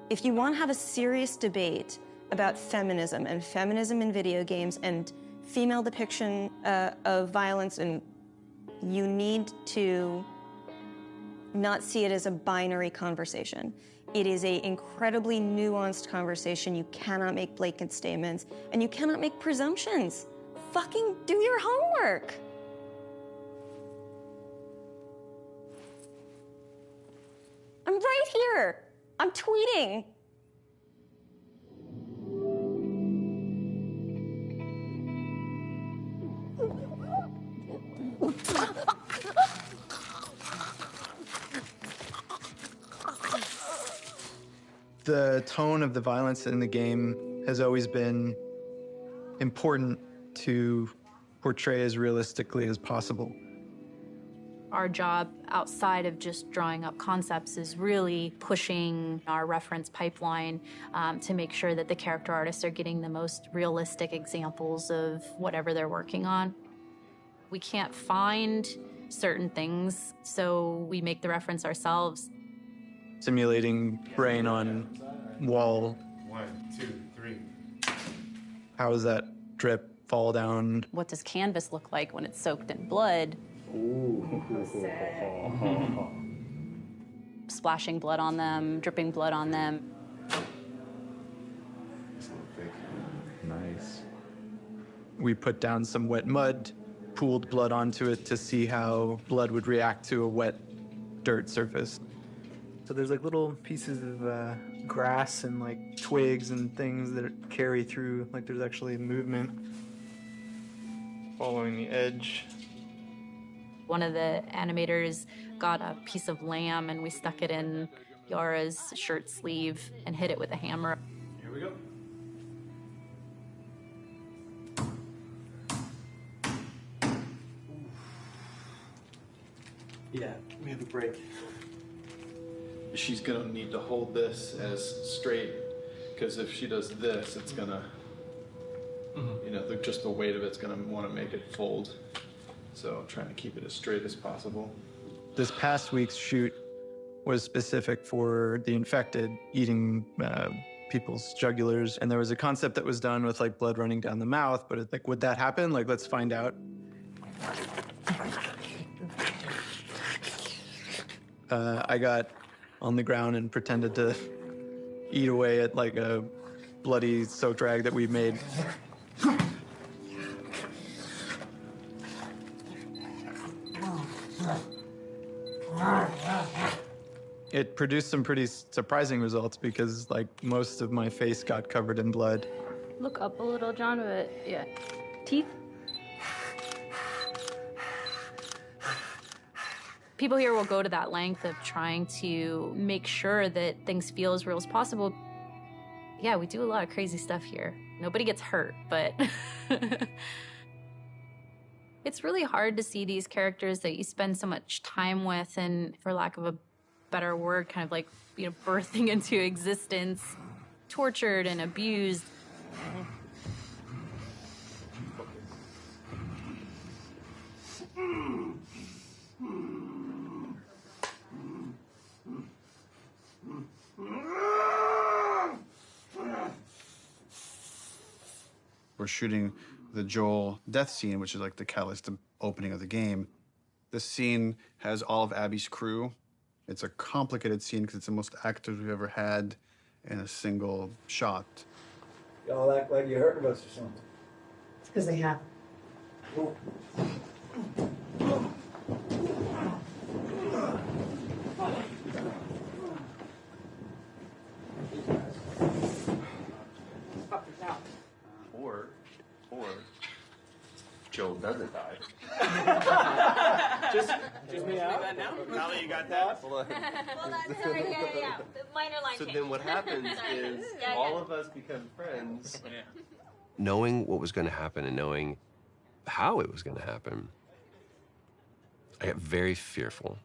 S16: If you want to have a serious debate about feminism and feminism in video games and female depiction of violence, and you need to not see it as a binary conversation. It is an incredibly nuanced conversation. You cannot make blatant statements, and you cannot make presumptions. Fucking do your homework. I'm right here. I'm tweeting.
S2: The tone of the violence in the game has always been important to portray as realistically as possible.
S3: Our job outside of just drawing up concepts is really pushing our reference pipeline to make sure that the character artists are getting the most realistic examples of whatever they're working on. We can't find certain things, so we make the reference ourselves.
S2: Simulating brain on wall.
S11: 1, 2, 3.
S2: How does that drip fall down?
S3: What does canvas look like when it's soaked in blood? Splashing blood on them, dripping blood on them.
S2: Nice. We put down some wet mud, pooled blood onto it to see how blood would react to a wet dirt surface.
S12: So there's like little pieces of grass and like twigs and things that carry through, like there's actually movement. Following the edge.
S3: One of the animators got a piece of lamb and we stuck it in Yara's shirt sleeve and hit it with a hammer.
S11: Here we go.
S12: Yeah, we have a break.
S22: She's gonna need to hold this as straight, because if she does this, it's gonna, you know, just the weight of it's gonna want to make it fold. So I'm trying to keep it as straight as possible.
S2: This past week's shoot was specific for the infected eating people's jugulars, and there was a concept that was done with like blood running down the mouth, but like, would that happen? Like, let's find out. I got on the ground and pretended to eat away at like a bloody soaked rag that we made. It produced some pretty surprising results because like most of my face got covered in blood.
S3: Look up a little, John, but yeah. Teeth? People here will go to that length of trying to make sure that things feel as real as possible. Yeah, we do a lot of crazy stuff here. Nobody gets hurt, but it's really hard to see these characters that you spend so much time with and, for lack of a better word, kind of like, you know, birthing into existence, tortured and abused.
S4: We're shooting the Joel death scene, which is like the catalyst, the opening of the game. This scene has all of Abby's crew. It's a complicated scene because it's the most actors we've ever had in a single shot.
S7: Y'all act like you're hurting us or something.
S11: It's because they have.
S4: Or Joel doesn't die.
S10: just me out.
S4: Callie, you got that?
S19: Hold on, sorry, yeah. Minor line
S7: So
S19: change.
S7: then what happens is
S19: Yeah,
S7: all of us become friends.
S23: Knowing what was going to happen and knowing how it was going to happen, I got very fearful.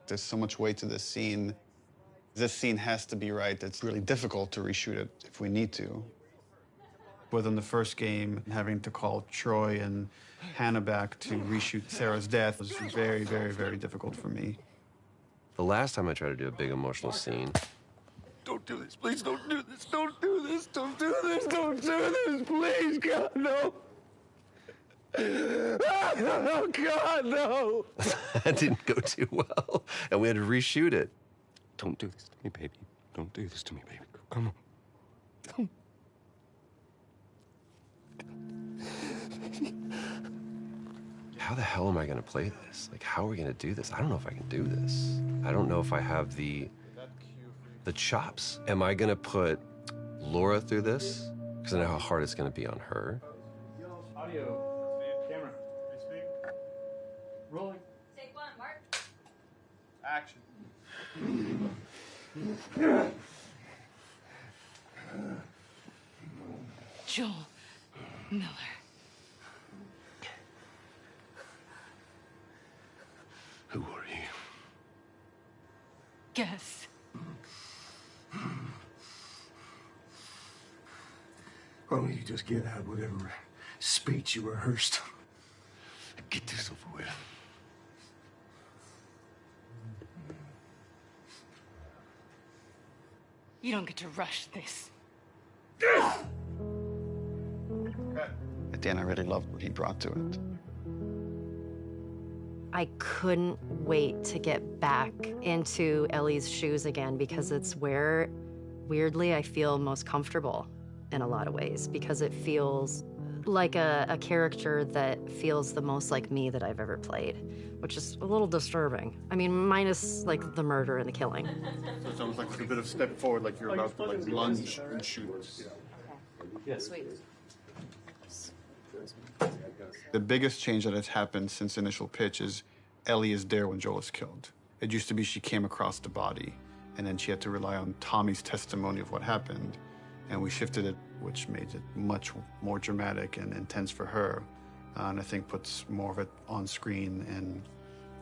S4: There's so much weight to this scene. This scene has to be right. It's really difficult to reshoot it if we need to. Within the first game, having to call Troy and Hannah back to reshoot Sarah's death was very, very, very difficult for me.
S23: The last time I tried to do a big emotional scene,
S7: Don't do this. Please don't do this. Don't do this. Don't do this. Don't do this. Please, God, no. Oh, God, no.
S23: that didn't go too well, and we had to reshoot it.
S7: Don't do this to me, baby. Don't do this to me, baby. Come on.
S23: How the hell am I going to play this? Like, how are we going to do this? I don't know if I can do this. I don't know if I have the chops. Am I going to put Laura through this? Because I know how hard it's going to be on her.
S10: Audio. Camera. Speak. Rolling.
S19: Take one, Mark.
S4: Action.
S11: Joel Miller.
S7: Who are you?
S11: Guess.
S7: Why don't you just get out whatever speech you rehearsed? Get this over with.
S11: You don't get to rush this.
S4: At the end, I really loved what he brought to it.
S6: I couldn't wait to get back into Ellie's shoes again because it's where, weirdly, I feel most comfortable in a lot of ways because it feels like a character that feels the most like me that I've ever played, which is a little disturbing. I mean, minus like the murder and the killing.
S4: So it's almost like a bit of step forward, like you're about to like lunge and shoot.
S11: Yes. Sweet.
S4: The biggest change that has happened since initial pitch is Ellie is there when Joel is killed. It used to be she came across the body, and then she had to rely on Tommy's testimony of what happened, and we shifted it, which made it much more dramatic and intense for her, and I think puts more of it on screen and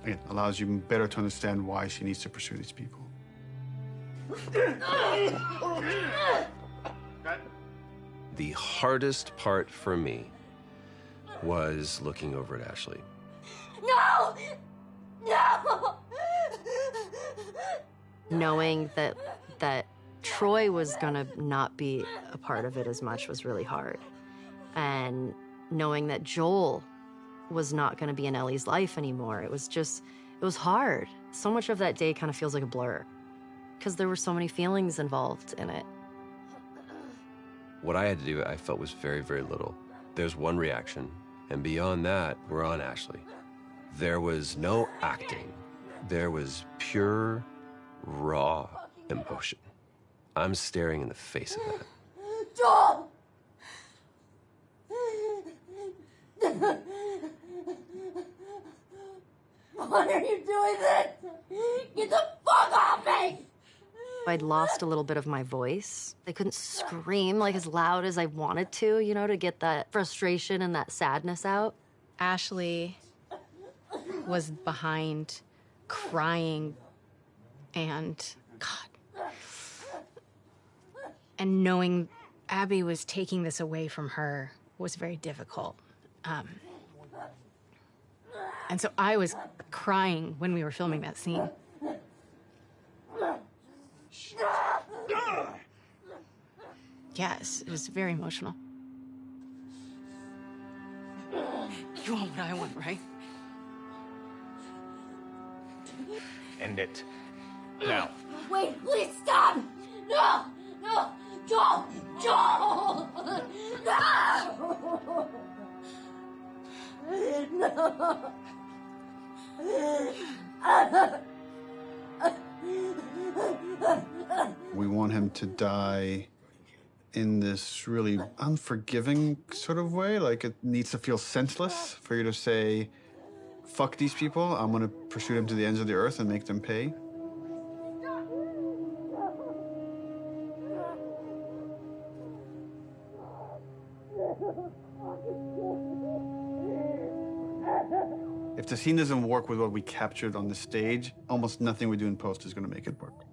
S4: again, allows you better to understand why she needs to pursue these people.
S23: The hardest part for me was looking over at Ashley.
S19: No! No!
S6: Knowing that Troy was gonna not be a part of it as much was really hard. And knowing that Joel was not gonna be in Ellie's life anymore, it was hard. So much of that day kind of feels like a blur because there were so many feelings involved in it.
S23: What I had to do, I felt was very, very little. There's one reaction, and beyond that, we're on Ashley. There was no acting. There was pure, raw emotion. I'm staring in the face of that.
S19: Joel! Why are you doing this? Get the fuck off me!
S6: I'd lost a little bit of my voice. I couldn't scream like as loud as I wanted to, you know, to get that frustration and that sadness out. Ashley was behind, crying, and God. And knowing Abby was taking this away from her was very difficult. And so I was crying when we were filming that scene. Yes, it was very emotional.
S11: You want what I want, right?
S10: End it. Now.
S19: Wait, please stop! No! No! Joel! Joel! No! No!
S4: We want him to die in this really unforgiving sort of way. Like, it needs to feel senseless for you to say, fuck these people, I'm gonna pursue them to the ends of the earth and make them pay. If the scene doesn't work with what we captured on the stage, almost nothing we do in post is gonna make it work.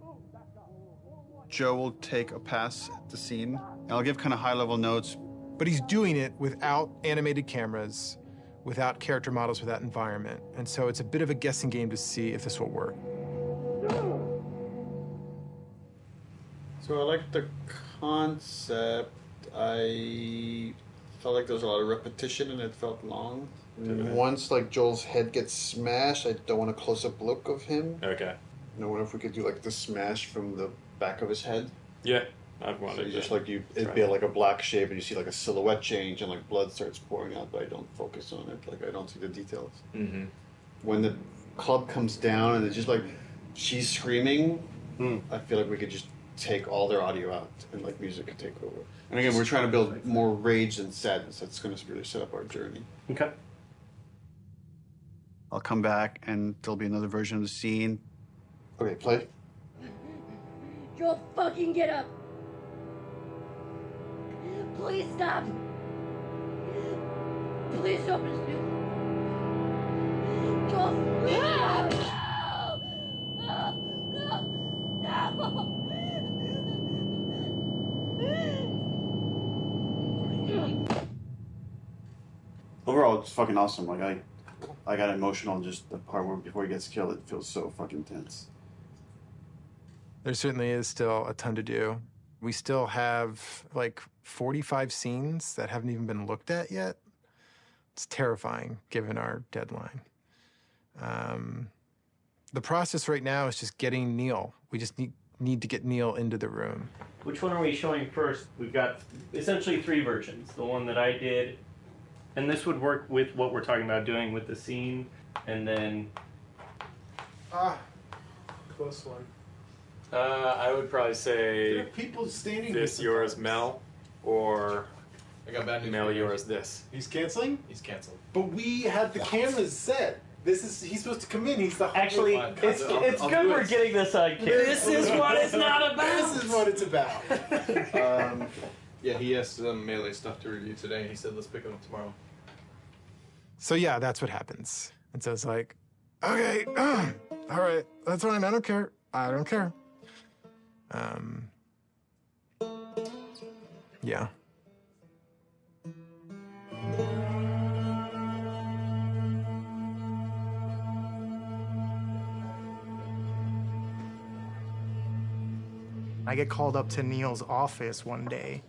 S4: Joe will take a pass at the scene, and I'll give kind of high-level notes.
S5: But he's doing it without animated cameras, without character models, without environment. And so it's a bit of a guessing game to see if this will work.
S4: So I like the concept. I felt like there was a lot of repetition and it felt long. And once like Joel's head gets smashed, I don't want a close-up look of him.
S10: Okay.
S4: I wonder if we could do like the smash from the back of his head.
S10: Yeah, I'd want
S4: So
S10: it.
S4: you just like it'd be like a black shape, and you see like a silhouette change, and like blood starts pouring out, but I don't focus on it. Like I don't see the details.
S10: Mm-hmm.
S4: When the club comes down and it's just like she's screaming, I feel like we could just take all their audio out and like music could take over. And again, we're trying to build more rage than sadness. That's going to really set up our journey.
S10: Okay.
S4: I'll come back and there'll be another version of the scene. Okay, play.
S19: Joel, fucking get up! Please stop! Please don't pursue. Joel, please stop! No! No!
S4: Overall, it's fucking awesome. Like I got emotional just the part where before he gets killed. It feels so fucking tense.
S5: There certainly is still a ton to do. We still have like 45 scenes that haven't even been looked at yet. It's terrifying given our deadline. The process right now is just getting Neil. We just need to get Neil into the room.
S8: Which one are we showing first? We've got essentially 3 versions. The one that I did, and this would work with what we're talking about doing with the scene, and then...
S5: Close one.
S10: I would probably say
S7: There are people standing
S10: this,
S7: here
S10: yours,
S7: sometimes.
S10: Mel, or
S22: I got bad news.
S10: Mel, yours, this.
S7: He's canceling?
S22: He's canceled.
S7: But we had the cameras set. He's supposed to come in. He's the
S8: Actually, it's good we're getting this on camera. This is what it's not about.
S7: This is what it's about.
S22: Yeah, he has some Melee stuff to review today. He said, let's pick him up tomorrow.
S5: So yeah, that's what happens. And so it's like, okay, all right, that's fine. I don't care. I don't care. Yeah.
S12: I get called up to Neil's office one day.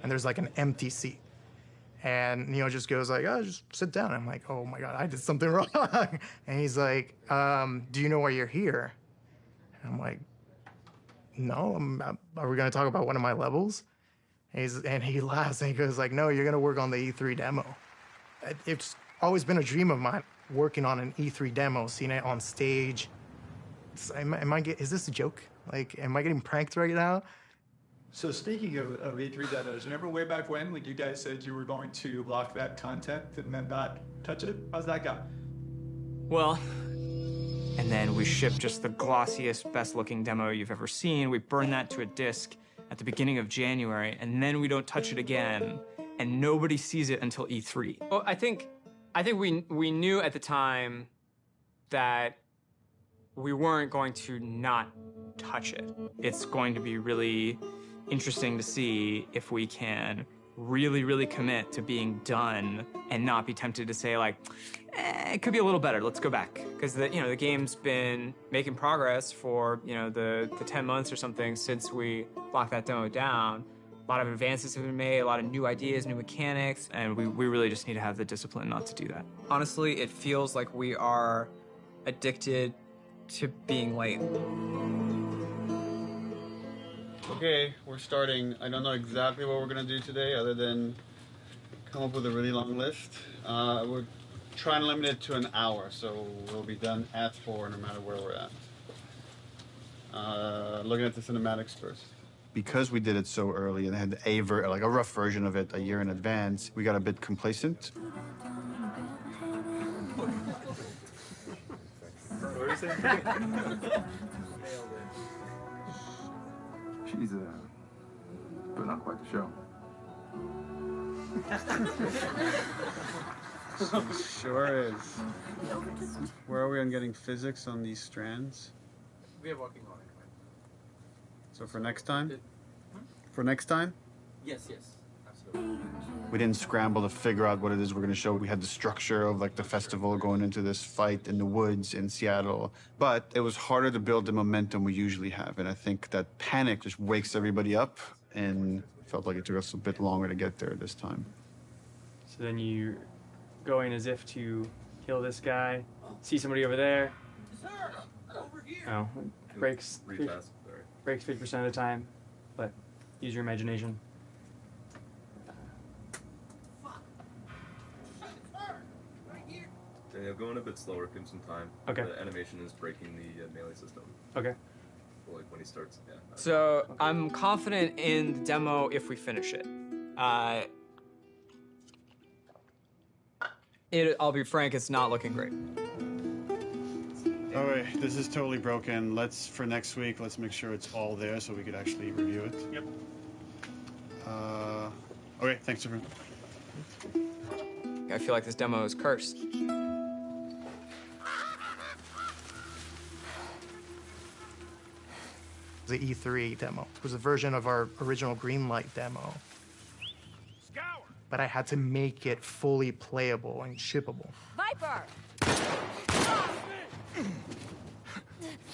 S12: And there's like an empty seat. And Neil just goes like, oh, just sit down. I'm like, oh my God, I did something wrong. And he's like, do you know why you're here? And I'm like, no, are we gonna talk about one of my levels? And he laughs and he goes like, no, you're gonna work on the E3 demo. It's always been a dream of mine, working on an E3 demo, seeing it on stage. Is this a joke? Like, am I getting pranked right now?
S13: So speaking of E3 demos, remember way back when, like you guys said you were going to block that content and then not touch it? How's that go?
S9: Well, and then we ship just the glossiest, best-looking demo you've ever seen. We burn that to a disc at the beginning of January, and then we don't touch it again, and nobody sees it until E3. Well, I think we knew at the time that we weren't going to not touch it. It's going to be really interesting to see if we can really, really commit to being done and not be tempted to say like, it could be a little better, let's go back. Because the game's been making progress for, the 10 months or something since we locked that demo down. A lot of advances have been made, a lot of new ideas, new mechanics, and we really just need to have the discipline not to do that. Honestly, it feels like we are addicted to being late.
S4: Okay, we're starting. I don't know exactly what we're gonna do today other than come up with a really long list. We're trying to limit it to an hour, so we'll be done at 4 no matter where we're at. Looking at the cinematics first. Because we did it so early and had a rough version of it a year in advance, we got a bit complacent.
S13: She's putting on quite the show.
S4: Sure is. Where are we on getting physics on these strands?
S10: We are working on it.
S4: So for next time? For next time?
S10: Yes, absolutely.
S4: We didn't scramble to figure out what it is we're going to show. We had the structure of like the festival going into this fight in the woods in Seattle. But it was harder to build the momentum we usually have. And I think that panic just wakes everybody up, and felt like it took us a bit longer to get there this time.
S18: So then you go in as if to kill this guy, see somebody over there. Oh, breaks 50% of the time, but use your imagination.
S20: Daniel, going a bit slower, give him some time.
S18: Okay.
S20: The animation is breaking the melee system.
S18: Okay.
S20: Well, like when he starts, yeah.
S9: So I'm confident in the demo if we finish it. I'll be frank, it's not looking great.
S4: All right, this is totally broken. For next week, let's make sure it's all there so we could actually review it.
S18: Yep.
S4: Okay, thanks, everyone.
S9: I feel like this demo is cursed.
S12: The E3 demo. It was a version of our original Greenlight demo. But I had to make it fully playable and shippable.
S19: Viper!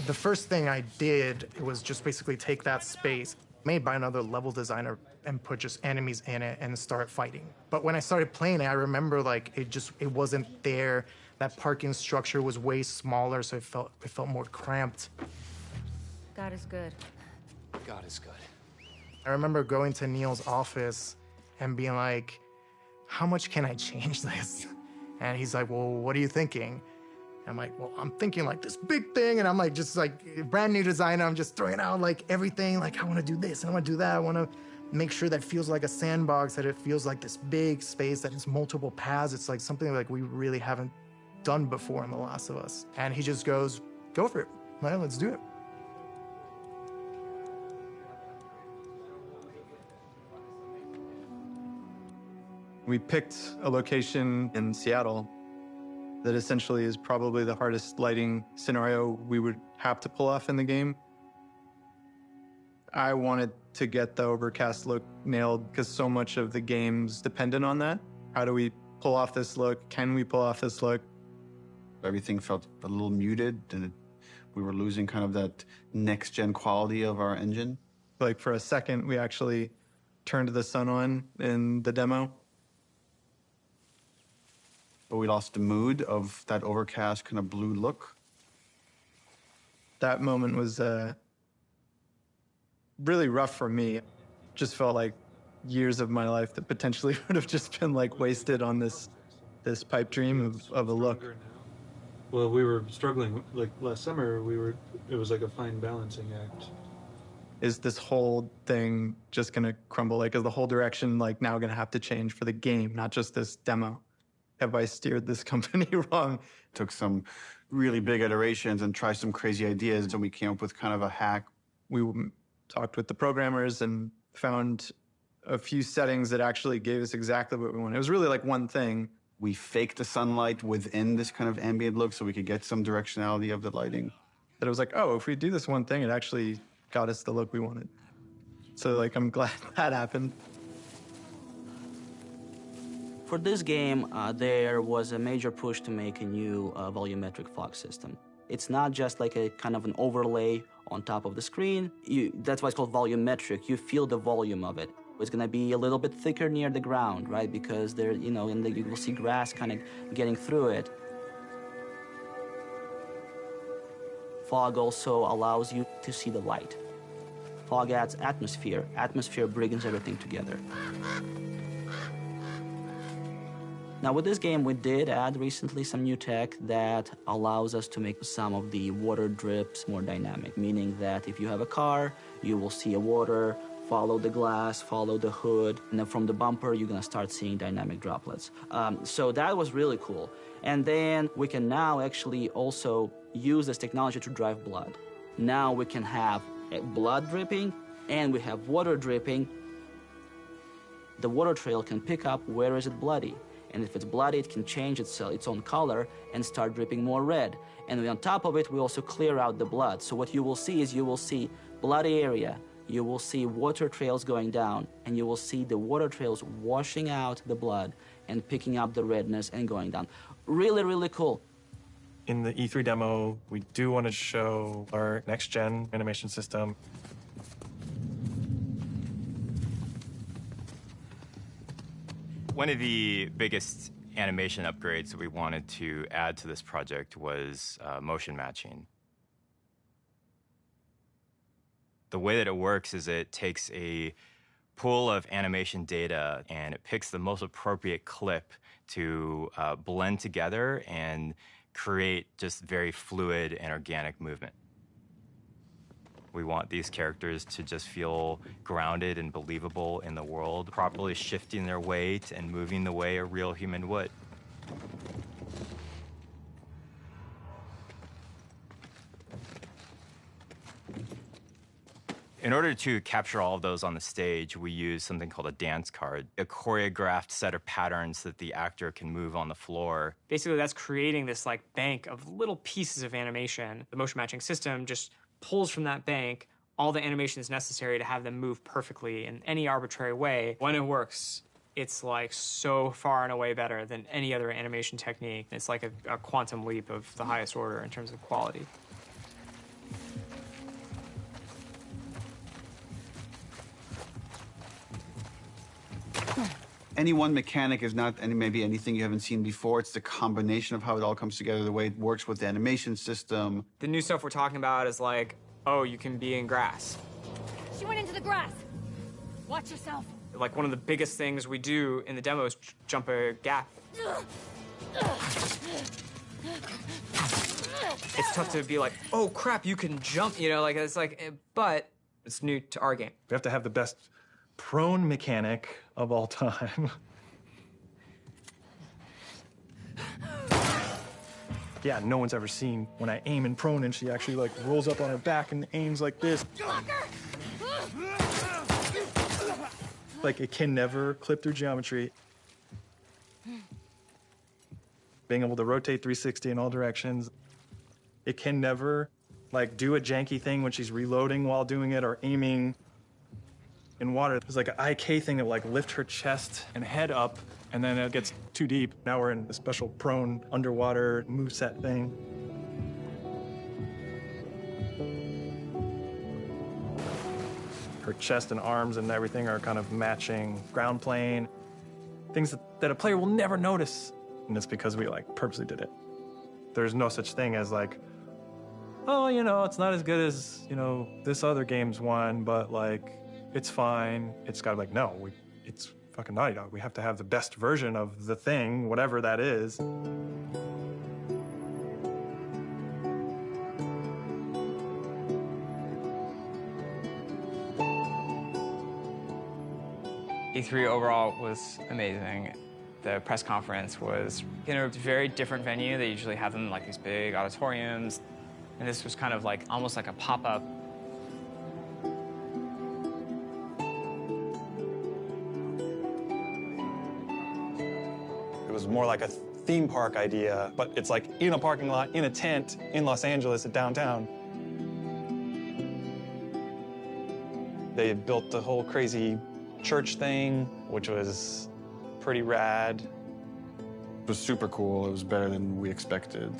S12: The first thing I did was just basically take that space made by another level designer and put just enemies in it and start fighting. But when I started playing it, I remember like it wasn't there. That parking structure was way smaller, so it felt more cramped.
S11: God is good.
S17: God is good.
S12: I remember going to Neil's office and being like, how much can I change this? And he's like, well, what are you thinking? I'm like, well, I'm thinking like this big thing, and I'm like, just like brand new designer, I'm just throwing out like everything, like I want to do this, and I want to do that, I want to make sure that it feels like a sandbox, that it feels like this big space, that it's multiple paths. It's like something like we really haven't done before in The Last of Us. And he just goes, go for it, right, let's do it.
S2: We picked a location in Seattle that essentially is probably the hardest lighting scenario we would have to pull off in the game. I wanted to get the overcast look nailed because so much of the game's dependent on that. How do we pull off this look? Can we pull off this look?
S4: Everything felt a little muted, and we were losing kind of that next-gen quality of our engine.
S2: Like for a second, we actually turned the sun on in the demo.
S4: But we lost the mood of that overcast kind of blue look.
S2: That moment was really rough for me. Just felt like years of my life that potentially would have just been like wasted on this pipe dream of a look.
S21: Well, we were struggling, like last summer, it was like a fine balancing act.
S2: Is this whole thing just gonna crumble? Like, is the whole direction like now gonna have to change for the game, not just this demo? Have I steered this company wrong?
S4: Took some really big iterations and tried some crazy ideas, and we came up with kind of a hack.
S2: We talked with the programmers and found a few settings that actually gave us exactly what we wanted. It was really like one thing.
S4: We faked the sunlight within this kind of ambient look so we could get some directionality of the lighting.
S2: That it was like, oh, if we do this one thing, it actually got us the look we wanted. So like, I'm glad that happened.
S24: For this game, there was a major push to make a new volumetric fog system. It's not just like a kind of an overlay on top of the screen. That's why it's called volumetric. You feel the volume of it. It's gonna be a little bit thicker near the ground, right? Because there, you know, you will see grass kind of getting through it. Fog also allows you to see the light. Fog adds atmosphere. Atmosphere brings everything together. Now with this game, we did add recently some new tech that allows us to make some of the water drips more dynamic, meaning that if you have a car, you will see a water, follow the glass, follow the hood, and then from the bumper, you're gonna start seeing dynamic droplets. So that was really cool. And then we can now actually also use this technology to drive blood. Now we can have blood dripping and we have water dripping. The water trail can pick up where is it bloody. And if it's bloody, it can change its own color and start dripping more red. And on top of it, we also clear out the blood. So what you will see is you will see bloody area, you will see water trails going down, and you will see the water trails washing out the blood and picking up the redness and going down. Really, really cool.
S1: In the E3 demo, we do want to show our next-gen animation system.
S14: One of the biggest animation upgrades that we wanted to add to this project was motion matching. The way that it works is it takes a pool of animation data and it picks the most appropriate clip to blend together and create just very fluid and organic movement. We want these characters to just feel grounded and believable in the world, properly shifting their weight and moving the way a real human would. In order to capture all of those on the stage, we use something called a dance card, a choreographed set of patterns that the actor can move on the floor.
S18: Basically, that's creating this like bank of little pieces of animation. The motion matching system just pulls from that bank all the animations necessary to have them move perfectly in any arbitrary way. When it works, it's like so far and away better than any other animation technique. It's like a quantum leap of the highest order in terms of quality.
S4: Any one mechanic is not maybe anything you haven't seen before. It's the combination of how it all comes together, the way it works with the animation system.
S18: The new stuff we're talking about is like, oh, you can be in grass.
S19: She went into the grass. Watch yourself.
S18: Like one of the biggest things we do in the demo is jump a gap. It's tough to be like, oh crap, you can jump, you know, like it's like, but it's new to our game.
S1: We have to have the best prone mechanic of all time. Yeah, no one's ever seen when I aim in prone and she actually like rolls up on her back and aims like this. Like it can never clip through geometry. Being able to rotate 360 in all directions. It can never like do a janky thing when she's reloading while doing it or aiming in water. There's like an IK thing that like lift her chest and head up, and then it gets too deep. Now we're in a special prone underwater moveset thing. Her chest and arms and everything are kind of matching ground plane. Things that a player will never notice. And it's because we like purposely did it. There's no such thing as like, oh, you know, it's not as good as, you know, this other game's one, but like, it's fine. It's got to be like, no, it's fucking Naughty Dog. We have to have the best version of the thing, whatever that is.
S9: E3 overall was amazing. The press conference was in a very different venue. They usually have them in like these big auditoriums. And this was kind of like, almost like a pop-up.
S1: It was more like a theme park idea, but it's like in a parking lot, in a tent, in Los Angeles, at downtown. They had built the whole crazy church thing, which was pretty rad. It was super cool. It was better than we expected.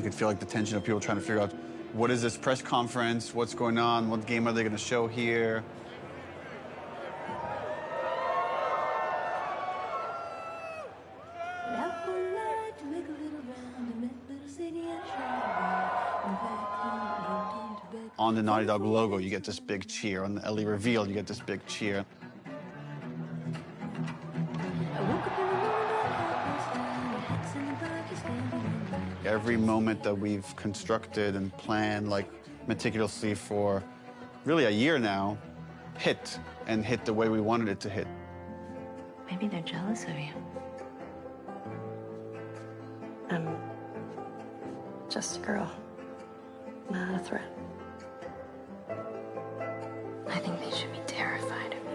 S4: could feel like the tension of people trying to figure out what is this press conference, what's going on, what game are they going to show here. On the Naughty Dog logo, you get this big cheer. On the Ellie reveal, you get this big cheer. Every moment that we've constructed and planned, like, meticulously for really a year now, hit, and hit the way we wanted it to hit.
S3: Maybe they're jealous of you. I'm just a girl, not a threat. I think they should be terrified of me.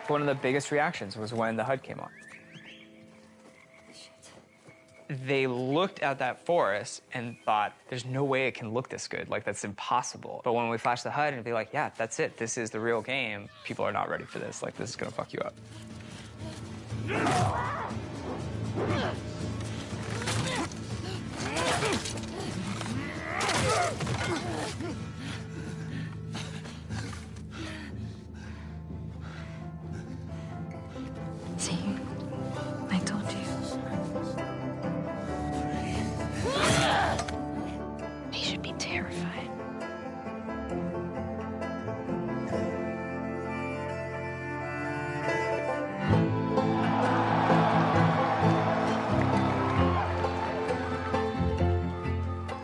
S15: One of the biggest reactions was when the HUD came on. They looked at that forest and thought, there's no way it can look this good. Like, that's impossible. But when we flashed the HUD and be like, yeah, that's it. This is the real game. People are not ready for this. Like, this is gonna fuck you up.
S3: See, I told you. They should be terrified.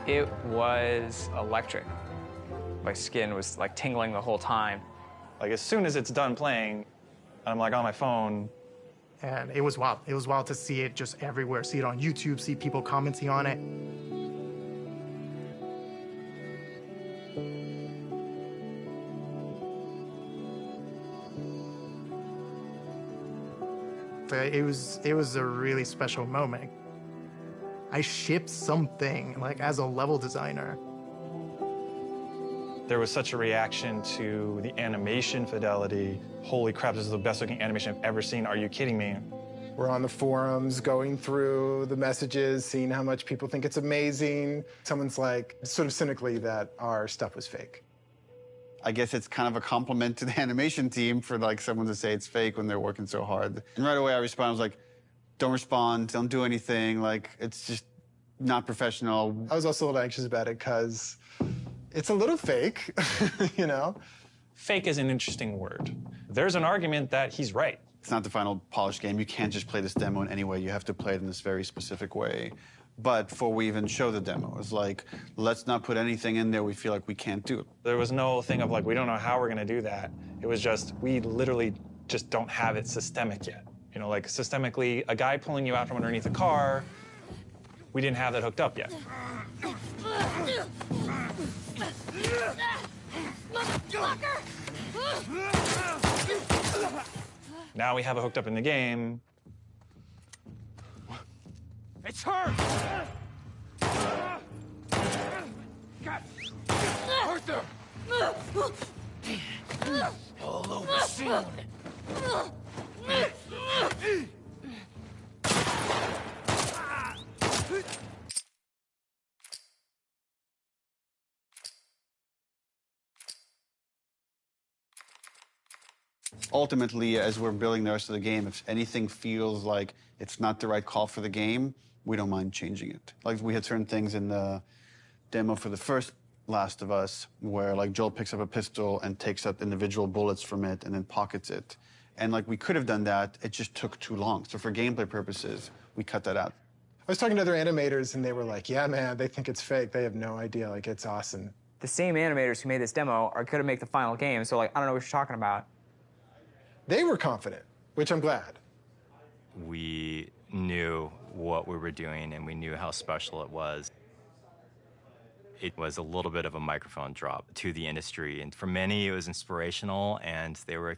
S15: It was electric. My skin was like tingling the whole time.
S1: Like, as soon as it's done playing, I'm like on my phone.
S12: And it was wild. It was wild to see it just everywhere. See it on YouTube, see people commenting on it. But it was a really special moment. I shipped something, like, as a level designer.
S1: There was such a reaction to the animation fidelity. Holy crap, this is the best looking animation I've ever seen. Are you kidding me?
S5: We're on the forums, going through the messages, seeing how much people think it's amazing. Someone's like, sort of cynically, that our stuff was fake.
S4: I guess it's kind of a compliment to the animation team for, like, someone to say it's fake when they're working so hard. And right away I responded, I was like, don't respond, don't do anything. Like, it's just not professional.
S5: I was also a little anxious about it because it's a little fake, you know?
S1: Fake is an interesting word. There's an argument that he's right.
S4: It's not the final polished game. You can't just play this demo in any way. You have to play it in this very specific way. But before we even show the demo, it's like, let's not put anything in there we feel like we can't do.
S1: There was no thing of like, we don't know how we're gonna do that. It was just, we literally just don't have it systemic yet. You know, like systemically, a guy pulling you out from underneath a car, we didn't have that hooked up yet. Now we have it hooked up in the game.
S19: It's her! God! Arthur! All over soon.
S4: Ultimately, as we're building the rest of the game, if anything feels like it's not the right call for the game, we don't mind changing it. Like, we had certain things in the demo for the first Last of Us where, like, Joel picks up a pistol and takes out individual bullets from it and then pockets it. And, like, we could have done that, it just took too long. So for gameplay purposes, we cut that out.
S5: I was talking to other animators and they were like, yeah, man, they think it's fake. They have no idea. Like, it's awesome.
S15: the same animators who made this demo are going to make the final game. So, like, I don't know what you're talking about.
S5: They were confident, which I'm glad.
S14: We knew what we were doing, and we knew how special it was. It was a little bit of a microphone drop to the industry, and for many, it was inspirational, and they were